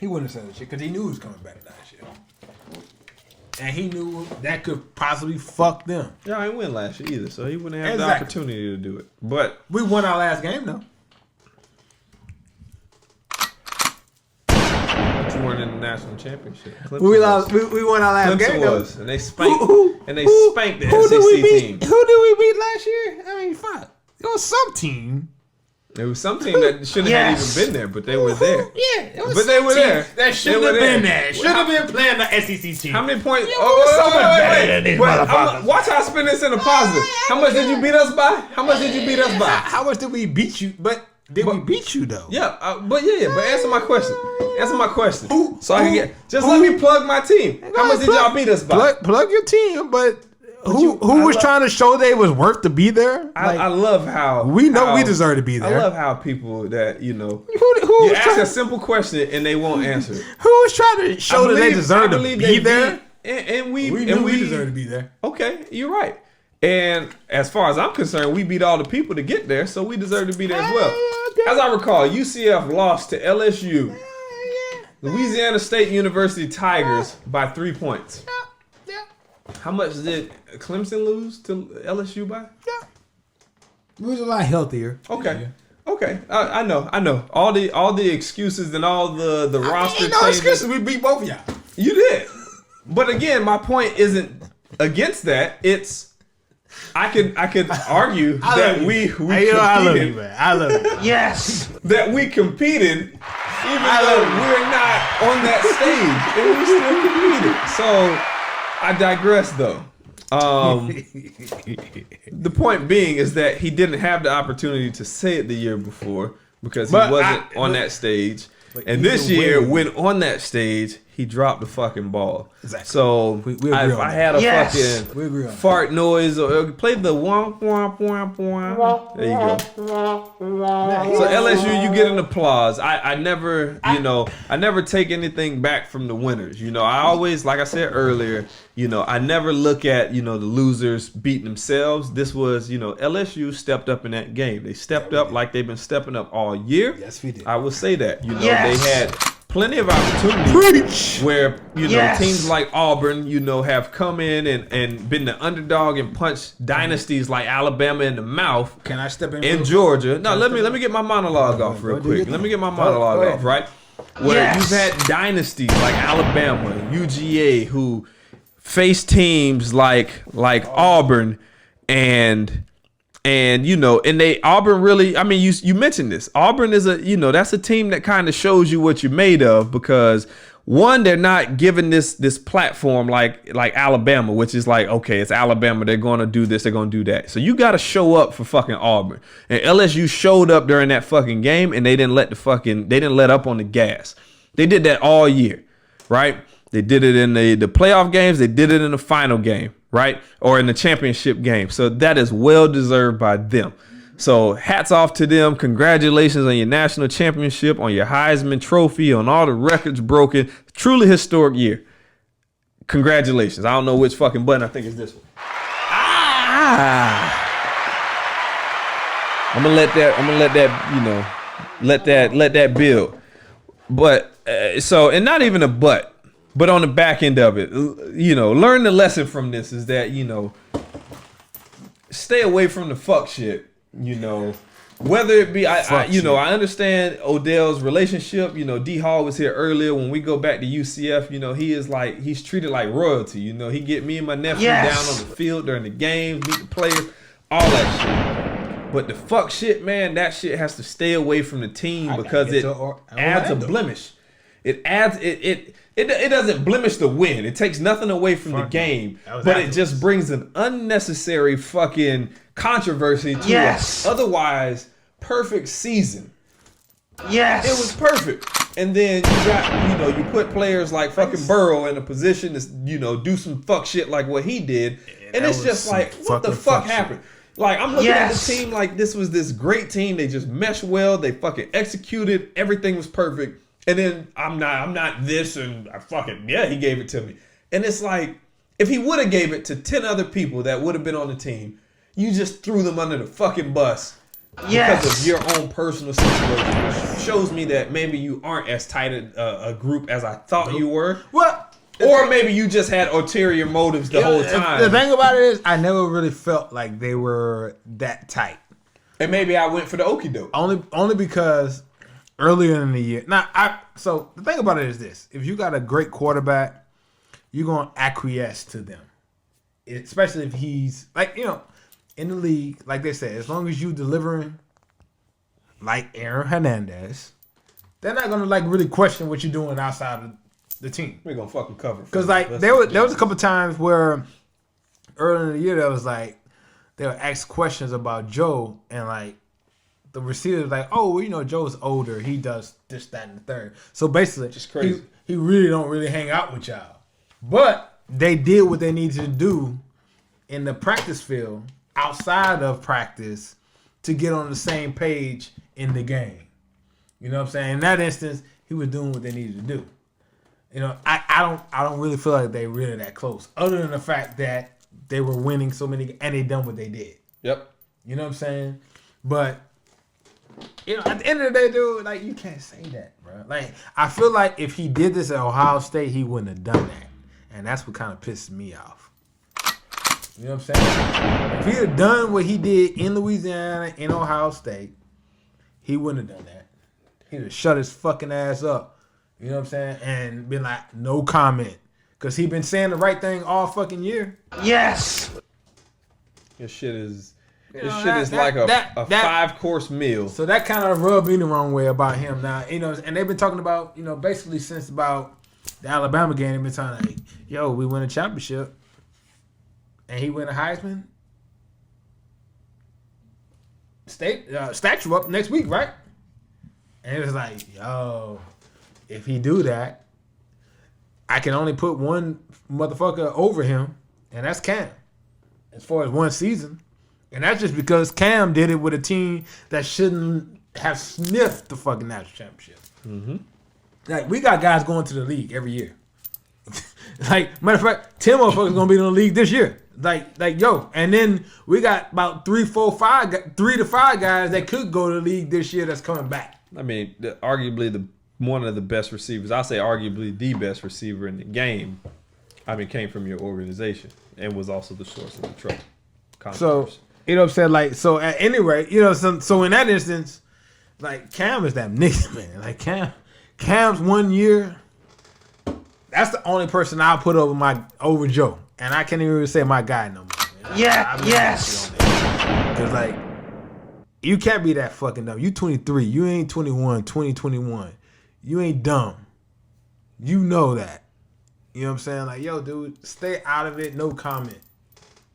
He wouldn't have said that shit because he knew he was coming back last year. And he knew that could possibly fuck them. Yeah, I didn't win last year either, so he wouldn't have the opportunity to do it. But we won our last game, though. But you weren't in the national championship. We won our last game, though. And they spanked the SEC team. Who did we beat last year? I mean, fuck. It was some team. There was some team that shouldn't have even been there, but they were there. Yeah, it was but they were there. That shouldn't have been there. Should have been playing the SEC team. How many points? Wait. Watch how I spin this in a positive. How much did you beat us by? How much did you beat us by? How much did we beat you? But we beat you though? Yeah, but answer my question. Answer my question. So I can get. Just let me plug my team. How much did y'all beat us by? Plug your team, but. Who was trying to show they was worth to be there? I love how we know we deserve to be there. I love how people that you who ask a simple question and they won't answer it. Who was trying to show that they deserve to be there? And we deserve to be there. Okay, you're right. And as far as I'm concerned, we beat all the people to get there, so we deserve to be there as well. As I recall, UCF lost to LSU, Louisiana State University Tigers by 3 points. How much did Clemson lose to LSU by? Yeah. It was a lot healthier. Okay. Okay. I know. All the excuses and all the roster changes. No excuses. We beat both of y'all. You did. But again, my point isn't against that. It's I could argue that we competed. I love you, man. I love you. Yes. That we competed even though we're not on that stage. And we still competed. So I digress, though. The point being is that he didn't have the opportunity to say it the year before because he wasn't on that stage. And this year, when on that stage, he dropped the fucking ball. Exactly. So if I had a fucking fart noise or play the womp womp womp womp. There you go. So LSU, you get an applause. I never, I never take anything back from the winners. I always, like I said earlier, I never look at, the losers beating themselves. This was, LSU stepped up in that game. They stepped up like they've been stepping up all year. Yes, we did. I will say that. They had plenty of opportunities where teams like Auburn have come in and been the underdog and punched dynasties like Alabama in the mouth. Can I step in Georgia? No, let me get my monologue off real quick. Let me get my monologue off, right? Where you've had dynasties like Alabama, UGA, who face teams like Auburn and Auburn really, I mean, you mentioned this. Auburn is that's a team that kind of shows you what you're made of because one, they're not given this platform like Alabama, which is like, okay, it's Alabama. They're going to do this. They're going to do that. So you got to show up for fucking Auburn. And LSU showed up during that fucking game and they didn't let up on the gas. They did that all year, right? They did it in the playoff games. They did it in the final game, right? Or in the championship game. So that is well deserved by them. So hats off to them. Congratulations on your national championship, on your Heisman Trophy, on all the records broken. Truly historic year. Congratulations. I don't know which fucking button. I think it's this one. I'm gonna let that let that build. But and not even a but. But on the back end of it, learn the lesson from this is that, stay away from the fuck shit, whether it be, I understand Odell's relationship, D Hall was here earlier. When we go back to UCF, he is he's treated like royalty, he get me and my nephew down on the field during the games, meet the players, all that shit. But the fuck shit, man, that shit has to stay away from the team because it adds a blemish. It adds, it doesn't blemish the win. It takes nothing away from the game, but it just brings an unnecessary fucking controversy to an otherwise perfect season. Yes, it was perfect. And then you got, you put players like fucking Burrow in a position to, do some fuck shit like what he did, and it's just like, what the fuck happened? Like, I'm looking at the team like this was this great team. They just meshed well. They fucking executed. Everything was perfect. And then I'm not this and I fucking, he gave it to me. And it's like, if he would have gave it to 10 other people that would have been on the team, you just threw them under the fucking bus because of your own personal situation, which shows me that maybe you aren't as tight a group as I thought you were. What? Or maybe you just had ulterior motives the whole time. The thing about it is, I never really felt like they were that tight. And maybe I went for the okie doke. Only because earlier in the year. So the thing about it is this: if you got a great quarterback, you're gonna acquiesce to them, especially if he's in the league. Like they said, as long as you delivering like Aaron Hernandez, they're not gonna like really question what you're doing outside of the team. We're gonna fucking cover. Because like there was a couple times where early in the year there was like they would ask questions about Joe and like the receiver was like, oh, well, you know, Joe's older. He does this, that, and the third. So basically, just crazy. He really don't really hang out with y'all. But they did what they needed to do in the practice field outside of practice to get on the same page in the game. You know what I'm saying? In that instance, he was doing what they needed to do. You know, I don't really feel like they really that close, other than the fact that they were winning so many and they done what they did. Yep. You know what I'm saying? But you know, at the end of the day, dude, like you can't say that, bro. Like I feel like if he did this at Ohio State, he wouldn't have done that, and that's what kind of pisses me off. You know what I'm saying? If he had done what he did in Louisiana, in Ohio State, he wouldn't have done that. He'd have shut his fucking ass up. You know what I'm saying? And been like, no comment. Because he been saying the right thing all fucking year. Yes. This shit is You know, like a 5-course meal. So that kind of rubbed me the wrong way about him now. You know, and they've been talking about, you know, basically since about the Alabama game, they've been talking like, yo, we win a championship. And he win a Heisman. Statue up next week, right? And it was like, yo, if he do that, I can only put one motherfucker over him, and that's Cam. As far as one season. And that's just because Cam did it with a team that shouldn't have sniffed the fucking national championship. Mm-hmm. Like, we got guys going to the league every year. Like, matter of fact, 10 motherfuckers going to be in the league this year. Like, yo. And then we got about 3 to 5 guys that could go to the league this year that's coming back. I mean, arguably one of the best receivers. I'll say arguably the best receiver in the game. I mean, came from your organization and was also the source of the trouble. So, you know what I'm saying? Like, so at any rate, you know, so in that instance, like, Cam is that nigga, man. Like, Cam's 1 year, that's the only person I'll put over Joe. And I can't even say my guy no more. Man. Yes. Because, like, you can't be that fucking dumb. You 23. You ain't 21, 2021. You ain't dumb. You know that. You know what I'm saying? Like, yo, dude, stay out of it. No comment.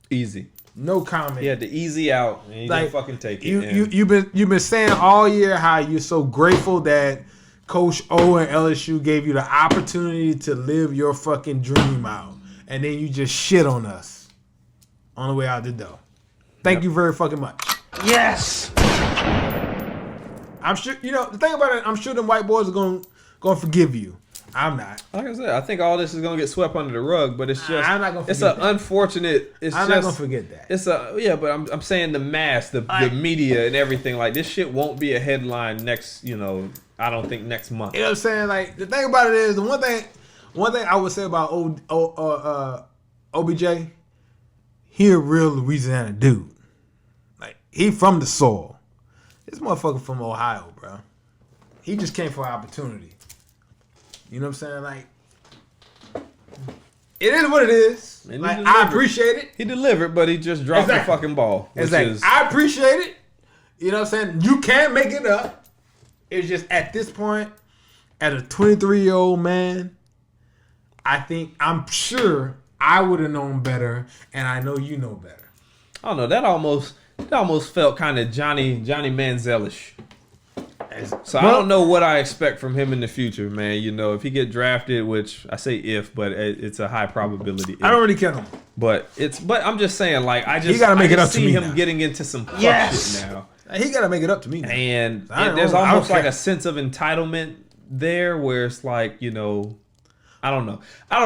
Easy. No comment. He had to easy out, and he didn't fucking take it. You've been saying all year how you're so grateful that Coach O and LSU gave you the opportunity to live your fucking dream out, and then you just shit on us on the way out the door. Thank you very fucking much. Yes. I'm sure, you know, the thing about it, I'm sure them white boys are gonna forgive you. I'm not. Like I said, I think all this is gonna get swept under the rug, but it's just I'm not gonna forget it's an that. unfortunate. I'm not gonna forget that. It's but I'm saying the mass, the media and everything, like this shit won't be a headline next. You know, I don't think next month. You know what I'm saying? Like the thing about it is the one thing I would say about OBJ, he a real Louisiana dude. Like he from the soil. This motherfucker from Ohio, bro. He just came for opportunity. You know what I'm saying? Like, it is what it is. And like, I appreciate it. He delivered, but he just dropped the fucking ball. Exactly. I appreciate it. You know what I'm saying? You can make it up. It's just at this point, at a 23-year-old man, I'm sure I would have known better, and I know you know better. I don't know. That almost felt kind of Johnny Manziel-ish. So I don't know what I expect from him in the future, man. You know, if he get drafted, which I say if, but it's a high probability. If. I don't really care no more. But I'm just saying, like he gotta make it up to me see him now. getting into some fuck shit now. He gotta make it up to me now. And there's almost like a sense of entitlement there, where it's like, you know, I don't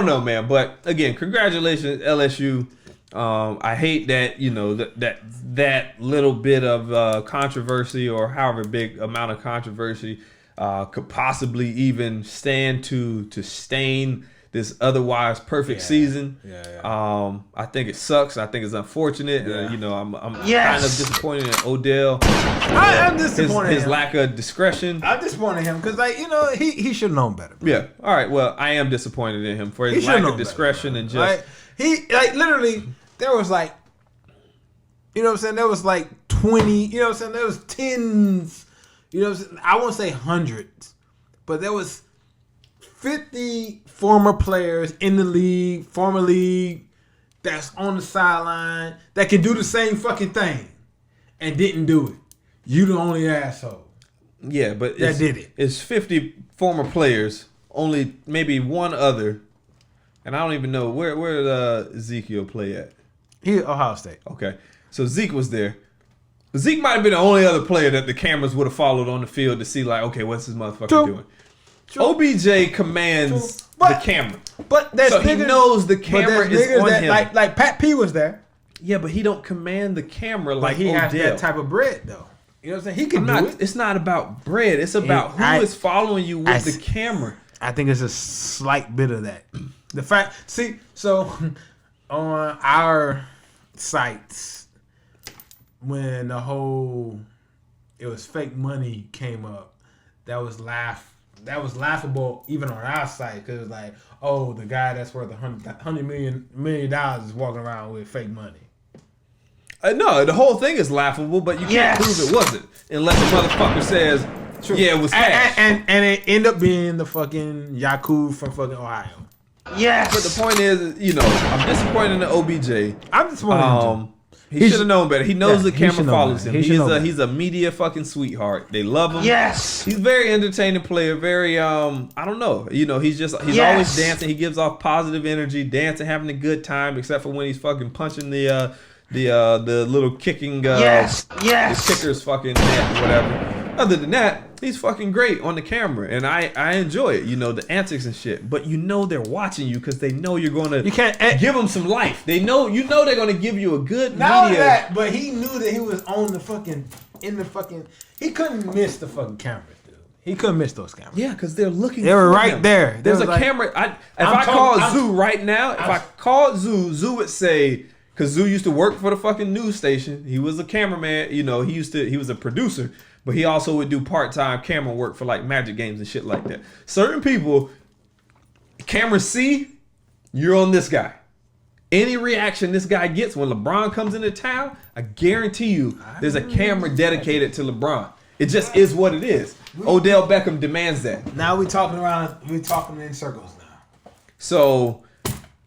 know, man. But again, congratulations, LSU. I hate that, you know, that little bit of controversy, or however big amount of controversy could possibly even stand to stain this otherwise perfect season. I think it sucks. I think it's unfortunate. You know, I'm kind of disappointed in Odell. I'm disappointed his lack of discretion. I'm disappointed in him because, like, you know, he should have known better. Bro. Yeah. All right. Well, I am disappointed in him for his lack of discretion and just literally. There was like, you know what I'm saying? There was like 20, you know what I'm saying? There was tens, You know what I'm saying? I won't say hundreds, but there was 50 former players in the league, former league, that's on the sideline that can do the same fucking thing and didn't do it. You the only asshole. Yeah, but that did it. It's 50 former players, only maybe one other, and I don't even know where did Ezekiel play at. He at Ohio State. Okay, so Zeke was there. Zeke might have been the only other player that the cameras would have followed on the field to see, like, okay, what's this motherfucker doing? True. OBJ commands the camera, but so he knows the camera is on him. Like Pat P was there. Yeah, but he don't command the camera like he Odell. has that type of bread, though. You know what I'm saying? He can do it. It's not about bread. It's about who is following you with the camera. I think it's a slight bit of that. The fact, so on our sites, when the whole it was fake money came up, that was laughable even on our site, because it was like, oh, the guy that's worth $100 million is walking around with fake money. No, the whole thing is laughable, but you can't prove it wasn't unless the motherfucker says, true. Yeah, it was cash. And it ended up being the fucking Yaku from fucking Ohio. Yes. But the point is, you know, I'm disappointed in the OBJ. I'm disappointed. He should have known better. He knows the camera follows him. He's a media fucking sweetheart. They love him. Yes. He's a very entertaining player. Very I don't know. You know, he's always dancing. He gives off positive energy, dancing, having a good time, except for when he's fucking punching the little kicking the kicker's fucking net, whatever. Other than that, he's fucking great on the camera, and I enjoy it. You know, the antics and shit. But you know they're watching you because they know you're gonna. You can't give them some life. They know they're gonna give you a good. Not only that, but he knew that he was on the fucking He couldn't miss the fucking cameras, dude. He couldn't miss those cameras. Yeah, because they're looking. They were right there. There's a camera. If I called Zoo right now, if I called Zoo would say. Because Zoo used to work for the fucking news station. He was a cameraman. You know, he was a producer. But he also would do part-time camera work for like Magic games and shit like that. Certain people, cameras see, you're on this guy. Any reaction this guy gets when LeBron comes into town, I guarantee you there's a camera dedicated to LeBron. It just is what it is. Odell Beckham demands that. Now we're talking in circles now. So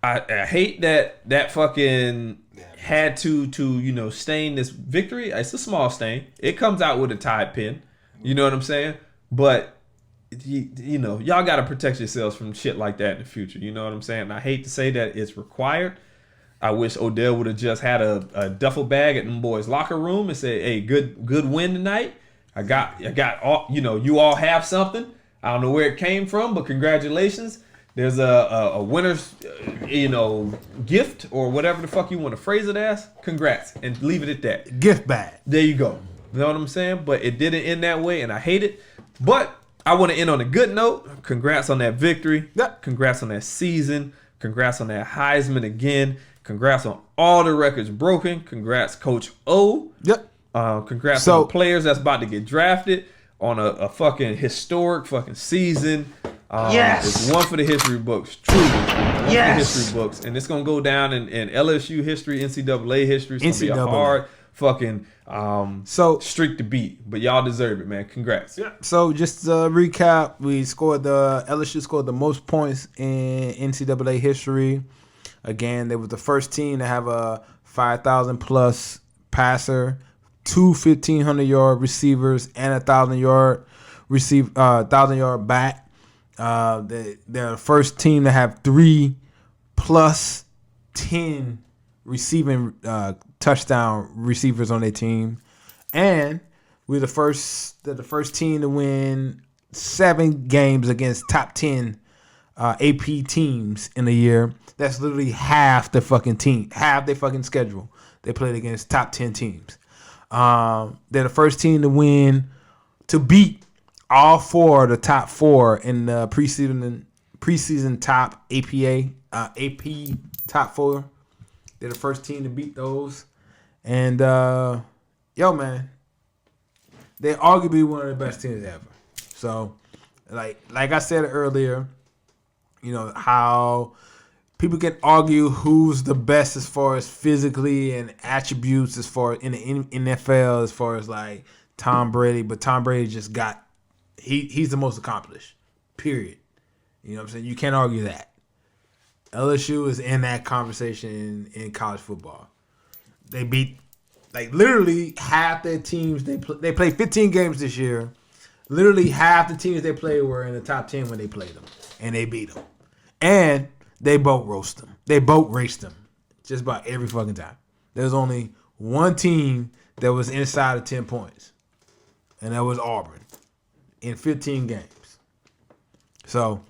I hate that fucking had to stain this victory. It's a small stain. It comes out with a Tide pen. You know what I'm saying? But you know, y'all got to protect yourselves from shit like that in the future. You know what I'm saying? And I hate to say that it's required. I wish Odell would have just had a duffel bag at them boys' locker room and say, "Hey, good win tonight. I got all, you all have something. I don't know where it came from, but congratulations. There's a winner's, gift or whatever the fuck you want to phrase it as. Congrats," and leave it at that. Gift bag. There you go. You know what I'm saying? But it didn't end that way, and I hate it. But I want to end on a good note. Congrats on that victory. Yep. Congrats on that season. Congrats on that Heisman again. Congrats on all the records broken. Congrats, Coach O. Yep. Congrats on the players that's about to get drafted on a fucking historic fucking season. It's one for the history books, truly. One for the history books. And it's going to go down in LSU history, NCAA history. It's going to be a hard fucking streak to beat. But y'all deserve it, man. Congrats. Yeah. So just to recap, LSU scored the most points in NCAA history. Again, they were the first team to have a 5,000 plus passer, 2 1,500-yard receivers, and a 1,000-yard back. They're the first team to have 3 plus 10 receiving touchdown receivers on their team, and we're the first team to win 7 games against top 10 AP teams in a year. That's literally half the fucking team, half their fucking schedule. They played against top 10 teams. They're the first team to beat all 4 of the top 4 in the preseason top AP top 4. They're the first team to beat those. And man, they're arguably one of the best teams ever. So, like I said earlier, how people can argue who's the best as far as physically and attributes as far in the NFL, as far as like Tom Brady, but Tom Brady just got he's the most accomplished. Period. You know what I'm saying? You can't argue that. LSU is in that conversation in college football. They beat literally half their teams. They played 15 games this year. Literally half the teams they played were in the top 10 when they played them, and they beat them. And they boat raced them. They boat raced them just about every fucking time. There's only one team that was inside of 10 points, and that was Auburn in 15 games. So,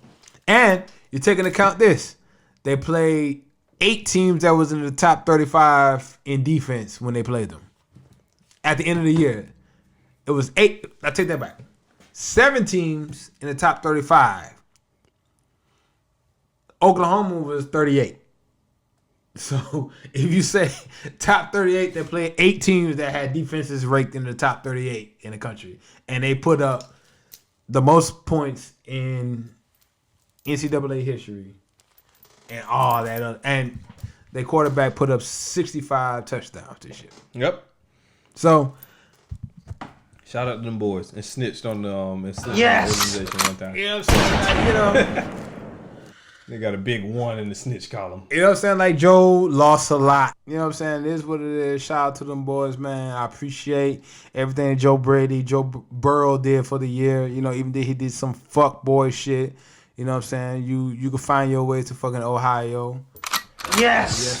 and you take into account this. They played 8 teams that was in the top 35 in defense when they played them. At the end of the year, it was 8. I take that back. 7 teams in the top 35. Oklahoma was 38. So if you say top 38, they played 8 teams that had defenses ranked in the top 38 in the country. And they put up the most points in NCAA history. And all that, and their quarterback put up 65 touchdowns this year. Yep. So, shout out to them boys and snitched on the Yes. organization one time. You know what I'm saying? They got a big 1 in the snitch column. You know what I'm saying? Like, Joe lost a lot. You know what I'm saying? It is what it is. Shout out to them boys, man. I appreciate everything Joe Burrow did for the year. You know, even though he did some fuck boy shit. You know what I'm saying? You can find your way to fucking Ohio. Yes.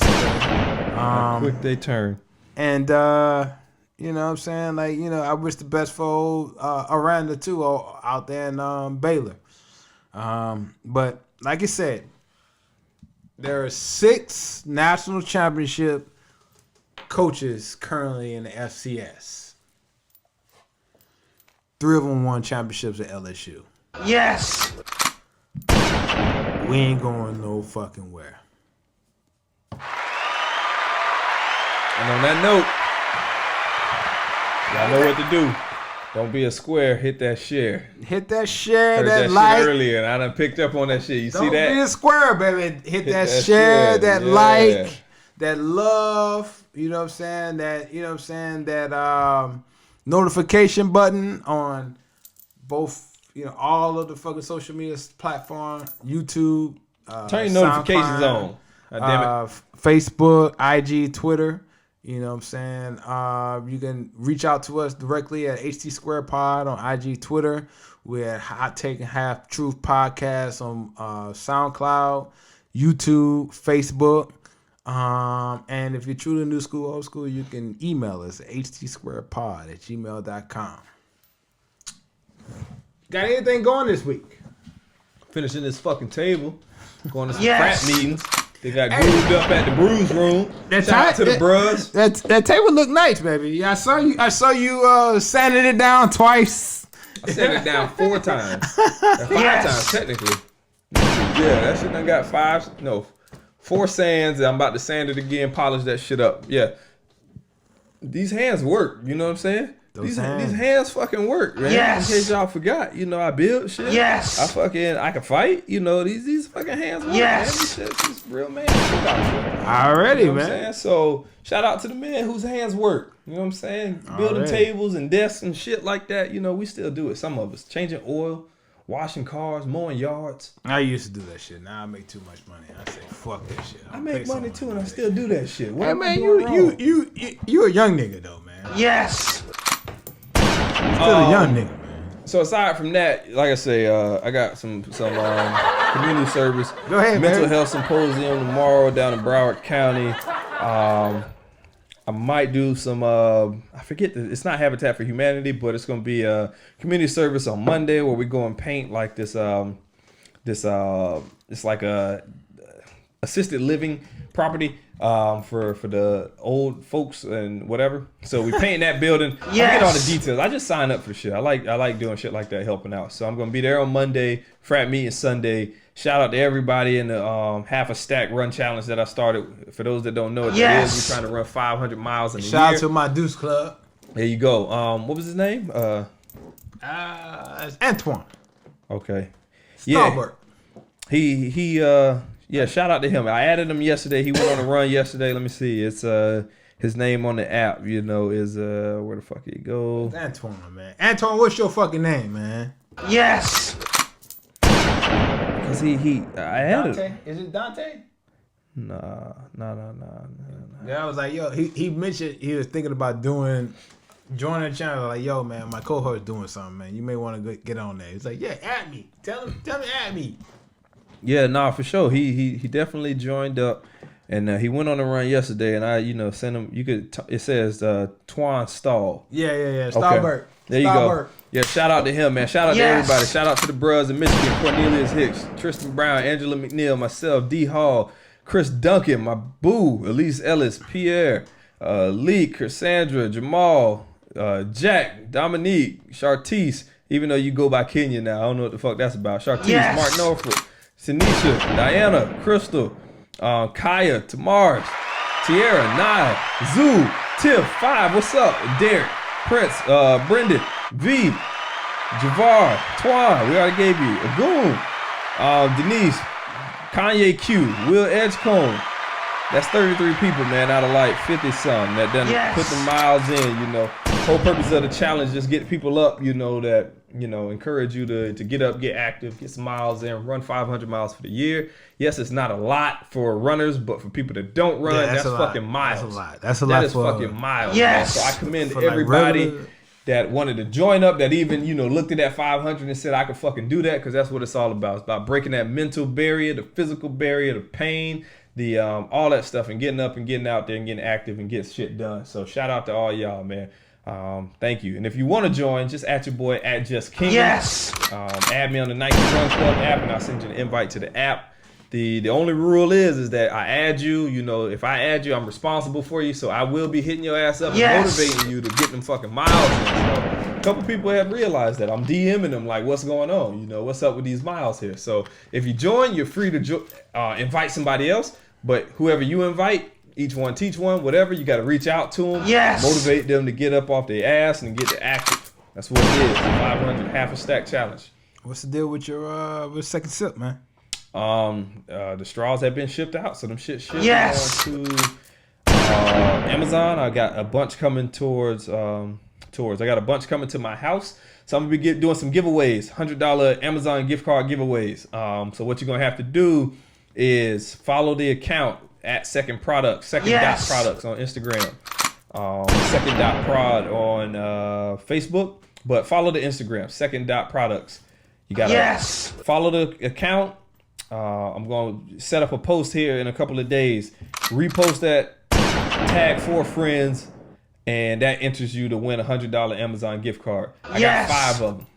Quick they turn. And, you know what I'm saying? Like, you know, I wish the best for Aranda, too, out there in Baylor. But, like I said, there are 6 national championship coaches currently in the FCS. 3 of them won championships at LSU. Yes. We ain't going no fucking where. And on that note, y'all know what to do. Don't be a square. Hit that share. Hit that share, Heard that that like. shit earlier, and I done picked up on that shit. You see Don't that? be a square, baby. Hit that that share, share, that yeah. like, that love. You know what I'm saying? That notification button on both. All of the fucking social media platforms, YouTube, Turn your notifications on. God damn it. Facebook, IG, Twitter. You know what I'm saying? You can reach out to us directly at HT Square Pod on IG, Twitter. We're at Hot Take and Half Truth Podcast on SoundCloud, YouTube, Facebook. And if you're truly new school, old school, you can email us at htsquarepod@gmail.com. Got anything going this week? Finishing this fucking table. Going to some Yes. frat meetings. They got grooved up at the Brews Room. Shout out to the bros. That table looked nice, baby. Yeah, I saw you sanded it down twice. I sanded it down 4 times. 5 times, technically. Yeah, that shit done got 4 sands. And I'm about to sand it again, polish that shit up. Yeah. These hands work. You know what I'm saying? These hands fucking work, man. Yes. In case y'all forgot, I build shit. Yes. I can fight. These fucking hands work. Yes. Man. This shit's just real man shit out here. Already, You know what I'm man. saying? So shout out to the men whose hands work. You know what I'm saying? Building Already. tables and desks and shit like that. We still do it. Some of us changing oil, washing cars, mowing yards. I used to do that shit. Now I make too much money. I say fuck that shit. I make money too, and I still do that shit. What Hey am I man, doing wrong? you a young nigga though, man. Yes. Still a young nigga, man. So aside from that, like I say, I got some community service. Go ahead, mental man. health symposium tomorrow down in Broward County. I might do some. I forget. It's not Habitat for Humanity, but it's gonna be a community service on Monday where we go and paint like this. It's like a assisted living property for the old folks and whatever. So we paint that building. I get all the details. I just sign up for shit. I like doing shit like that, helping out. So I'm gonna be there on Monday, frat meeting Sunday. Shout out to everybody in the half a stack run challenge that I started. For those that don't know what that is, we're trying to run 500 miles in a year. Shout out to my Deuce Club. There you go. What was his name? It's Antoine. Okay. Stalwart. He shout out to him. I added him yesterday. He went on a run yesterday. Let me see. It's his name on the app, you know, is where the fuck he go? It's Antoine, man. Antoine, what's your fucking name, man? Yes. Cause I had Dante? it. Is it Dante? Nah. Yeah, I was like, yo, he mentioned he was thinking about joining the channel. Like, yo, man, my co-host doing something, man. You may want to get on there. He's like, yeah, add me. Tell me, add me. Yeah, nah, for sure. He definitely joined up, and he went on a run yesterday. And I, sent him. It says Twan Stall. Yeah. Stallberg. Okay. There you go. Yeah, shout out to him, man. Shout out to everybody. Shout out to the bros in Michigan, Cornelius Hicks, Tristan Brown, Angela McNeil, myself, D Hall, Chris Duncan, my boo, Elise Ellis, Pierre, Lee, Cassandra, Jamal, Jack, Dominique, Chartice, even though you go by Kenya now, I don't know what the fuck that's about. Chartice, Mark Norfolk, Sinisha, Diana, Crystal, Kaya, Tamars, Tierra, Nye, Zoo, Tiff, 5, what's up? Derek, Prince, Brendan, V, Javar, Twan, we already gave you, Agoon, Denise, Kanye Q, Will Edgecombe. That's 33 people, man, out of like 50 some that done put the miles in, Whole purpose of the challenge, just get people up, that, encourage you to get up, get active, get some miles in, run 500 miles for the year. Yes, it's not a lot for runners, but for people that don't run, that's fucking miles. That's a lot. That's a lot. That is for, fucking miles. Yes. Man. So I commend for everybody like that wanted to join up, that even, looked at that 500 and said, I could fucking do that, because that's what it's all about. It's about breaking that mental barrier, the physical barrier, the pain, the all that stuff, and getting up and getting out there and getting active and getting shit done. So shout out to all y'all, man. Thank you. And if you want to join, just at your boy at Justkingn. Yes. Add me on the Nike Run Club app, and I'll send you an invite to the app. The only rule is that I add you. If I add you, I'm responsible for you. So I will be hitting your ass up and motivating you to get them fucking miles in. So a couple people have realized that. I'm DMing them like, what's going on? What's up with these miles here? So if you join, you're free to invite somebody else. But whoever you invite, each one teach one, whatever, you got to reach out to them, motivate them to get up off their ass and get active. That's what it is. 500 half a stack challenge. What's the deal with your with second sip, man? The straws have been shipped out, so them shit shipped on to Amazon. I got a bunch coming towards. I got a bunch coming to my house, so I'm gonna be doing some giveaways, $100 Amazon gift card giveaways. So what you're gonna have to do is follow the account at Second Products on Instagram, Second.prod on Facebook, but follow the Instagram, Second.products. You gotta follow the account. I'm going to set up a post here in a couple of days. Repost that, tag 4 friends, and that enters you to win a $100 Amazon gift card. I got 5 of them.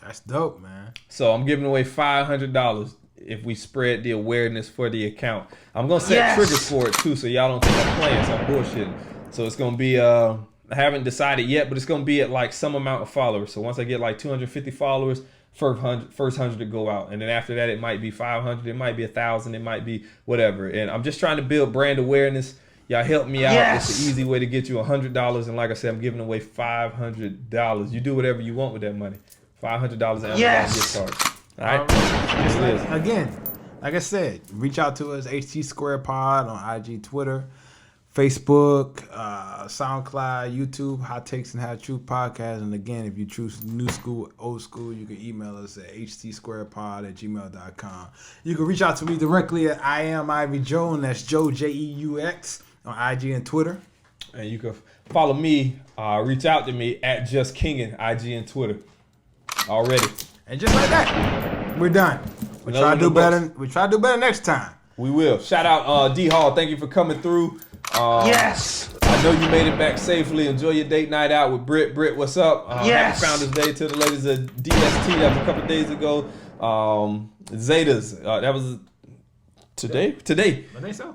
That's dope, man. So I'm giving away $500 if we spread the awareness for the account. I'm going to set triggers for it too, so y'all don't think I'm playing, so I'm bullshitting. So it's going to be, I haven't decided yet, but it's going to be at like some amount of followers. So once I get like 250 followers, first 100 to go out, and then after that it might be 500, it might be 1,000, it might be whatever. And I'm just trying to build brand awareness. Y'all help me out. It's an easy way to get you $100, and like I said, I'm giving away $500. You do whatever you want with that money. $500 Amazon gift cards. All right. Again, like I said, reach out to us, HT Square Pod on IG, Twitter, Facebook, SoundCloud, YouTube, Hot Takes and Hot Truth Podcast. And again, if you choose new school, old school, you can email us at htsquarepod@gmail.com. You can reach out to me directly at I am Ivy Joe, and that's Joe Jeux on IG and Twitter. And you can follow me, reach out to me at Justkingn, IG and Twitter. Already. And just like that, we're done. We try to do better. We try to do better next time. We will. Shout out D Hall. Thank you for coming through. I know you made it back safely. Enjoy your date night out with Britt. Britt, what's up? Happy Founders Day to the ladies of DST. That was a couple days ago. Zetas. That was today. Today. I think so.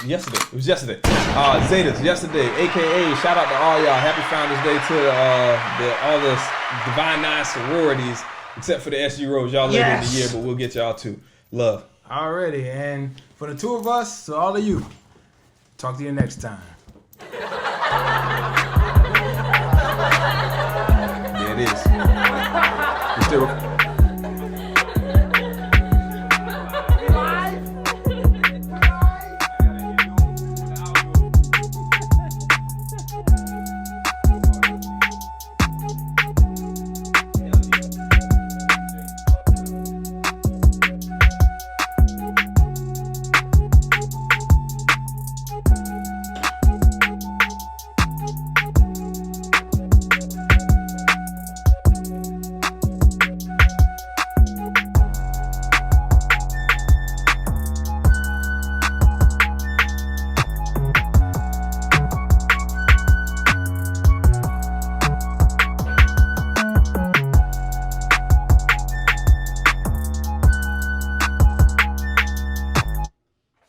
Yesterday. It was yesterday. Zetas, yesterday, aka shout out to all y'all. Happy Founders Day to all the Divine 9 sororities, except for the SG Rose. Y'all later in the year, but we'll get y'all too. Love. Alrighty, and for the two of us, to all of you, talk to you next time. There it is.